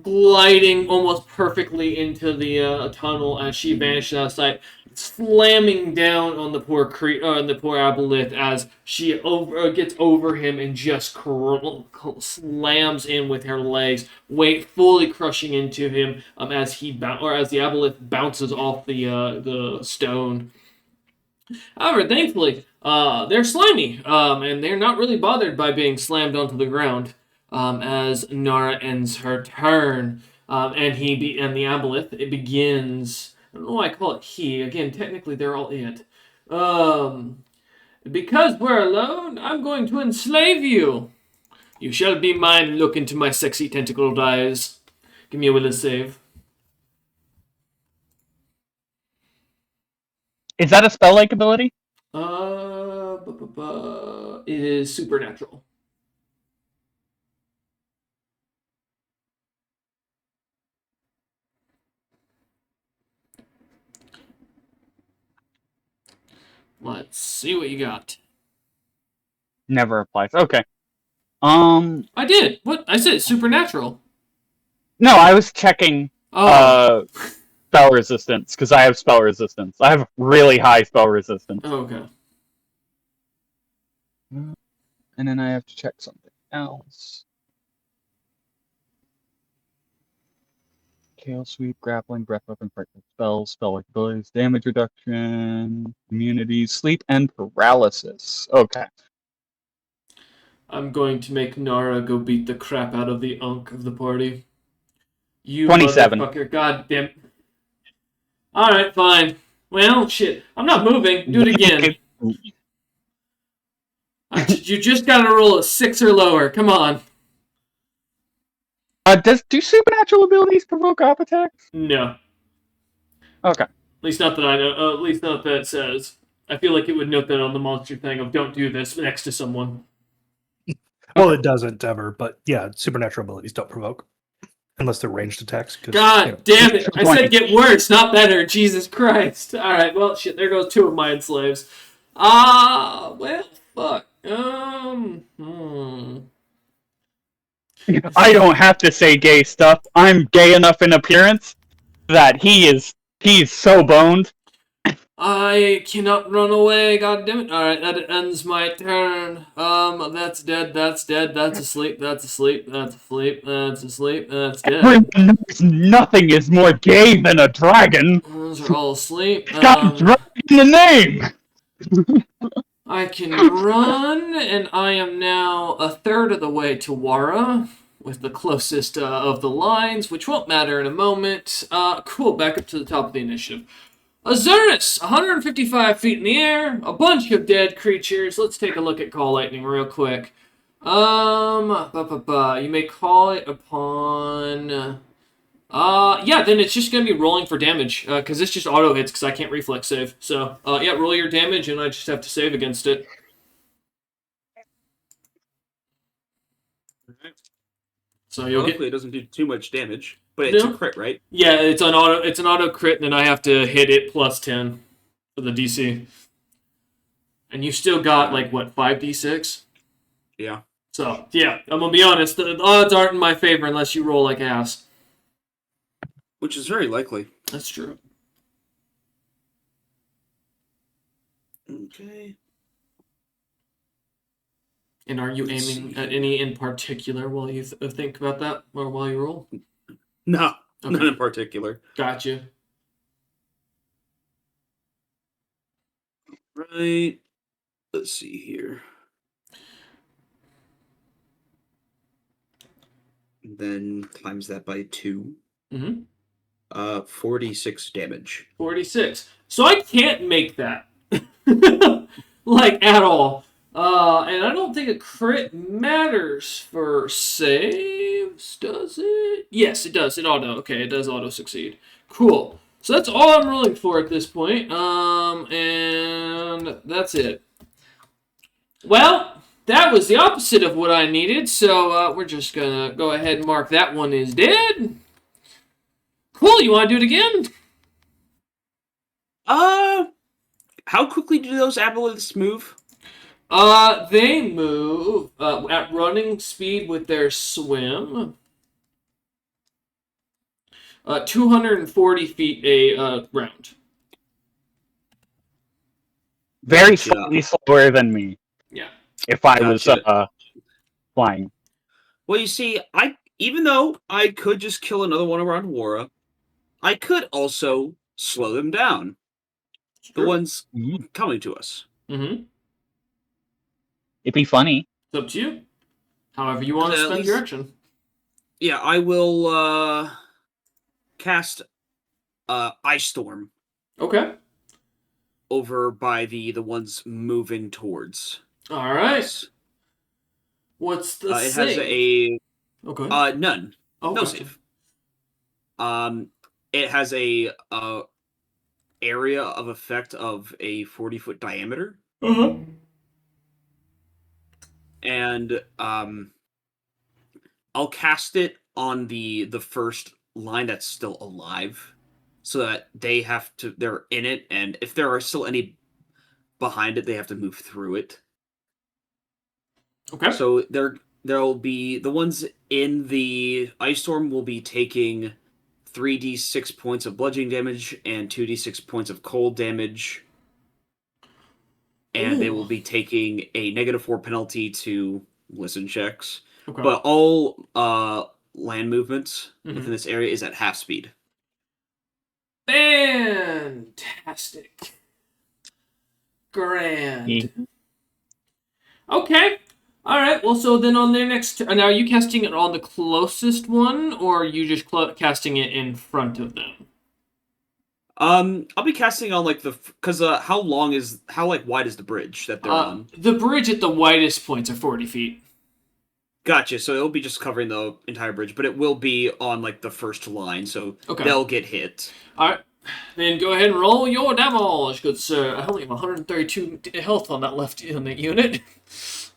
gliding almost perfectly into the tunnel as she vanishes out of sight, slamming down on the poor the poor Aboleth as she gets over him and just slams in with her legs, weight fully crushing into him as as the Aboleth bounces off the stone. However, thankfully, they're slimy, and they're not really bothered by being slammed onto the ground. As Nara ends her turn, and the Aboleth it begins. I don't know why I call it he. Again, technically, they're all it. Because we're alone, I'm going to enslave you. You shall be mine. Look into my sexy tentacled eyes. Give me a will save. Is that a spell-like ability? It is supernatural. Let's see what you got. Never applies. Okay. I did. What? I said supernatural. No, I was checking Oh. spell resistance because I have spell resistance. I have really high spell resistance. Oh, okay. And then I have to check something else. Kale Sweep, Grappling, Breath Weapon, Frightful Spells, Spell-like abilities, Damage Reduction, Immunity, Sleep, and Paralysis. Okay. I'm going to make Nara go beat the crap out of the unk of the party. You 27. motherfucker. God damn. Alright, fine. Well, shit. I'm not moving. Do it again. You just gotta roll a 6 or lower. Come on. Do supernatural abilities provoke op attacks? No. Okay. At least not that I know. At least not that it says. I feel like it would note that on the monster thing of don't do this next to someone. Well, it doesn't ever, but yeah, supernatural abilities don't provoke. Unless they're ranged attacks. God damn it. I said get worse, not better. Jesus Christ. Alright, well, shit, there goes 2 of my enslaves. Well, fuck. I don't have to say gay stuff. I'm gay enough in appearance that he's so boned. I cannot run away, god damn it. Alright, that ends my turn. That's dead, that's dead, that's asleep, that's asleep, that's asleep, that's asleep, that's dead. Everyone knows nothing is more gay than a dragon. Those are all asleep. It's got dragon in the name! I can run, and I am now a third of the way to Wara, with the closest of the lines, which won't matter in a moment. Cool, back up to the top of the initiative. Azurus, 155 feet in the air, a bunch of dead creatures. Let's take a look at Call Lightning real quick. You may call it upon... yeah, then it's just going to be rolling for damage, because it's just auto hits, because I can't reflex save. So, yeah, roll your damage, and I just have to save against it. So you'll Hopefully it doesn't do too much damage, but it's a crit, right? Yeah, it's an auto crit, and then I have to hit it plus 10 for the DC. And you still got, like, what, 5d6? Yeah. So, yeah, I'm going to be honest, the odds aren't in my favor unless you roll like ass. Which is very likely. That's true. Okay. And are you aiming at any in particular while you think about that, or while you roll? No, Okay. none in particular. Gotcha. Right. Let's see here. Then times that by 2. Mm-hmm. 46 damage. 46. So I can't make that. Like, at all. And I don't think a crit matters for saves, does it? Yes, it does. It does auto succeed. Cool. So that's all I'm rolling for at this point. And that's it. Well, that was the opposite of what I needed, so we're just gonna go ahead and mark that one is dead. Cool, you want to do it again? How quickly do those aboleths move? They move at running speed with their swim. 240 feet a round. Very Gotcha. slightly slower than me. Yeah. If I was Gotcha. flying. Well, you see, even though I could just kill another one around Wara, I could also slow them down. The ones coming to us. Mm-hmm. It'd be funny. It's up to you. However you want to At spend least- your action. Yeah, I will cast Ice Storm Okay. over by the ones moving towards All right. us. What's the It save? has a Okay. none. Oh, No gotcha. save. It has a area of effect of a 40-foot diameter, Uh-huh. and I'll cast it on the first line that's still alive, so that they're in it, and if there are still any behind it, they have to move through it. Okay. So there'll be the ones in the ice storm will be taking 3d6 points of bludgeoning damage and 2d6 points of cold damage, and they will be taking a -4 penalty to listen checks. Okay. But all land movements within this area is at half speed. Fantastic. Grand. Yeah. Okay. All right. Well, so then on their next turn, now are you casting it on the closest one, or are you just casting it in front of them? I'll be casting on because how wide is the bridge that they're on? The bridge at the widest points are 40 feet. Gotcha. So it'll be just covering the entire bridge, but it will be on the first line, so Okay. they'll get hit. All right. Then go ahead and roll your damage, good sir. I only have 132 health on that unit.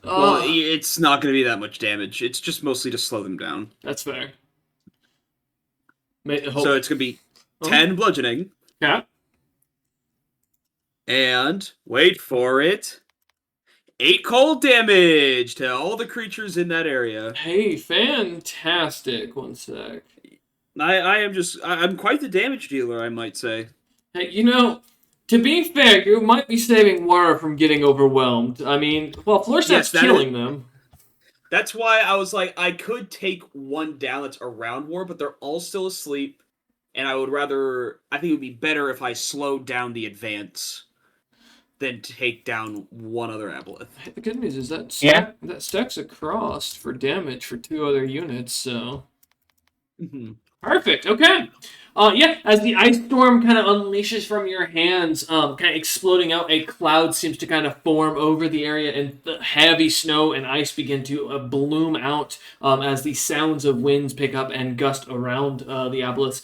Well, it's not going to be that much damage. It's just mostly to slow them down. That's fair. So it's going to be 10 bludgeoning. Yeah. And, wait for it, 8 cold damage to all the creatures in that area. Hey, fantastic. One sec. I'm quite the damage dealer, I might say. Hey, to be fair, you might be saving Wara from getting overwhelmed. I mean, well, Florsat's killing them. That's why I was like, I could take one down that's around War, but they're all still asleep. And I think it would be better if I slowed down the advance than take down one other aboleth. The good news is that that stacks across for damage for 2 other units, so... Perfect, okay. As the ice storm kind of unleashes from your hands, kind of exploding out, a cloud seems to kind of form over the area, and the heavy snow and ice begin to bloom out as the sounds of winds pick up and gust around the aboleths,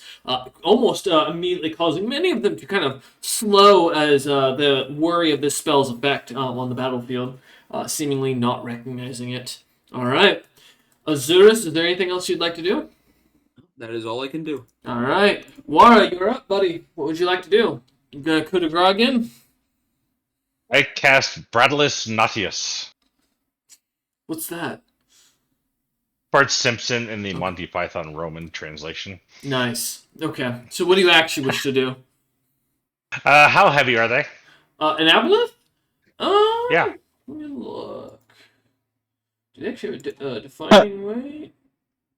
almost immediately causing many of them to kind of slow as the worry of this spell's effect on the battlefield, seemingly not recognizing it. All right. Azurus, is there anything else you'd like to do? That is all I can do. All right. Wara, you're up, buddy. What would you like to do? You gonna coup de grace again? I cast Bradless Natius. What's that? Bart Simpson in the Monty Python Roman translation. Nice. Okay. So what do you actually wish to do? How heavy are they? An aboleth? Yeah. Let me look. Do they actually have a defining weight?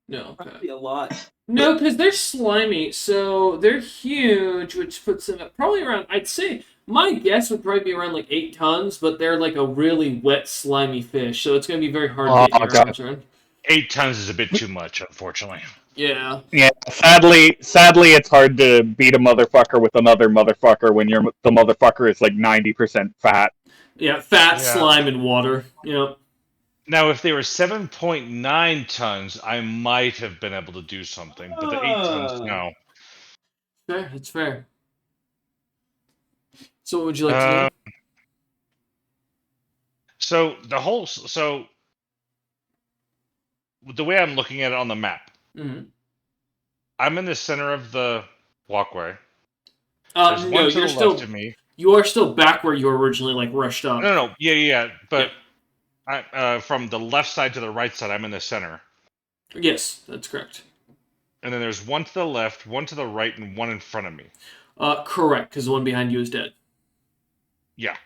No. Okay. Probably a lot. No, because they're slimy, so they're huge, which puts them at probably around, I'd say, my guess would probably be around 8 tons, but they're like a really wet, slimy fish, so it's going to be very hard to get your arms around. 8 tons is a bit too much, unfortunately. Yeah. Yeah, sadly, it's hard to beat a motherfucker with another motherfucker when the motherfucker is 90% fat. Yeah, fat, slime, and water. Yep. Now, if they were 7.9 tons, I might have been able to do something, but the 8 tons, no. Fair, it's fair. So what would you like to do? So the way I'm looking at it on the map, I'm in the center of the walkway. There's one to the left of me. You are still back where you were originally rushed up. No, yeah, but From the left side to the right side, I'm in the center. Yes, that's correct. And then there's one to the left, one to the right, and one in front of me. Correct, because the one behind you is dead. Yeah.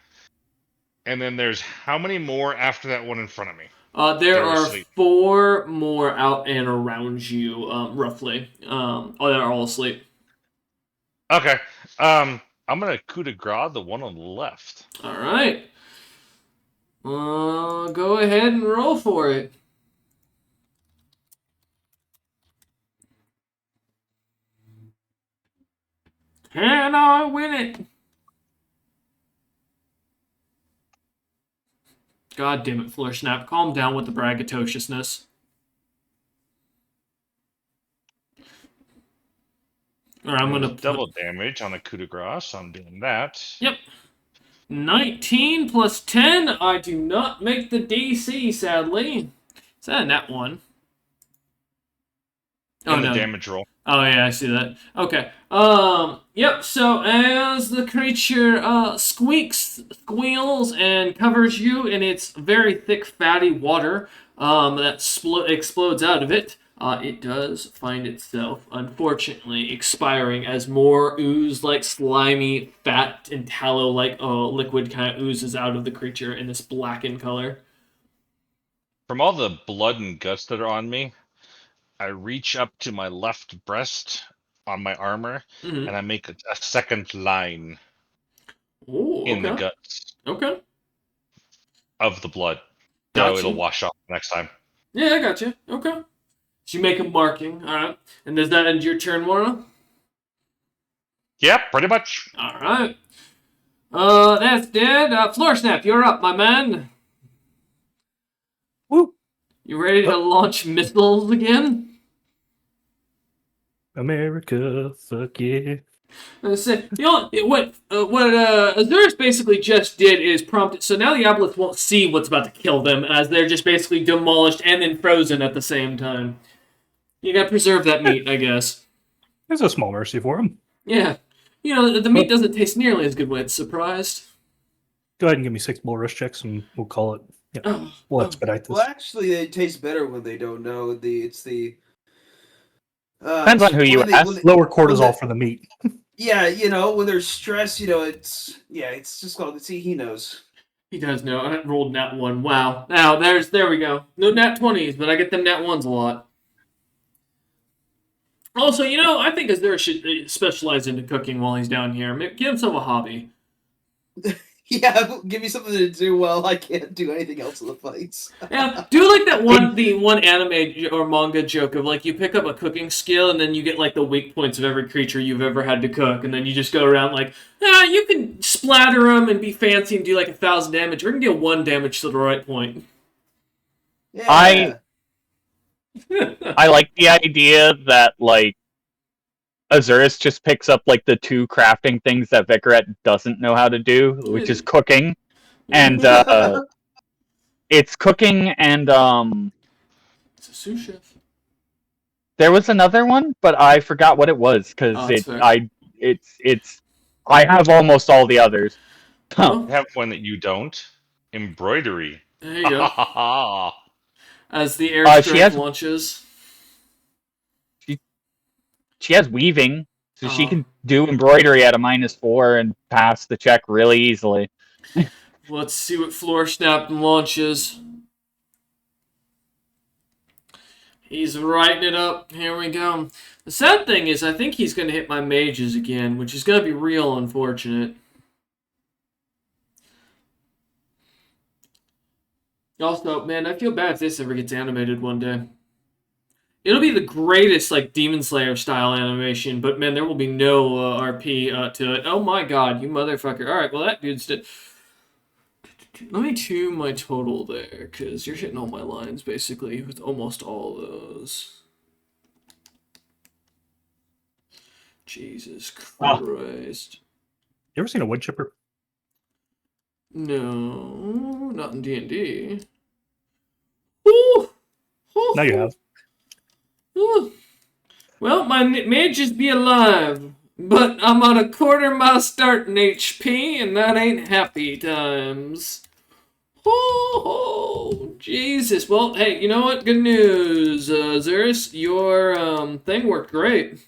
And then there's how many more after that one in front of me? There They're are asleep. 4 more out and around you, roughly. They're all asleep. Okay. I'm gonna coup de grace the one on the left. All right. Go ahead and roll for it. Can I win it? God damn it, Floor Snap. Calm down with the braggadociousness. Or I'm going to double damage on a coup de grace, so I'm doing that. Yep. 19 plus 10. I do not make the DC, sadly. Is that a nat 1? And the damage roll. Oh yeah, I see that. Okay. Yep. So as the creature squeaks, squeals, and covers you in its very thick, fatty water that explodes out of it, it does find itself, unfortunately, expiring as more ooze-like, slimy, fat, and tallow-like liquid kind of oozes out of the creature in this blackened color. From all the blood and guts that are on me, I reach up to my left breast on my armor, and I make a second line in the guts. Okay. Of the blood. So it'll wash off next time. Yeah, I got you. Okay. So you make a marking, alright. And does that end your turn, Mora? Yeah, pretty much. Alright. That's dead. Floor Snap, you're up, my man. Woo! You ready to launch missiles again? America, fuck yeah. What Azurus basically just did is prompt it, so now the Aboleths won't see what's about to kill them, as they're just basically demolished and then frozen at the same time. You gotta preserve that meat, I guess. There's a small mercy for him. Yeah. You know, the meat doesn't taste nearly as good when it's surprised. Go ahead and give me 6 bull rush checks and we'll call it. Yeah. We'll expedite this. Well, actually, they taste better when they don't know. Depends on who you ask. Lower cortisol for the meat. Yeah, when there's stress, it's just called. See, he knows. He does know. I rolled nat 1. Wow. Now there we go. No nat 20s, but I get them nat 1s a lot. Also, I think Azura should specialize into cooking while he's down here. Give himself a hobby. Yeah, give me something to do while I can't do anything else in the fights. Yeah, do like the one anime or manga joke of like you pick up a cooking skill and then you get like the weak points of every creature you've ever had to cook, and then you just go around like, you can splatter them and be fancy and do like 1,000 damage. We're gonna deal 1 damage to the right point. Yeah. I like the idea that like Azurus just picks up like the 2 crafting things that Vikaret doesn't know how to do, which is cooking, and it's cooking and It's a sous chef. There was another one, but I forgot what it was because I have almost all the others. I have one that you don't. Embroidery. There you go. As the airstrike launches. She has weaving, so she can do embroidery at a -4 and pass the check really easily. Let's see what Floor Snap launches. He's writing it up. Here we go. The sad thing is, I think he's going to hit my mages again, which is going to be real unfortunate. Also, man, I feel bad if this ever gets animated one day. It'll be the greatest, like, Demon Slayer style animation, but man, there will be no RP to it. Oh my god, you motherfucker. Alright, well, that dude's dead. Let me do my total there, because you're hitting all my lines, basically, with almost all those. Jesus Christ. You ever seen a wood chipper? No, not in D&D. Ooh! Now you have. Ooh. Well, my may just be alive, but I'm on a quarter my starting HP, and that ain't happy times. Oh, Jesus. Well, hey, you know what? Good news, Zerus. Your thing worked great.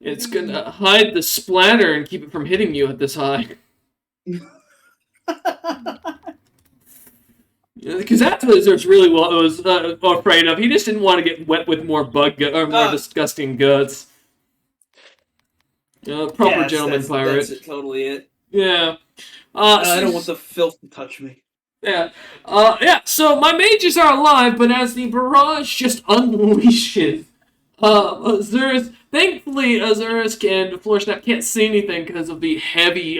It's gonna hide the splatter and keep it from hitting you at this high. Because that's what Zerus really was afraid of. He just didn't want to get wet with more or more disgusting guts. Proper gentleman pirate. That's totally it. Yeah. I don't want the filth to touch me. Yeah. So my mages are alive, but as the barrage just unleashes, Azurus, thankfully, Azurus and Floorsnap can't see anything because of the heavy,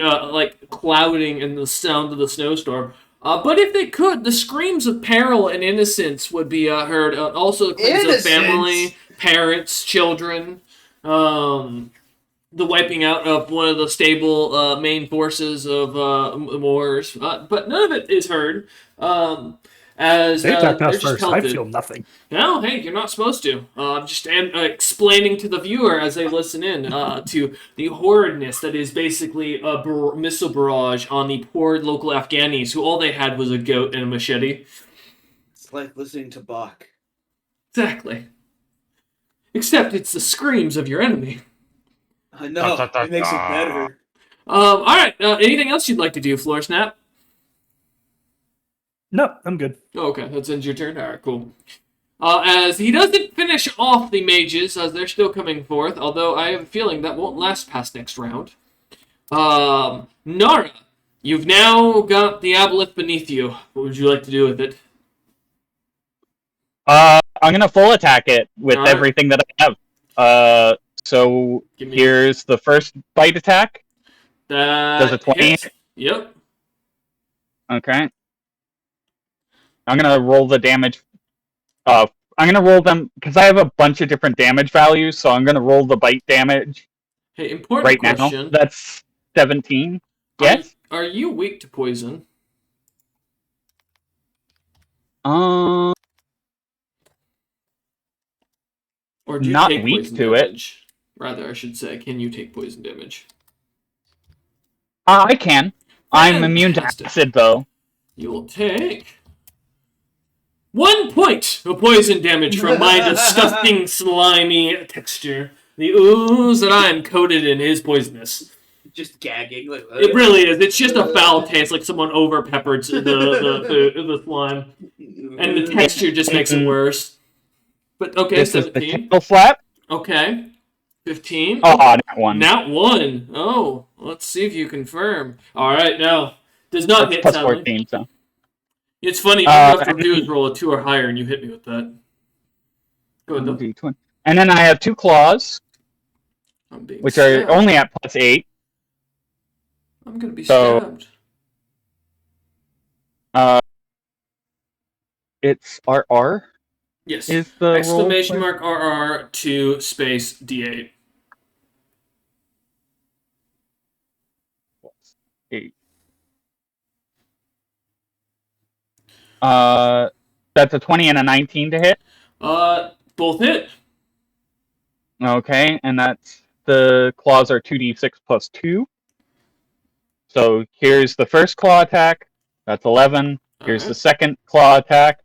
clouding and the sound of the snowstorm. But if they could, the screams of peril and innocence would be heard. Also, the screams of family, parents, children. The wiping out of one of the stable main forces of Moors, but none of it is heard. As they attacked us just first. pelted. I feel nothing. No, hey, you're not supposed to. I'm just explaining to the viewer as they listen in to the horridness that is basically a missile barrage on the poor local Afghanis, who all they had was a goat and a machete. It's like listening to Bach. Exactly. Except it's the screams of your enemy. I know. It makes it better. All right. Anything else you'd like to do, Floorsnap? No, I'm good. Oh, okay, that ends your turn. All right, cool. As he doesn't finish off the mages, as they're still coming forth, although I have a feeling that won't last past next round. Nara, you've now got the aboleth beneath you. What would you like to do with it? I'm gonna full attack it with All right. everything that I have. So here's the first bite attack. Does a 20 hits. Yep. Okay. I'm gonna roll the damage. I'm gonna roll them because I have a bunch of different damage values, so I'm gonna roll the bite damage. Hey, important right question. now. That's 17. Yes. Are you weak to poison? Or do you not take weak poison to damage? Rather, I should say, can you take poison damage? I can. I'm immune to Fantastic. acid, though. You will take 1 point of poison damage from my disgusting, slimy texture. The ooze that I am coated in is poisonous. Just gagging. Like, It really is. It's just a foul taste, like someone over-peppered the slime. And the texture just makes it worse. But, okay, This is the 17. tickle slap. Okay. 15. Oh, not one. Not 1. Oh, let's see if you confirm. All right, no. Does not That's hit, plus sadly. 14, so. It's funny, all you have to do is roll a 2 or higher, and you hit me with that. Go ahead, though. And then I have 2 claws, I'm being which stabbed. are only at plus 8. I'm gonna be So- stabbed. It's RR. Yes. Is the Exclamation roll mark RR 2 space D8. 8. That's a 20 and a 19 to hit. Both hit. Okay, and that's the claws are 2d6 plus 2. So here's the first claw attack. That's 11. Here's the second claw attack.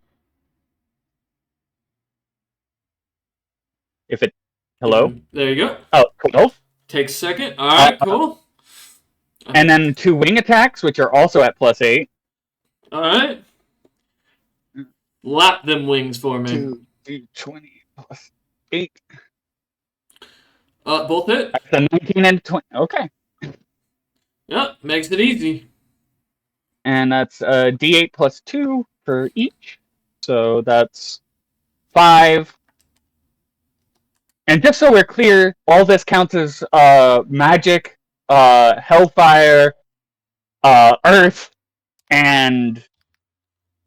If it... Hello? There you go. Oh, 12. Takes a second. Alright, cool. And then 2 wing attacks, which are also at plus 8. Alright. Lap them wings for me. 2d20 plus 8. Both hit. That's a 19 and 20. Okay. Yep, makes it easy. And that's d8 plus 2 for each. So that's 5. And just so we're clear, all this counts as magic, hellfire, earth, and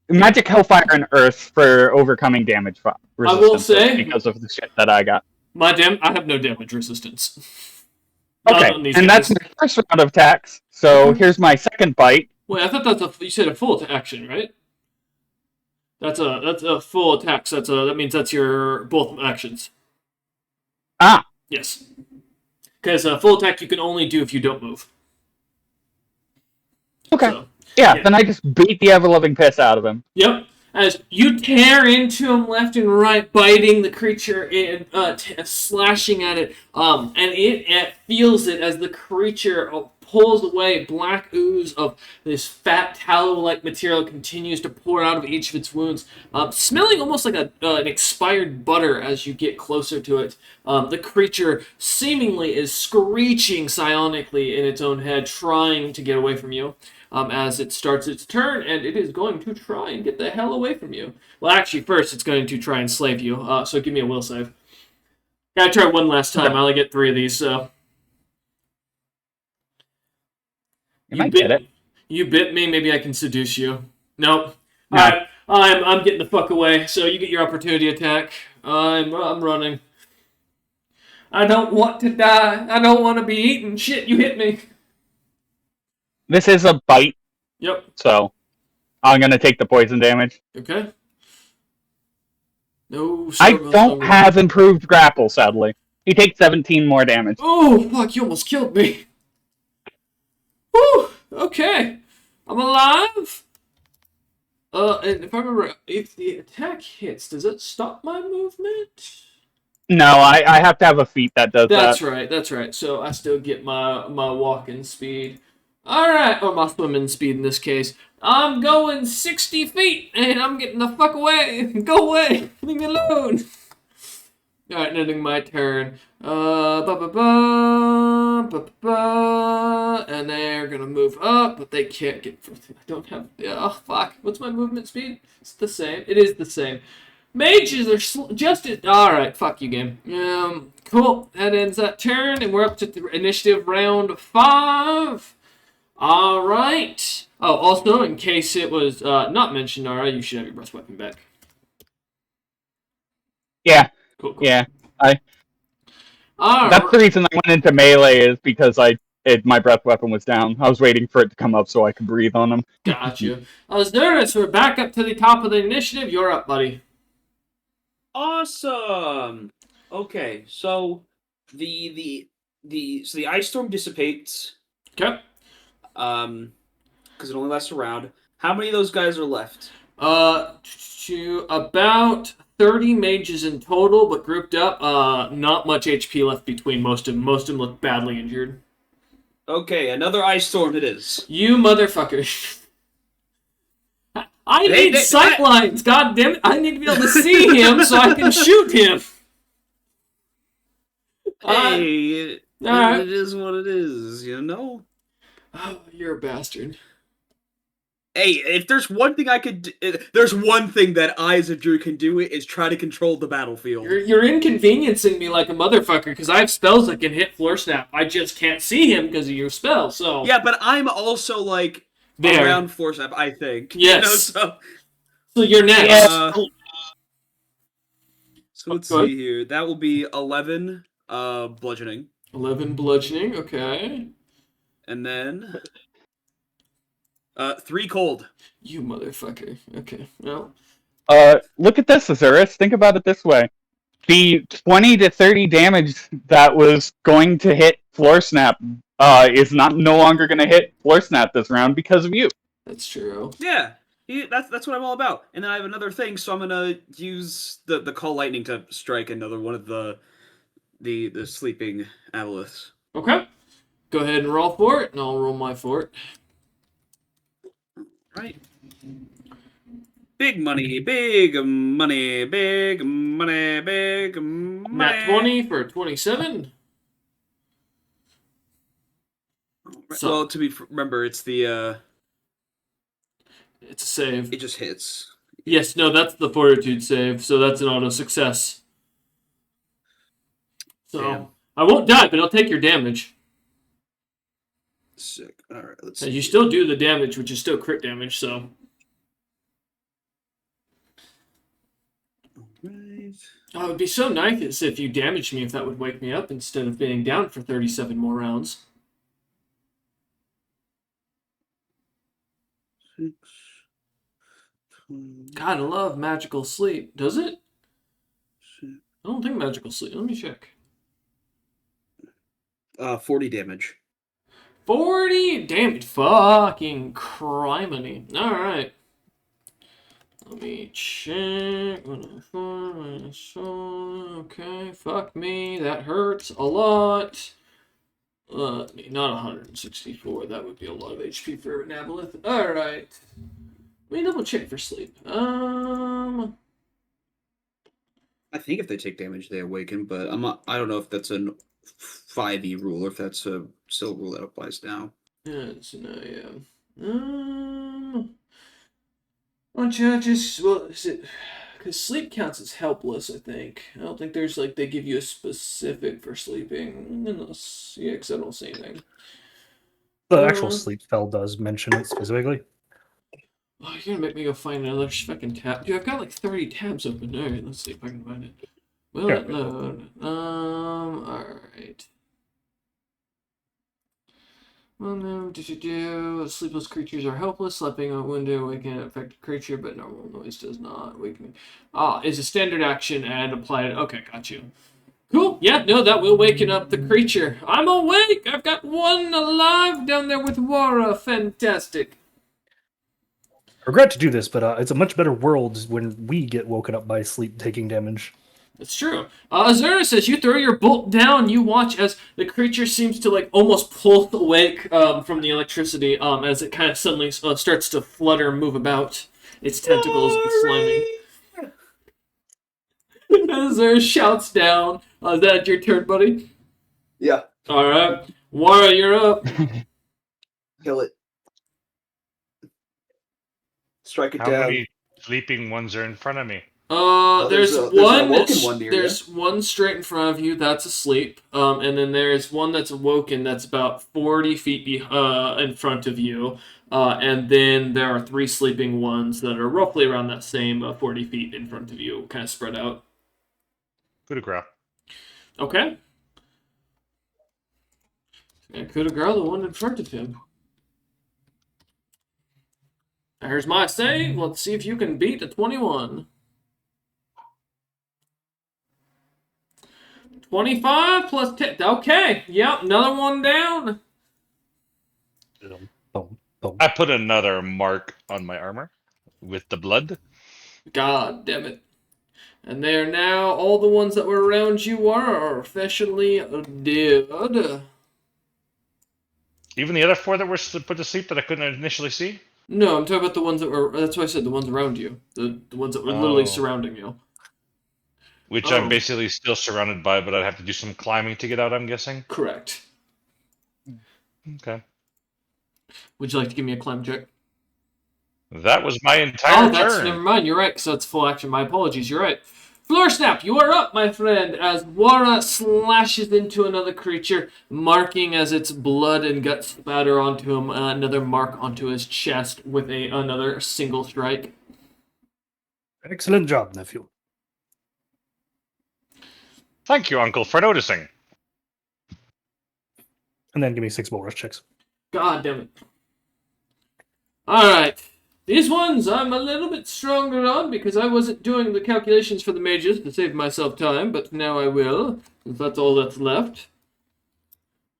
magic, hellfire, and earth for overcoming damage resistance. I will say, because of the shit that I got. I have no damage resistance. Okay, and that's my first round of attacks. So here's my second bite. Wait, I thought you said a full action, right? That's a full attack. So that means that's your both actions. Ah. Yes. Because full attack you can only do if you don't move. Okay. So, Yeah, then I just beat the ever-loving piss out of him. Yep. As you tear into him left and right, biting the creature and slashing at it, and it feels it as the creature pulls away. Black ooze of this fat tallow-like material continues to pour out of each of its wounds, smelling almost like an expired butter as you get closer to it. The creature seemingly is screeching psionically in its own head, trying to get away from you. As it starts its turn, and it is going to try and get the hell away from you. Well, actually, first it's going to try and slave you, so give me a will save. Gotta try one last time. I only get 3 of these, so... You might get it. You bit me, maybe I can seduce you. Nope. No. Alright, I'm getting the fuck away, so you get your opportunity attack. I'm running. I don't want to die. I don't want to be eaten. Shit, you hit me. This is a bite. Yep. So, I'm gonna take the poison damage. Okay. No. I don't have improved grapple, sadly. He takes 17 more damage. Oh, fuck, you almost killed me. Whew, okay. I'm alive. And if I remember, if the attack hits, does it stop my movement? No, I have to have a feat that does that. That's right. So I still get my walking speed. Alright, or my swimming speed in this case. I'm going 60 feet, and I'm getting the fuck away. Go away. Leave me alone. Alright, ending my turn. And they're gonna move up, but they can't get... I don't have... Oh, fuck. What's my movement speed? It's the same. It is the same. Mages are just... Alright, fuck you, game. Cool. That ends that turn, and we're up to the initiative round 5. Alright. Oh, also, in case it was not mentioned, Nara, you should have your breast weapon back. Yeah. Cool. Yeah. All That's right. the reason I went into melee, is because my breath weapon was down. I was waiting for it to come up so I could breathe on him. Gotcha. Let's we're back up to the top of the initiative. You're up, buddy. Awesome. Okay, so the ice storm dissipates. Okay. Because it only lasts a round. How many of those guys are left? To about 30 mages in total, but grouped up. Not much HP left between most of them. Most of them look badly injured. Okay, another ice storm it is. You motherfucker. I need sight lines, god damn it. I need to be able to see him so I can shoot him. Hey, right. It is what it is, you know? Oh, you're a bastard. Hey, if there's one thing I could do, there's one thing that I as a druid can do, is try to control the battlefield. You're inconveniencing me like a motherfucker because I have spells that can hit Floor Snap. I just can't see him because of your spell, so... Yeah, but I'm also, like, there. Around Floor Snap, I think. Yes. You know, so you're next. So let's see here. That will be 11 bludgeoning. 11 bludgeoning, okay. And then... 3 cold. You motherfucker. Okay, well... Look at this, Azurus. Think about it this way. The 20 to 30 damage that was going to hit Floor Snap is no longer going to hit Floor Snap this round because of you. That's true. Yeah, that's what I'm all about. And then I have another thing, so I'm going to use the Call Lightning to strike another one of the sleeping aboleths. Okay. Go ahead and roll for it, and I'll roll my for it. Right. Big money, big money, big money, big money. Nat 20 for 27. So, well, remember, it's the... It's a save. It just hits. Yes, no, that's the fortitude save, so that's an auto success. So, damn. I won't die, but I'll take your damage. Sick. Alright, let's see. You still do the damage, which is still crit damage, so... Right. Oh, it would be so nice if you damaged me if that would wake me up instead of being down for 37 more rounds. 6, God, I love magical sleep. Does it? 6. I don't think magical sleep. Let me check. 40 damage. 40 damage. Fucking criminy. Alright. Let me check. 104 minus 4. Okay, fuck me. That hurts a lot. Not 164. That would be a lot of HP for an aboleth. Alright. Let me double check for sleep. I think if they take damage, they awaken, but I don't know if that's a 5e rule or if that's a still rule that applies now. Yeah. Well, judges. Well, is it? Because sleep counts as helpless, I think. I don't think there's like they give you a specific for sleeping. Unless, yeah, because I don't see anything. The actual sleep spell does mention it specifically. Oh, you're gonna make me go find another fucking tab. Dude, I've got like 30 tabs open. Alright, let's see if I can find it. Will Sure. it load? Alright. Well, no, sleepless creatures are helpless. Slapping a window awaken an affected creature, but normal noise does not awaken. Is a standard action and apply it. Okay, got you. Cool. Yeah, no, that will waken up the creature. I'm awake. I've got one alive down there with Wara. Fantastic. I regret to do this, but it's a much better world when we get woken up by sleep taking damage. That's true. Azura says you throw your bolt down, you watch as the creature seems to like almost pull awake from the electricity as it kind of suddenly starts to flutter and move about. Its tentacles and sliming. Azura shouts down. Is that your turn, buddy? Yeah. Alright. Wara, you're up. Kill it. Strike it How down. many sleeping ones are in front of me? There's an one. awoken one near There's one straight in front of you that's asleep. And then there's one that's awoken that's about 40 feet in front of you. And then there are 3 sleeping ones that are roughly around that same 40 feet in front of you, kind of spread out. Coup de grace. Okay. And coup de grace, the one in front of him. Here's my save. Let's see if you can beat a 21. 25 plus 10. Okay. Yep. Another one down. I put another mark on my armor with the blood. God damn it. And they are now, all the ones that were around you are officially dead. Even the other 4 that were put to sleep that I couldn't initially see? No, I'm talking about the ones that were, that's why I said the ones around you. The ones that were literally surrounding you. Which I'm basically still surrounded by, but I'd have to do some climbing to get out, I'm guessing? Correct. Okay. Would you like to give me a climb check? That was my entire turn. Never mind, you're right, so it's full action. My apologies, you're right. Floor Snap, you are up, my friend, as Wara slashes into another creature, marking as its blood and guts spatter onto him, another mark onto his chest with another single strike. Excellent job, nephew. Thank you, Uncle, for noticing. And then give me 6 more rush checks. God damn it. Alright. These ones I'm a little bit stronger on because I wasn't doing the calculations for the mages to save myself time, but now I will, since that's all that's left.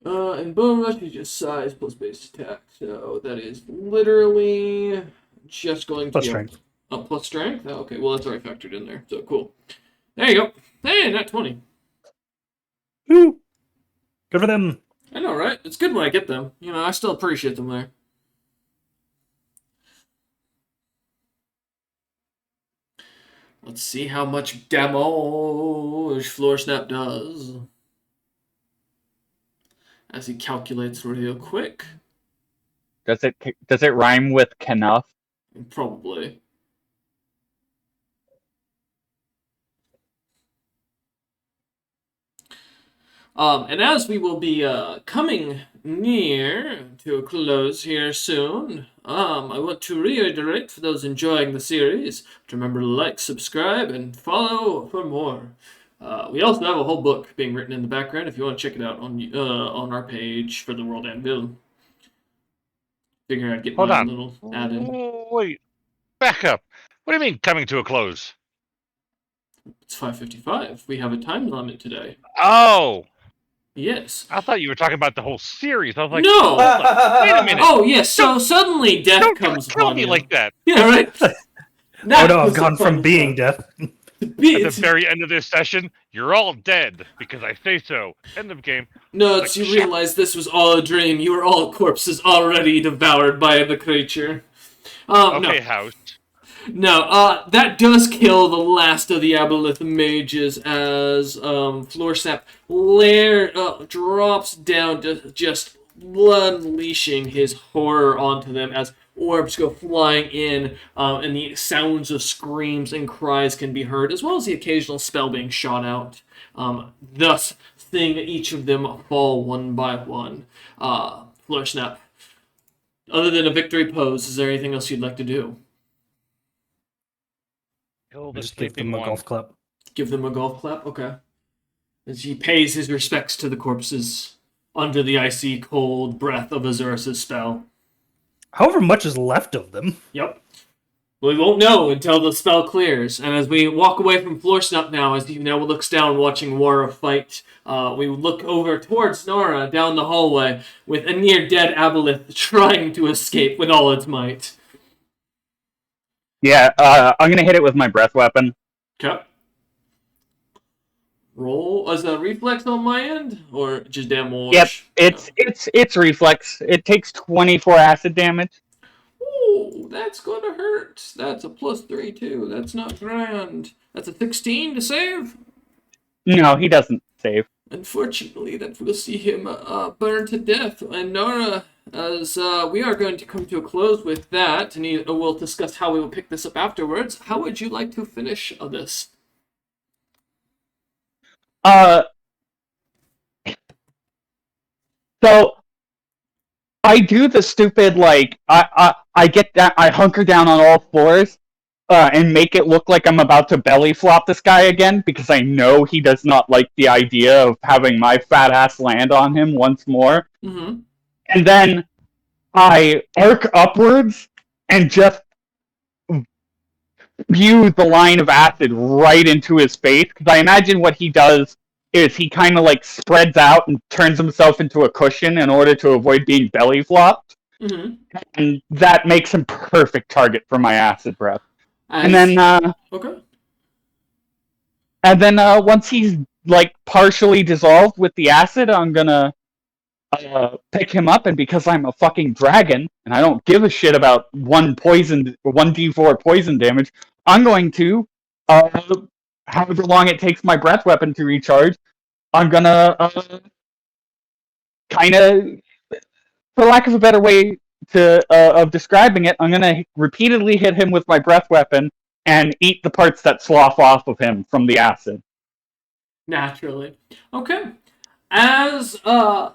And bone rush is just size plus base attack, so that is literally just going to Plus be strength. Plus strength? Oh, okay, well that's already factored in there, so cool. There you go. Hey, not 20. Woo! Good for them. I know, right? It's good when I get them. You know, I still appreciate them there. Let's see how much damage Floor Snap does. As he calculates real quick. Does it rhyme with Knuff? Probably. And as we will be coming near to a close here soon, I want to reiterate for those enjoying the series to remember to like, subscribe, and follow for more. We also have a whole book being written in the background if you want to check it out on our page for the World Anvil. Figure I'd get my little ad in. Wait, back up. What do you mean coming to a close? It's 5:55. We have a time limit today. Oh! Yes. I thought you were talking about the whole series. I was like, No! wait a minute. Oh, yes, so suddenly death Don't comes kill upon me you. like that. Yeah, right? Oh no, I've gone from being deaf. At the very end of this session, you're all dead because I say so. End of game. No, Like, you shit. realize this was all a dream. You were all corpses already devoured by the creature. Okay, No. House. No, that does kill the last of the Aboleth mages as Floorsnap drops down, just unleashing his horror onto them as orbs go flying in, and the sounds of screams and cries can be heard, as well as the occasional spell being shot out, thus seeing each of them fall one by one. Floorsnap, other than a victory pose, is there anything else you'd like to do? Kill the Just give sleeping them a one. golf clap. Give them a golf clap? Okay. As he pays his respects to the corpses under the icy cold breath of Azurus' spell. However much is left of them. Yep. We won't know until the spell clears. And as we walk away from Floorsnap now, as he now looks down watching Wara fight, we look over towards Nora down the hallway with a near-dead Aboleth trying to escape with all its might. Yeah, I'm gonna hit it with my breath weapon. Okay. Roll as a reflex on my end, or just damn well? Yep, it's reflex. It takes 24 acid damage. Ooh, that's gonna hurt. That's a +3 too. That's not grand. That's a 16 to save. No, he doesn't save. Unfortunately, that will see him burn to death. And Nora, as we are going to come to a close with that, and we'll discuss how we will pick this up afterwards. How would you like to finish this? So I do the stupid I get that I hunker down on all fours and make it look like I'm about to belly flop this guy again because I know he does not like the idea of having my fat ass land on him once more. Mm-hmm. And then I arc upwards and just spew the line of acid right into his face because I imagine what he does is he kind of like spreads out and turns himself into a cushion in order to avoid being belly flopped. Mm-hmm. And that makes him perfect target for my acid breath. Okay. And then once he's like partially dissolved with the acid, I'm gonna pick him up, and because I'm a fucking dragon and I don't give a shit about 1d4 poison damage, I'm going to however long it takes my breath weapon to recharge, I'm gonna kind of, for lack of a better way of describing it, I'm gonna repeatedly hit him with my breath weapon and eat the parts that slough off of him from the acid. Naturally. Okay. As Nara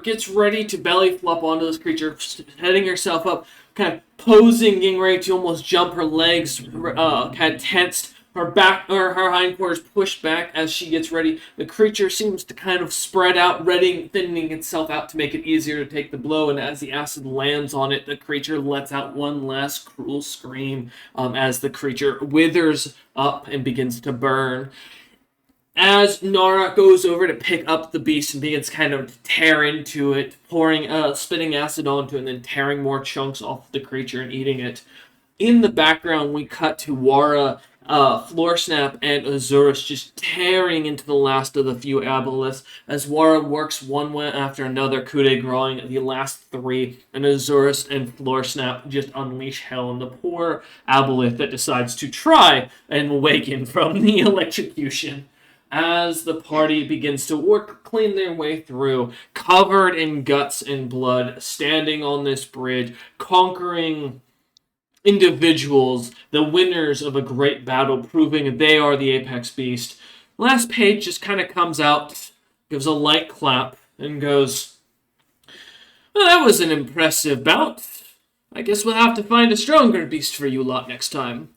gets ready to belly flop onto this creature, heading herself up, kind of posing, getting ready to almost jump, her legs kind of tensed, her back or her hindquarters pushed back as she gets ready. The creature seems to kind of spread out, thinning itself out to make it easier to take the blow, and as the acid lands on it, the creature lets out one last cruel scream as the creature withers up and begins to burn. As Nara goes over to pick up the beast and begins kind of tear into it, spitting acid onto it, and then tearing more chunks off the creature and eating it. In the background, we cut to Wara, Floorsnap, and Azurus just tearing into the last of the few aboleths as Wara works one way after another, coup de grace the last three, and Azurus and Floorsnap just unleash hell on the poor aboleth that decides to try and awaken from the electrocution. As the party begins to clean their way through, covered in guts and blood, standing on this bridge, conquering individuals, the winners of a great battle, proving they are the apex beast. Last page just kind of comes out, gives a light clap, and goes, well, that was an impressive bout. I guess we'll have to find a stronger beast for you lot next time.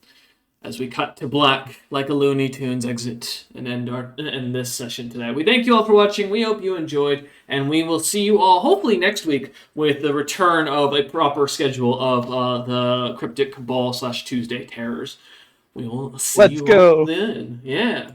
As we cut to black, like a Looney Tunes exit, and end this session today. We thank you all for watching. We hope you enjoyed, and we will see you all hopefully next week with the return of a proper schedule of the Cryptic Cabal / Tuesday Terrors. We will see you all then. Yeah.